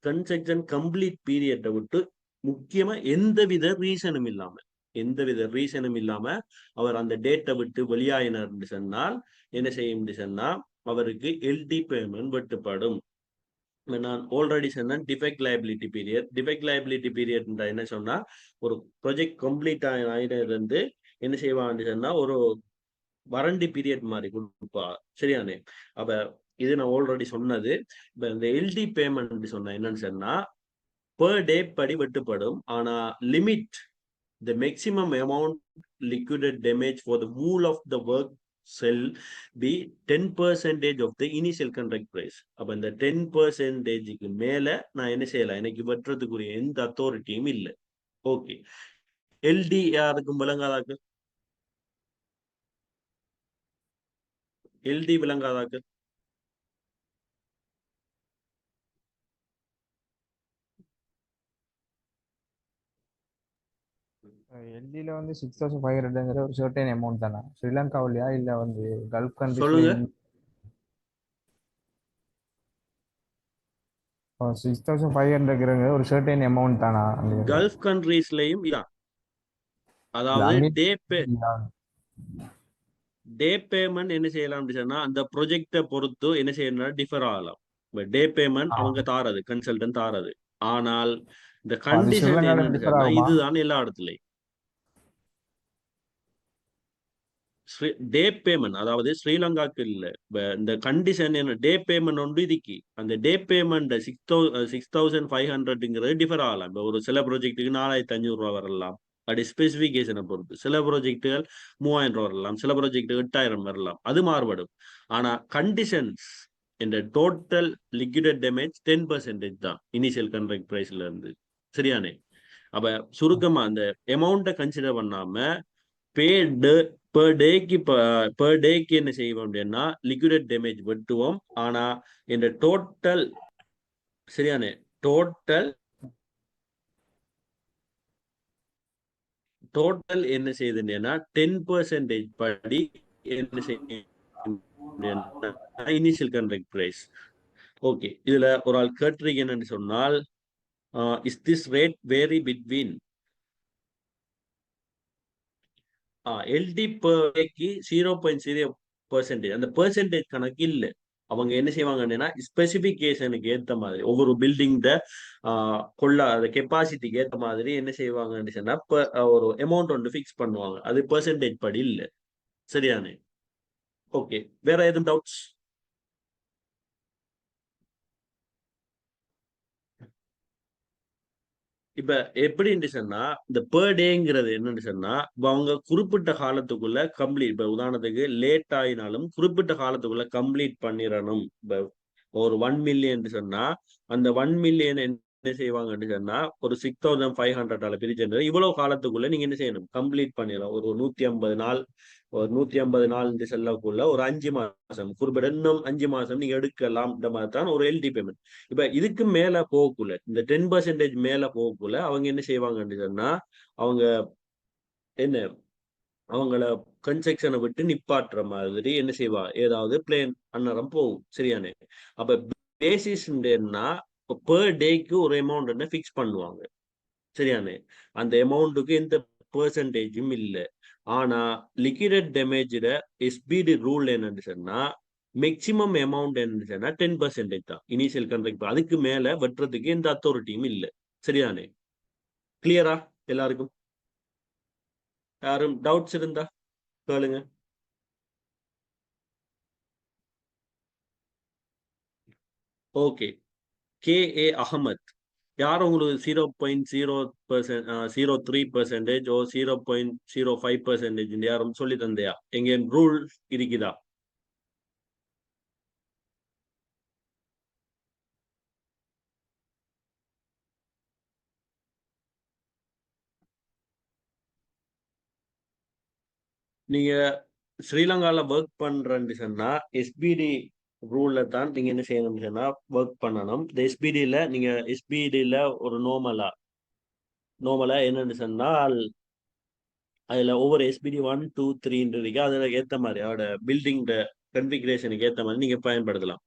கன்ஸ்ட்ரக்ஷன் கம்ப்ளீட் பீரியட்டை விட்டு முக்கியமா எந்தவித ரீசனும் இல்லாம அவர் அந்த டேட்டை விட்டு வெளியாயினார் சொன்னால் என்ன செய்ய சொன்னா அவருக்கு எல்டி பேமெண்ட் வெட்டப்படும். நான் ஆல்ரெடி சொன்னேன் defect liability period. Defect liability period என்ன சொன்னா ஒரு ப்ராஜெக்ட் கம்ப்ளீட் ஆயிருந்து என்ன செய்வான்னு சொன்னா ஒரு வாரண்டி பீரியட் மாதிரி கொடுப்பா. சரியானே. அப்ப இது நான் ஆல்ரெடி சொன்னது. இப்ப இந்த எல்டி பேமெண்ட் சொன்ன என்னன்னு சொன்னா பெர் டே படி வெட்டப்படும். ஆனா limit the maximum amount liquidated damage for the whole of the work shall be 10% of the initial contract price. அப்ப இந்த 10%க்கு மேல நான் என்ன செய்யலாம், எனக்கு வெட்டுறதுக்குரிய எந்த அத்தாரிட்டியும் இல்லை. ஓகே. எல்டி யாருக்கும் விளங்காதாக்கு? எல்டி விளங்காதாக்கு? எல்டில வந்து 6,500ங்கிற ஒரு சர்டன் அமௌண்ட் தானே ஸ்ரீலங்காவிலயா இல்ல வந்து கல்ஃப் கண்ட்ரிஸ்ல? சொல்லுங்க. 6,500ங்கிற ஒரு சர்டன் அமௌண்ட் தானா கல்ஃப் கண்ட்ரீஸ்லயும் இதான். அதாவது டே பேமெண்ட் என்ன செய்யலாம் சொன்னா அந்த ப்ரொஜெக்டை பொறுத்து என்ன செய்யணும் டிஃபர் ஆகலாம். டே பேமெண்ட் அவங்க தாரது, கன்சல்டன்ட் தாரது. ஆனால் இந்த கண்டிஷன் என்னன்னு சொன்னா இதுதான் எல்லா இடத்துலயும். டே பேமெண்ட், அதாவது ஸ்ரீலங்காக்கு இல்ல, இந்த கண்டிஷன் என்ன, டே பேமெண்ட் ஒன்று இதுக்கு அந்த டே பேமெண்ட் 6,500ங்கிறது டிஃபர் ஆகலாம். இப்போ ஒரு சில ப்ராஜெக்ட்டுக்கு 4,500 வரலாம், அப்படி ஸ்பெசிஃபிகேஷனை பொறுத்து. சில ப்ராஜெக்டுகள் 3,000 வரலாம், சில ப்ராஜெக்ட் 8,000 வரலாம், அது மாறுபடும். ஆனா கண்டிஷன்ஸ் இந்த டோட்டல் லிக்விடேட் டேமேஜ் 10% தான் இனிஷியல் கான்ட்ராக்ட் பிரைஸ்ல இருந்து. சரியானே? அப்ப சுருக்கமா அந்த அமௌண்ட்டை கன்சிடர் பண்ணாம per டேக்கு என்ன செய்வோம் அப்படின்னா லிக்விடேட் டேமேஜ் வெட்டுவோம். ஆனா இந்த டோட்டல் சரியானே டோட்டல் என்ன செய்யுதுன்னா 10% படி என்ன செய்யும் இனிஷியல் கான்ட்ராக்ட் பிரைஸ். ஓகே, இதுல ஒரு ஆள் கேட்ரிக் என்னன்னு சொன்னால் is this rate vary between LD பர்க்கு 0.0%. அந்த பெர்சென்டேஜ் கணக்கு இல்லை. அவங்க என்ன செய்வாங்கன்னா ஸ்பெசிபிகேஷனுக்கு ஏற்ற மாதிரி ஒவ்வொரு பில்டிங் கொள்ள கெப்பாசிட்டிக்கு ஏற்ற மாதிரி என்ன செய்வாங்கன்னு சொன்னா ஒரு அமௌண்ட் ஒன்று ஃபிக்ஸ் பண்ணுவாங்க. அது பெர்சென்டேஜ் படி இல்லை. சரியானே? ஓகே, வேற எதுவும் டவுட்ஸ்? இப்ப எப்படின்னு சொன்னா இந்த பெர் டேங்கிறது என்னன்னு சொன்னா இப்ப அவங்க குறிப்பிட்ட காலத்துக்குள்ள கம்ப்ளீட், இப்ப உதாரணத்துக்கு லேட் ஆயினாலும் குறிப்பிட்ட காலத்துக்குள்ள கம்ப்ளீட் பண்ணிடணும். இப்ப ஒரு 1 மில்லியன் சொன்னா அந்த 1 மில்லியன் என்ன செய்வாங்கன்னு சொன்னா ஒரு 6,500 பிரிச்சு இவ்வளவு காலத்துக்குள்ள நீங்க என்ன செய்யணும், கம்ப்ளீட் பண்ணிடலாம். ஒரு 150 நாள், ஒரு 150 நாள் செல்லக்குள்ள ஒரு 5 மாசம் குறிப்பிட்ட இன்னும் 5 மாசம் நீங்க எடுக்கலாம். இந்த மாதிரி தான் ஒரு எல்டி பேமெண்ட். இப்ப இதுக்கு மேல போகக்குள்ள இந்த 10% மேல போகக்குள்ள அவங்க என்ன செய்வாங்கன்னு சொன்னா அவங்க என்ன அவங்கள கன்ஸ்ட்ரக்ஷனை விட்டு நிப்பாட்டுற மாதிரி என்ன செய்வா, ஏதாவது பிளேன் அன்னரம் போகும். சரியானே? அப்ப பேசிஸ்ன்னா பெர் டேக்கு ஒரு அமௌண்ட் என்ன ஃபிக்ஸ் பண்ணுவாங்க. சரியானே? அந்த அமௌண்ட்டுக்கு எந்த பெர்சன்டேஜும் இல்லை. ஆனா லிக்விடேட் டேமேஜ்ல எஸ்பிடி ரூல் என்னன்னு சொன்னா மேக்சிமம் அமௌண்ட் என்னன்னு சொன்னா 10% தான் இனிஷியல் கான்ட்ராக்ட். அதுக்கு மேல வெட்டுறதுக்கு எந்த அத்தாரிட்டியும் இல்லை. சரியானே? கிளியரா எல்லாருக்கும்? யாரும் டவுட்ஸ் இருந்தா கேளுங்க. ஓகே, KA அகமத், யார் உங்களுக்கு 0.03% ஓ 0.05% யாரும் சொல்லி தந்தையா? எங்க ரூல் இருக்குதா? நீங்க ஸ்ரீலங்கால ஒர்க் பண்றேன்னு சொன்னா எஸ்பிடி ரூல்ல தான் நீங்க என்ன செய்யணும்னு சொன்னா ஒர்க் பண்ணணும். இந்த எஸ்பிடில நீங்க எஸ்பிடில ஒரு நோமலா என்னன்னு சொன்னால் அதுல ஒவ்வொரு எஸ்பிடி 1, 2, 3 இருக்கு. அதுல ஏத்த மாதிரி அதோட பில்டிங் கன்ஃபிகரேஷனுக்கு ஏத்த மாதிரி நீங்க பயன்படுத்தலாம்.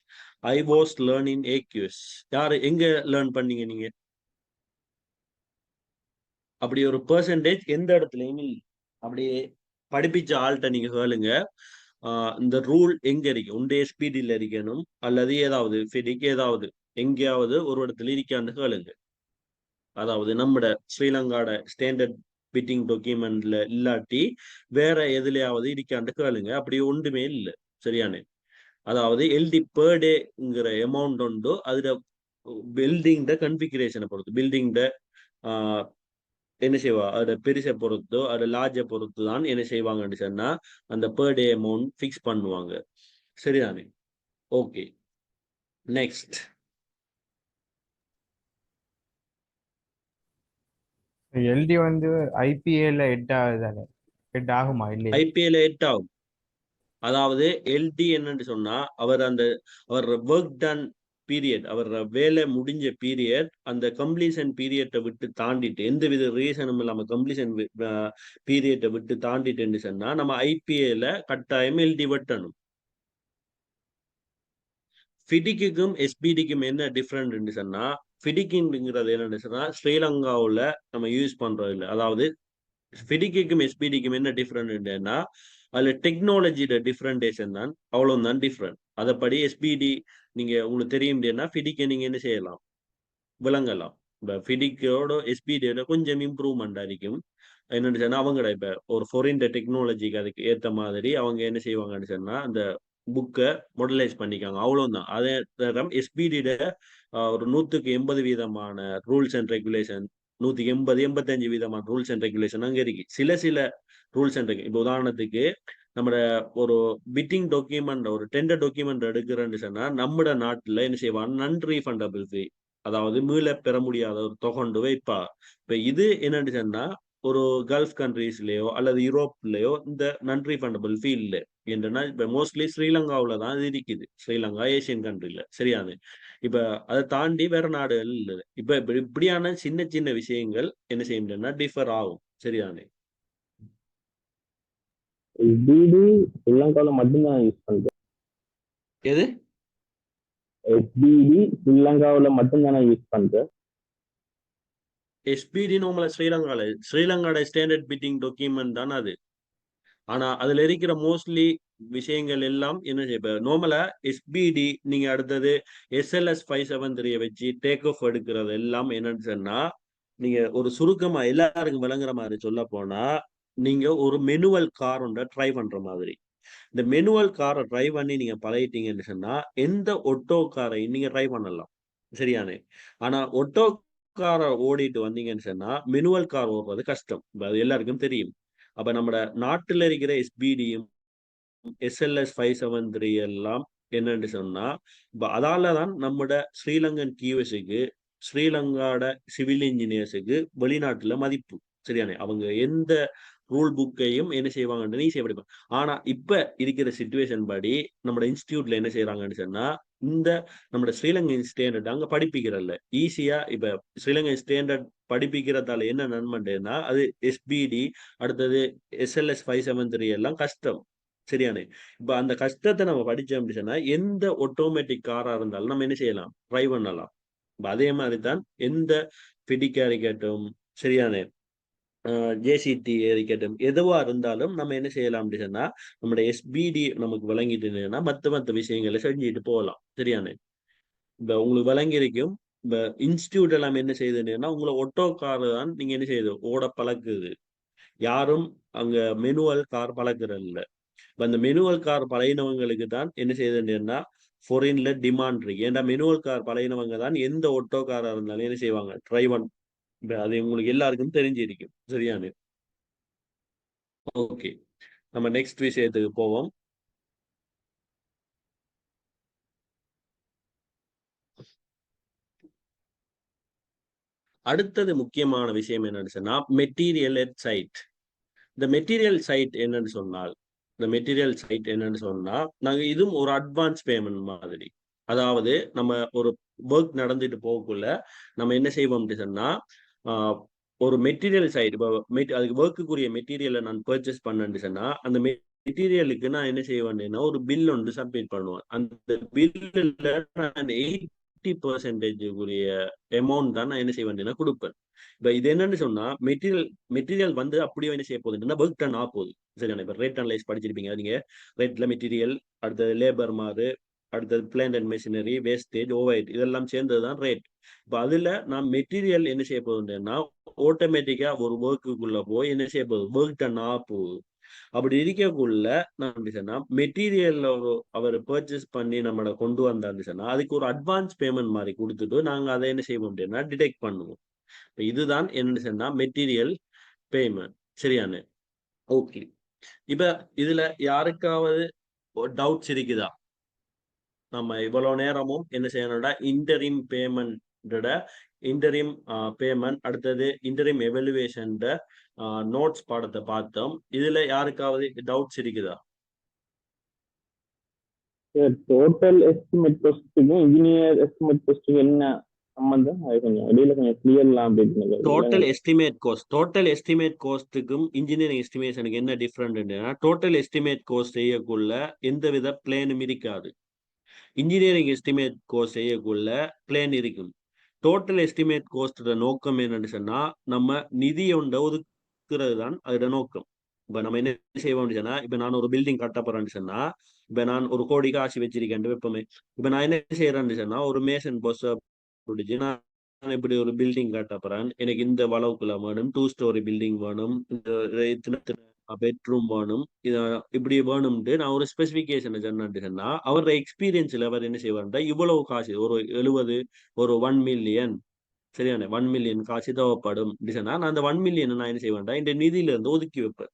I was learning AQS. யாரு எங்க லேர்ன் பண்ணீங்க நீங்க? அப்படி ஒரு பெர்சன்டேஜ் எந்த இடத்துலயும் இல்லை. அப்படியே படிப்பிச்ச ஆள்கிட்ட நீங்க கேளுங்க, இந்த ரூல் எங்க இருக்கு, உண்ட எஸ்பிடில இருக்கணும் அல்லது ஏதாவது ஃபிடிக் ஏதாவது எங்கேயாவது ஒரு இடத்துல இருக்கான்னு கேளுங்க. அதாவது நம்மட ஸ்ரீலங்காட ஸ்டாண்டர்ட் பிட்டிங் டாக்குமெண்ட்ல இல்லாட்டி வேற எதுலயாவது இருக்கான்னு கேளுங்க. அப்படி ஒன்றுமே இல்லை. சரியானே? அதாவது எல்டி பெர் டேங்கிற அமௌண்ட் உண்டு. அதுல பில்டிங் கன்ஃபிகரேஷனை பொறுத்து பில்டிங் என்ன செய்வா அதோட பெருசை பொறுத்தோ அதோட லார்ஜை பொறுத்து தான் என்ன செய்வாங்கன்னு சொன்னா அந்த பெர் டே அமௌண்ட் ஃபிக்ஸ் பண்ணுவாங்க. சரிதானே? Okay, next. எல்டி வந்து ஐபிஏல ஹெட் ஆகுதானே? ஹெட் ஆகுமா? இல்லை, ஐபிஎல் 8 ஆகும். அதாவது எல்டி என்னன்னு சொன்னா அவர் ஒர்க் டன் பீரியட், அவர் வேலை முடிஞ்ச பீரியட், அந்த கம்ப்ளீஷன் பீரியட்டை விட்டு தாண்டிட்டு எந்தவித ரீசனும் இல்லாம கம்ப்ளீஷன் பீரியட்டை விட்டு தாண்டிட்டுன்னு சொன்னா நம்ம ஐபிஏல கட்டாயம் எல்டி வெட்டணும். ஃபிடிக்கும் எஸ்பிடிக்கும் என்ன டிஃப்ரெண்ட் சொன்னா ஃபிடிக்குங்கிறது என்னன்னு சொன்னா ஸ்ரீலங்காவில் நம்ம யூஸ் பண்றது இல்லை. அதாவது ஃபிடிக்கும் எஸ்பிடிக்கும் என்ன டிஃப்ரெண்ட்னா அதுல டெக்னாலஜியோட டிஃப்ரெண்டேஷன் தான், அவ்வளவுதான் டிஃப்ரெண்ட். அதைப்படி எஸ்பிடி நீங்க உங்களுக்கு தெரியும் ஃபிடிக்கை நீங்க என்ன செய்யலாம், விளங்கலாம். இப்போ ஃபிடிக்கோட எஸ்பிடியோட கொஞ்சம் இம்ப்ரூவ்மெண்ட் இருக்கும். என்னன்னு சொன்னா அவங்களோட இப்ப ஒரு ஃபாரின் டெக்னாலஜிக்கு அதுக்கு ஏத்த மாதிரி அவங்க என்ன செய்வாங்கன்னு சொன்னா அந்த புக்கை மாடலைஸ் பண்ணிக்காங்க, அவ்வளவுதான். அதே நேரம் எஸ்பிடியோட ஒரு 180% rules and regulation, 185 rules and regulation அங்க இருக்கு. சில ரூல்ஸ் அண்ட் இப்போ உதாரணத்துக்கு நம்ம ஒரு பிட்டிங் டாக்குமெண்ட், ஒரு டெண்டர் டாக்குமெண்ட் எடுக்கிறேன்னு சொன்னா நம்ம நாட்டுல என்ன செய்வாங்க, நான் ரீஃபண்டபிள் ஃபீ, அதாவது மீள பெற முடியாத ஒரு தொகை வைப்பா. இப்ப இது என்னன்னு சொன்னா ஒரு கல்ஃப் கண்ட்ரீஸ்லயோ அல்லது யூரோப்லயோ இந்த நான் ரீஃபண்டபிள் ஃபீ இல்லை. என்னன்னா இப்ப மோஸ்ட்லி ஸ்ரீலங்காவில தான் இது இருக்குது, ஸ்ரீலங்கா ஏசியன் கண்ட்ரில. சரியாது. இப்ப அதை தாண்டி வேற நாடுகள் இல்லை. இப்ப இப்படியான சின்ன சின்ன விஷயங்கள் என்ன செய்யும்னா டிஃபர் ஆகும். சரியானே. எஸ்பிடி ஸ்ரீலங்காவில மட்டும்தான் யூஸ் பண்றேன். எது? எஸ்பிடி ஸ்ரீலங்காவில மட்டும்தானே யூஸ் பண்றேன். எஸ்பிடி நம்மள ஸ்ரீலங்காவோட ஸ்டாண்டர்ட் பிட்டிங் டாக்குமெண்ட் தான் அது. ஆனா அதுல இருக்கிற மோஸ்ட்லி விஷயங்கள் எல்லாம் என்ன செய்ய, நார்மலா எஸ்பிடி நீங்க அடுத்தது SLS 573 வச்சு டேக் ஆஃப் எடுக்கிறது எல்லாம் என்னன்னு சொன்னா, நீங்க ஒரு சுருக்கமா எல்லாருக்கும் விளங்குற மாதிரி சொல்ல போனா, நீங்க ஒரு மெனுவல் கார் ஒன்றை ட்ரை பண்ற மாதிரி. இந்த மெனுவல் காரை ட்ரை பண்ணி நீங்க பழகிட்டீங்கன்னு சொன்னா எந்த ஒட்டோ காரையும் நீங்க ட்ரை பண்ணலாம். சரியானே. ஆனா ஒட்டோ காரை ஓடிட்டு வந்தீங்கன்னு சொன்னா மெனுவல் கார் ஓடுறது கஷ்டம், அது எல்லாருக்கும் தெரியும். அப்ப நம்ம நாட்டுல இருக்கிற எஸ்பிடியும் SLS 573 எல்லாம் என்னன்னு சொன்னா, இப்ப அதாலதான் நம்மட ஸ்ரீலங்கன் கியூஎஸ்க்கு, ஸ்ரீலங்காட சிவில் இன்ஜினியர்ஸுக்கு வெளிநாட்டுல மதிப்பு. சரியானே. அவங்க எந்த ரூல் புக்கையும் என்ன செய்வாங்கன்னு நீ செய்யப்படுவாங்க. ஆனா இப்ப இருக்கிற சிச்சுவேஷன் படி நம்ம இன்ஸ்டியூட்ல என்ன செய்யறாங்கன்னு சொன்னா, இந்த நம்ம ஸ்ரீலங்கன் ஸ்டாண்டர்ட் அங்க படிப்பிக்கிறல்ல ஈஸியா. இப்ப ஸ்ரீலங்கன் ஸ்டாண்டர்ட் படிப்பிக்கிறதால என்ன நன்மைன்னா, அது எஸ்பிடி அடுத்தது SLS 573 எல்லாம் கஷ்டம். சரியானே. இப்ப அந்த கஷ்டத்தை நம்ம படிச்சோம் அப்படின்னு சொன்னா எந்த ஆட்டோமேட்டிக் காரா இருந்தாலும் நம்ம என்ன செய்யலாம், ட்ரை பண்ணலாம். அதே மாதிரி தான் எந்த பிடிக்கா இருக்கட்டும், சரியானே, ஜேசிடி இருக்கட்டும், எதுவா இருந்தாலும் நம்ம என்ன செய்யலாம் அப்படின்னு சொன்னா நம்மளோட எஸ்பிடி நமக்கு விளங்கிட்டுன்னா மத்த விஷயங்களை செஞ்சுட்டு போகலாம். சரியானே. இப்ப உங்களுக்கு விளங்கிருக்கும். இப்ப இன்ஸ்டியூட் எல்லாம் என்ன செய்யுதுன்னா உங்களை ஒட்டோ கார் தான் நீங்க என்ன செய்யுது ஓட பழக்குது. யாரும் அங்க மெனுவல் கார் பழக்குறது இல்ல. அந்த மெனுவல் கார் பழையினவங்களுக்கு தான் என்ன செய்யுதுன்னா ஃபாரின்ல டிமாண்ட் இருக்கு. ஏன்னா மெனுவல் கார் பழையினவங்க தான் எந்த ஒட்டோ காரா இருந்தாலும் என்ன செய்வாங்க, டிரைவன். அது உங்களுக்கு எல்லாருக்கும் தெரிஞ்சிருக்கும். சரியானு. ஓகே, நம்ம நெக்ஸ்ட் விஷயத்துக்கு போவோம். அடுத்தது முக்கியமான விஷயம் என்னன்னு சொன்னா மெட்டீரியல் அட் சைட். இந்த மெட்டீரியல் சைட் என்னன்னு சொன்னால், நாங்க இதுவும் ஒரு அட்வான்ஸ் பேமெண்ட் மாதிரி. அதாவது நம்ம ஒரு ஒர்க் நடந்துட்டு போகக்குள்ள நம்ம என்ன செய்வோம் அப்படின்னு சொன்னா, ஒரு மெட்டீரியல் சைட், இப்போ அதுக்கு ஒர்க்குரிய மெட்டீரியலை நான் பர்ச்சேஸ் பண்ணேன்னு சொன்னா அந்த மெட்டீரியலுக்கு நான் என்ன செய்வேன்னா ஒரு பில் ஒன்று சப்மிட் பண்ணுவேன். அந்த பில்லுல நான் 80% அமௌண்ட் தான் நான் என்ன செய்வேன்னா கொடுப்பேன். இப்ப இது என்னன்னு சொன்னா மெட்டீரியல் வந்து அப்படியே என்ன செய்ய போகுதுன்னா ஒர்க் டன் ஆக போகுது. சரியான. இப்ப ரேட் அனலைஸ் படிச்சிருப்பீங்க நீங்க. ரேட்ல மெட்டீரியல், அடுத்தது லேபர் மாறு, அடுத்தது plant and machinery, wastage, overhead இதெல்லாம் சேர்ந்ததுதான் ரேட். இப்ப அதுல நான் மெட்டீரியல் என்ன செய்ய போகுதுன்னா ஆட்டோமேட்டிக்கா ஒரு ஒர்க்குள்ள போய் என்ன செய்ய போகுது, ஒர்க் டன் ஆக போகுது. அப்படி இருக்கக்குள்ள நான் சொன்னா மெட்டீரியல் அவர் பர்ச்சேஸ் பண்ணி நம்மளை கொண்டு வந்தான்னு சொன்னா அதுக்கு ஒரு அட்வான்ஸ் பேமெண்ட் மாதிரி கொடுத்துட்டு நாங்க அதை என்ன செய்வோம் அப்படின்னா டிடெக்ட் பண்ணுவோம். இதுதான் என்ன சொன்னா மெட்டீரியல் பேமெண்ட். சரியானு. ஓகே, இப்ப இதுல யாருக்காவது டவுட்ஸ் இருக்குதா? நம்ம இவ்வளவு நேரமும் என்ன செய்யணும்னா இன்டரிம் பேமெண்ட் அடுத்தது இன்டரிம் எவல்யூவேஷன் நோட்ஸ் பாடத்தை பார்த்தோம். இதுல யாருக்காவது டவுட்ஸ் இருக்குதா? டோட்டல் எஸ்டிமேட் காஸ்ட்டுக்கும் இன்ஜினியர் எஸ்டிமேட் காஸ்ட்டுக்கும் என்ன சம்பந்தம்? அது கொஞ்சம் இடையில கொஞ்சம் கிளியர்லாம் அப்படின்னு. டோட்டல் எஸ்டிமேட் காஸ்ட்டுக்கும் இன்ஜினியரிங் எஸ்டிமேஷனுக்கு என்ன டிஃபரெண்ட்னா, டோட்டல் எஸ்டிமேட் காஸ்ட் செய்யக்குள்ள எந்தவித பிளேனும் இருக்காது. இன்ஜினியரிங் எஸ்டிமேட் காஸ்ட் செய்யக்குள்ள பிளேன் இருக்கும். டோட்டல் எஸ்டிமேட் காஸ்டோட நோக்கம் என்னன்னு சொன்னா நம்ம நிதி ஒன்றை ஒதுக்குறது தான் அதோட நோக்கம். இப்ப நம்ம என்ன செய்வோம் சொன்னா, இப்ப நான் ஒரு பில்டிங் கட்ட போறேன்னு சொன்னா, இப்ப நான் 1 கோடி காசு வச்சிருக்கேன் வைப்போமே. இப்ப நான் என்ன செய்யறேன்னு சொன்னா ஒரு மேசன் போஸ்ட் பிடிச்சி நான் இப்படி ஒரு பில்டிங் கட்டப்படுறேன், எனக்கு இந்த வளவுக்குள்ள வேணும், 2 ஸ்டோரி பில்டிங் வேணும், இத்தனை பெட்ரூம் வேணும், இப்படி வேணும்ட்டு நான் ஒரு ஸ்பெசிபிகேஷனை சொன்னா அவரோட எக்ஸ்பீரியன்ஸ்ல அவர் என்ன செய்வார்னா இவ்வளவு காசு ஒரு 70 ஒரு 1 மில்லியன் சரியான 1 மில்லியன் காசு தேவைப்படும் சொன்னா நான் அந்த 1 மில்லியன் நான் என்ன செய்வேன்டா இந்த நிதியில இருந்து ஒதுக்கி வைப்பேன்.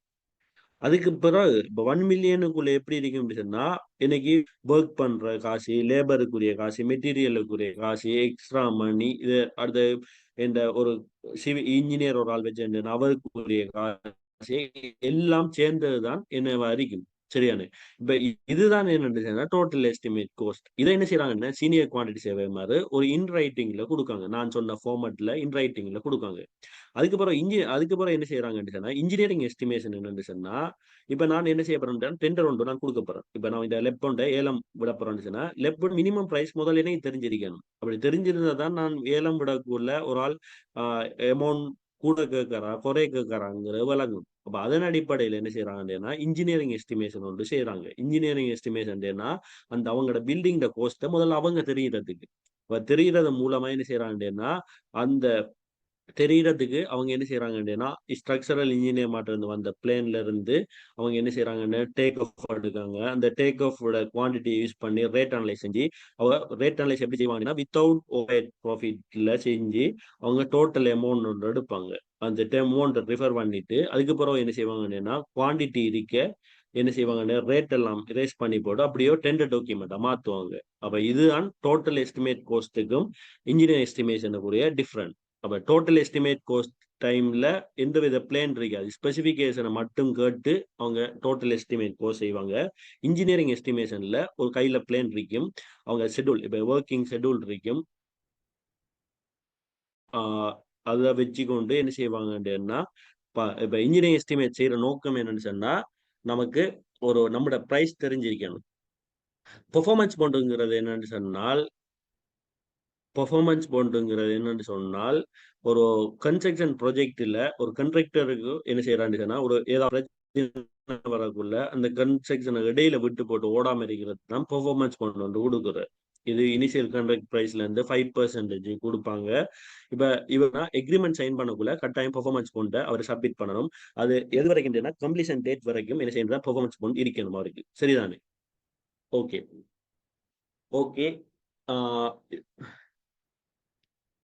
அதுக்கு பிறகு இப்போ 1 மில்லியனுக்குள்ள எப்படி இருக்கும் சொன்னா இன்னைக்கு ஒர்க் பண்ற காசு, லேபருக்குரிய காசு, மெட்டீரியலுக்குரிய காசு, எக்ஸ்ட்ரா மணி, இது அடுத்த இந்த ஒரு இன்ஜினியர் ஒரு ஆள் வச்சு அவருக்குரிய காசு எல்லாம் சேர்ந்ததுதான் என்னவா இருக்கும். சரியான இப்ப இதுதான் என்ன டோட்டல் எஸ்டிமேட் கோஸ்ட். இதை என்ன செய்யறாங்கன்னா சீனியர் குவான்டிட்டி சேவை மாதிரி ஒரு இன் ரைட்டிங்ல கொடுக்காங்க, நான் சொன்ன ஃபார்மேட்ல இன் ரைட்டிங்ல கொடுக்காங்க. அதுக்கப்புறம் என்ன செய்யறாங்கன்னு சொன்னா இன்ஜினியரிங் எஸ்டிமேஷன் என்னன்னு சொன்னா இப்ப நான் என்ன செய்ய போறேன், டெண்டர் ஒன்று நான் கொடுக்க போறேன். இப்ப நான் இந்த லெப்பொண்ட ஏலம் விட போறேன்னு சொன்னா லெப்பொண்ட் மினிமம் பிரைஸ் முதல்ல எனக்கு தெரிஞ்சிருக்கணும். அப்படி தெரிஞ்சிருந்தா தான் நான் ஏலம் விடக்குள்ள ஒரு ஆள் அமௌண்ட் கூட கேட்கறா குறைய கேட்கறாங்கிற விளங்கும். அப்ப அதன் அடிப்படையில் என்ன செய்யறாங்கன்னா இன்ஜினியரிங் எஸ்டிமேஷன் ஒன்று செய்யறாங்க. இன்ஜினியரிங் எஸ்டிமேஷன் அந்த அவங்களோட பில்டிங் கோஸ்ட்டை முதல்ல அவங்க தெரியறதுக்கு தெரியறது மூலமா என்ன செய்யறாங்கன்னா அந்த தெரியறதுக்கு அவங்க என்ன செய்யறாங்கன்னா ஸ்ட்ரக்சரல் இன்ஜினியர் மாட்ட இருந்து வந்த பிளேன்ல இருந்து அவங்க என்ன செய்யறாங்கன்னு டேக் ஆஃப் எடுக்காங்க. அந்த டேக் ஆஃப் குவான்டிட்டி யூஸ் பண்ணி ரேட் அனலைஸ் செஞ்சு அவங்க ரேட் அனலைஸ் எப்படி செய்வாங்கன்னா வித்தவுட் ஓவர் ப்ராஃபிட்ல செஞ்சு அவங்க டோட்டல் அமௌண்ட் ஒன்று எடுப்பாங்க. அந்த அமௌண்ட் ரிஃபர் பண்ணிட்டு அதுக்கப்புறம் என்ன செய்வாங்கன்னா குவான்டிட்டி இருக்க என்ன செய்வாங்கன்னா ரேட் எல்லாம் இரேஸ் பண்ணி போட்டு அப்படியோ டெண்டர் டாக்குமெண்ட்டை மாற்றுவாங்க. அப்போ இதுதான் டோட்டல் எஸ்டிமேட் கோஸ்ட்டுக்கும் இன்ஜினியர் எஸ்டிமேஷனுக்குரிய டிஃப்ரெண்ட். அப்போ டோட்டல் எஸ்டிமேட் கோஸ்ட் டைம்ல எந்த வித பிளான் இருக்காது, ஸ்பெசிஃபிகேஷனை மட்டும் கேட்டு அவங்க டோட்டல் எஸ்டிமேட் கோஸ்ட் செய்வாங்க. இன்ஜினியரிங் எஸ்டிமேஷன்ல ஒரு கையில பிளான் இருக்கும், அவங்க ஷெட்யூல் இப்போ ஒர்க்கிங் ஷெட்யூல் இருக்கும், அதை வச்சுக்கொண்டு என்ன செய்வாங்கன்னா இப்போ இன்ஜினியரிங் எஸ்டிமேட் செய்யற நோக்கம் என்னன்னு சொன்னா நமக்கு ஒரு நம்மளோட பிரைஸ் தெரிஞ்சிருக்கணும். பெர்ஃபார்மன்ஸ் பாண்டுங்கிறது என்னன்னு சொன்னால் ஒரு கன்ஸ்ட்ரக்ஷன் ப்ராஜெக்ட்ல ஒரு கண்ட்ராக்டருக்கு என்ன செய்யறான்னு சொன்னா ஒரு ஏதாவது வரக்குள்ள அந்த கன்ஸ்ட்ரக்ஷனை இடையில விட்டு போட்டு ஓடாம இருக்கிறது தான் பெர்ஃபார்மன்ஸ் பாண்ட் வந்து கொடுக்குறது. இது இனிஷியல் கான்ட்ராக்ட் பிரைஸ்ல இருந்து 5% கொடுப்பாங்க. இப்ப இவனா எக்ரிமெண்ட் சைன் பண்ணக்குள்ள கட்டாயம் பெர்ஃபார்மன்ஸ் பாண்ட் அவர் சப்மிட் பண்ணணும். அது எது வரைக்கும் கம்ப்ளீஷன் டேட் வரைக்கும் என்ன செய்யணும் பெர்ஃபார்மன்ஸ் பாண்ட் இருக்கணும் அவருக்கு. சரிதானே? ஓகே.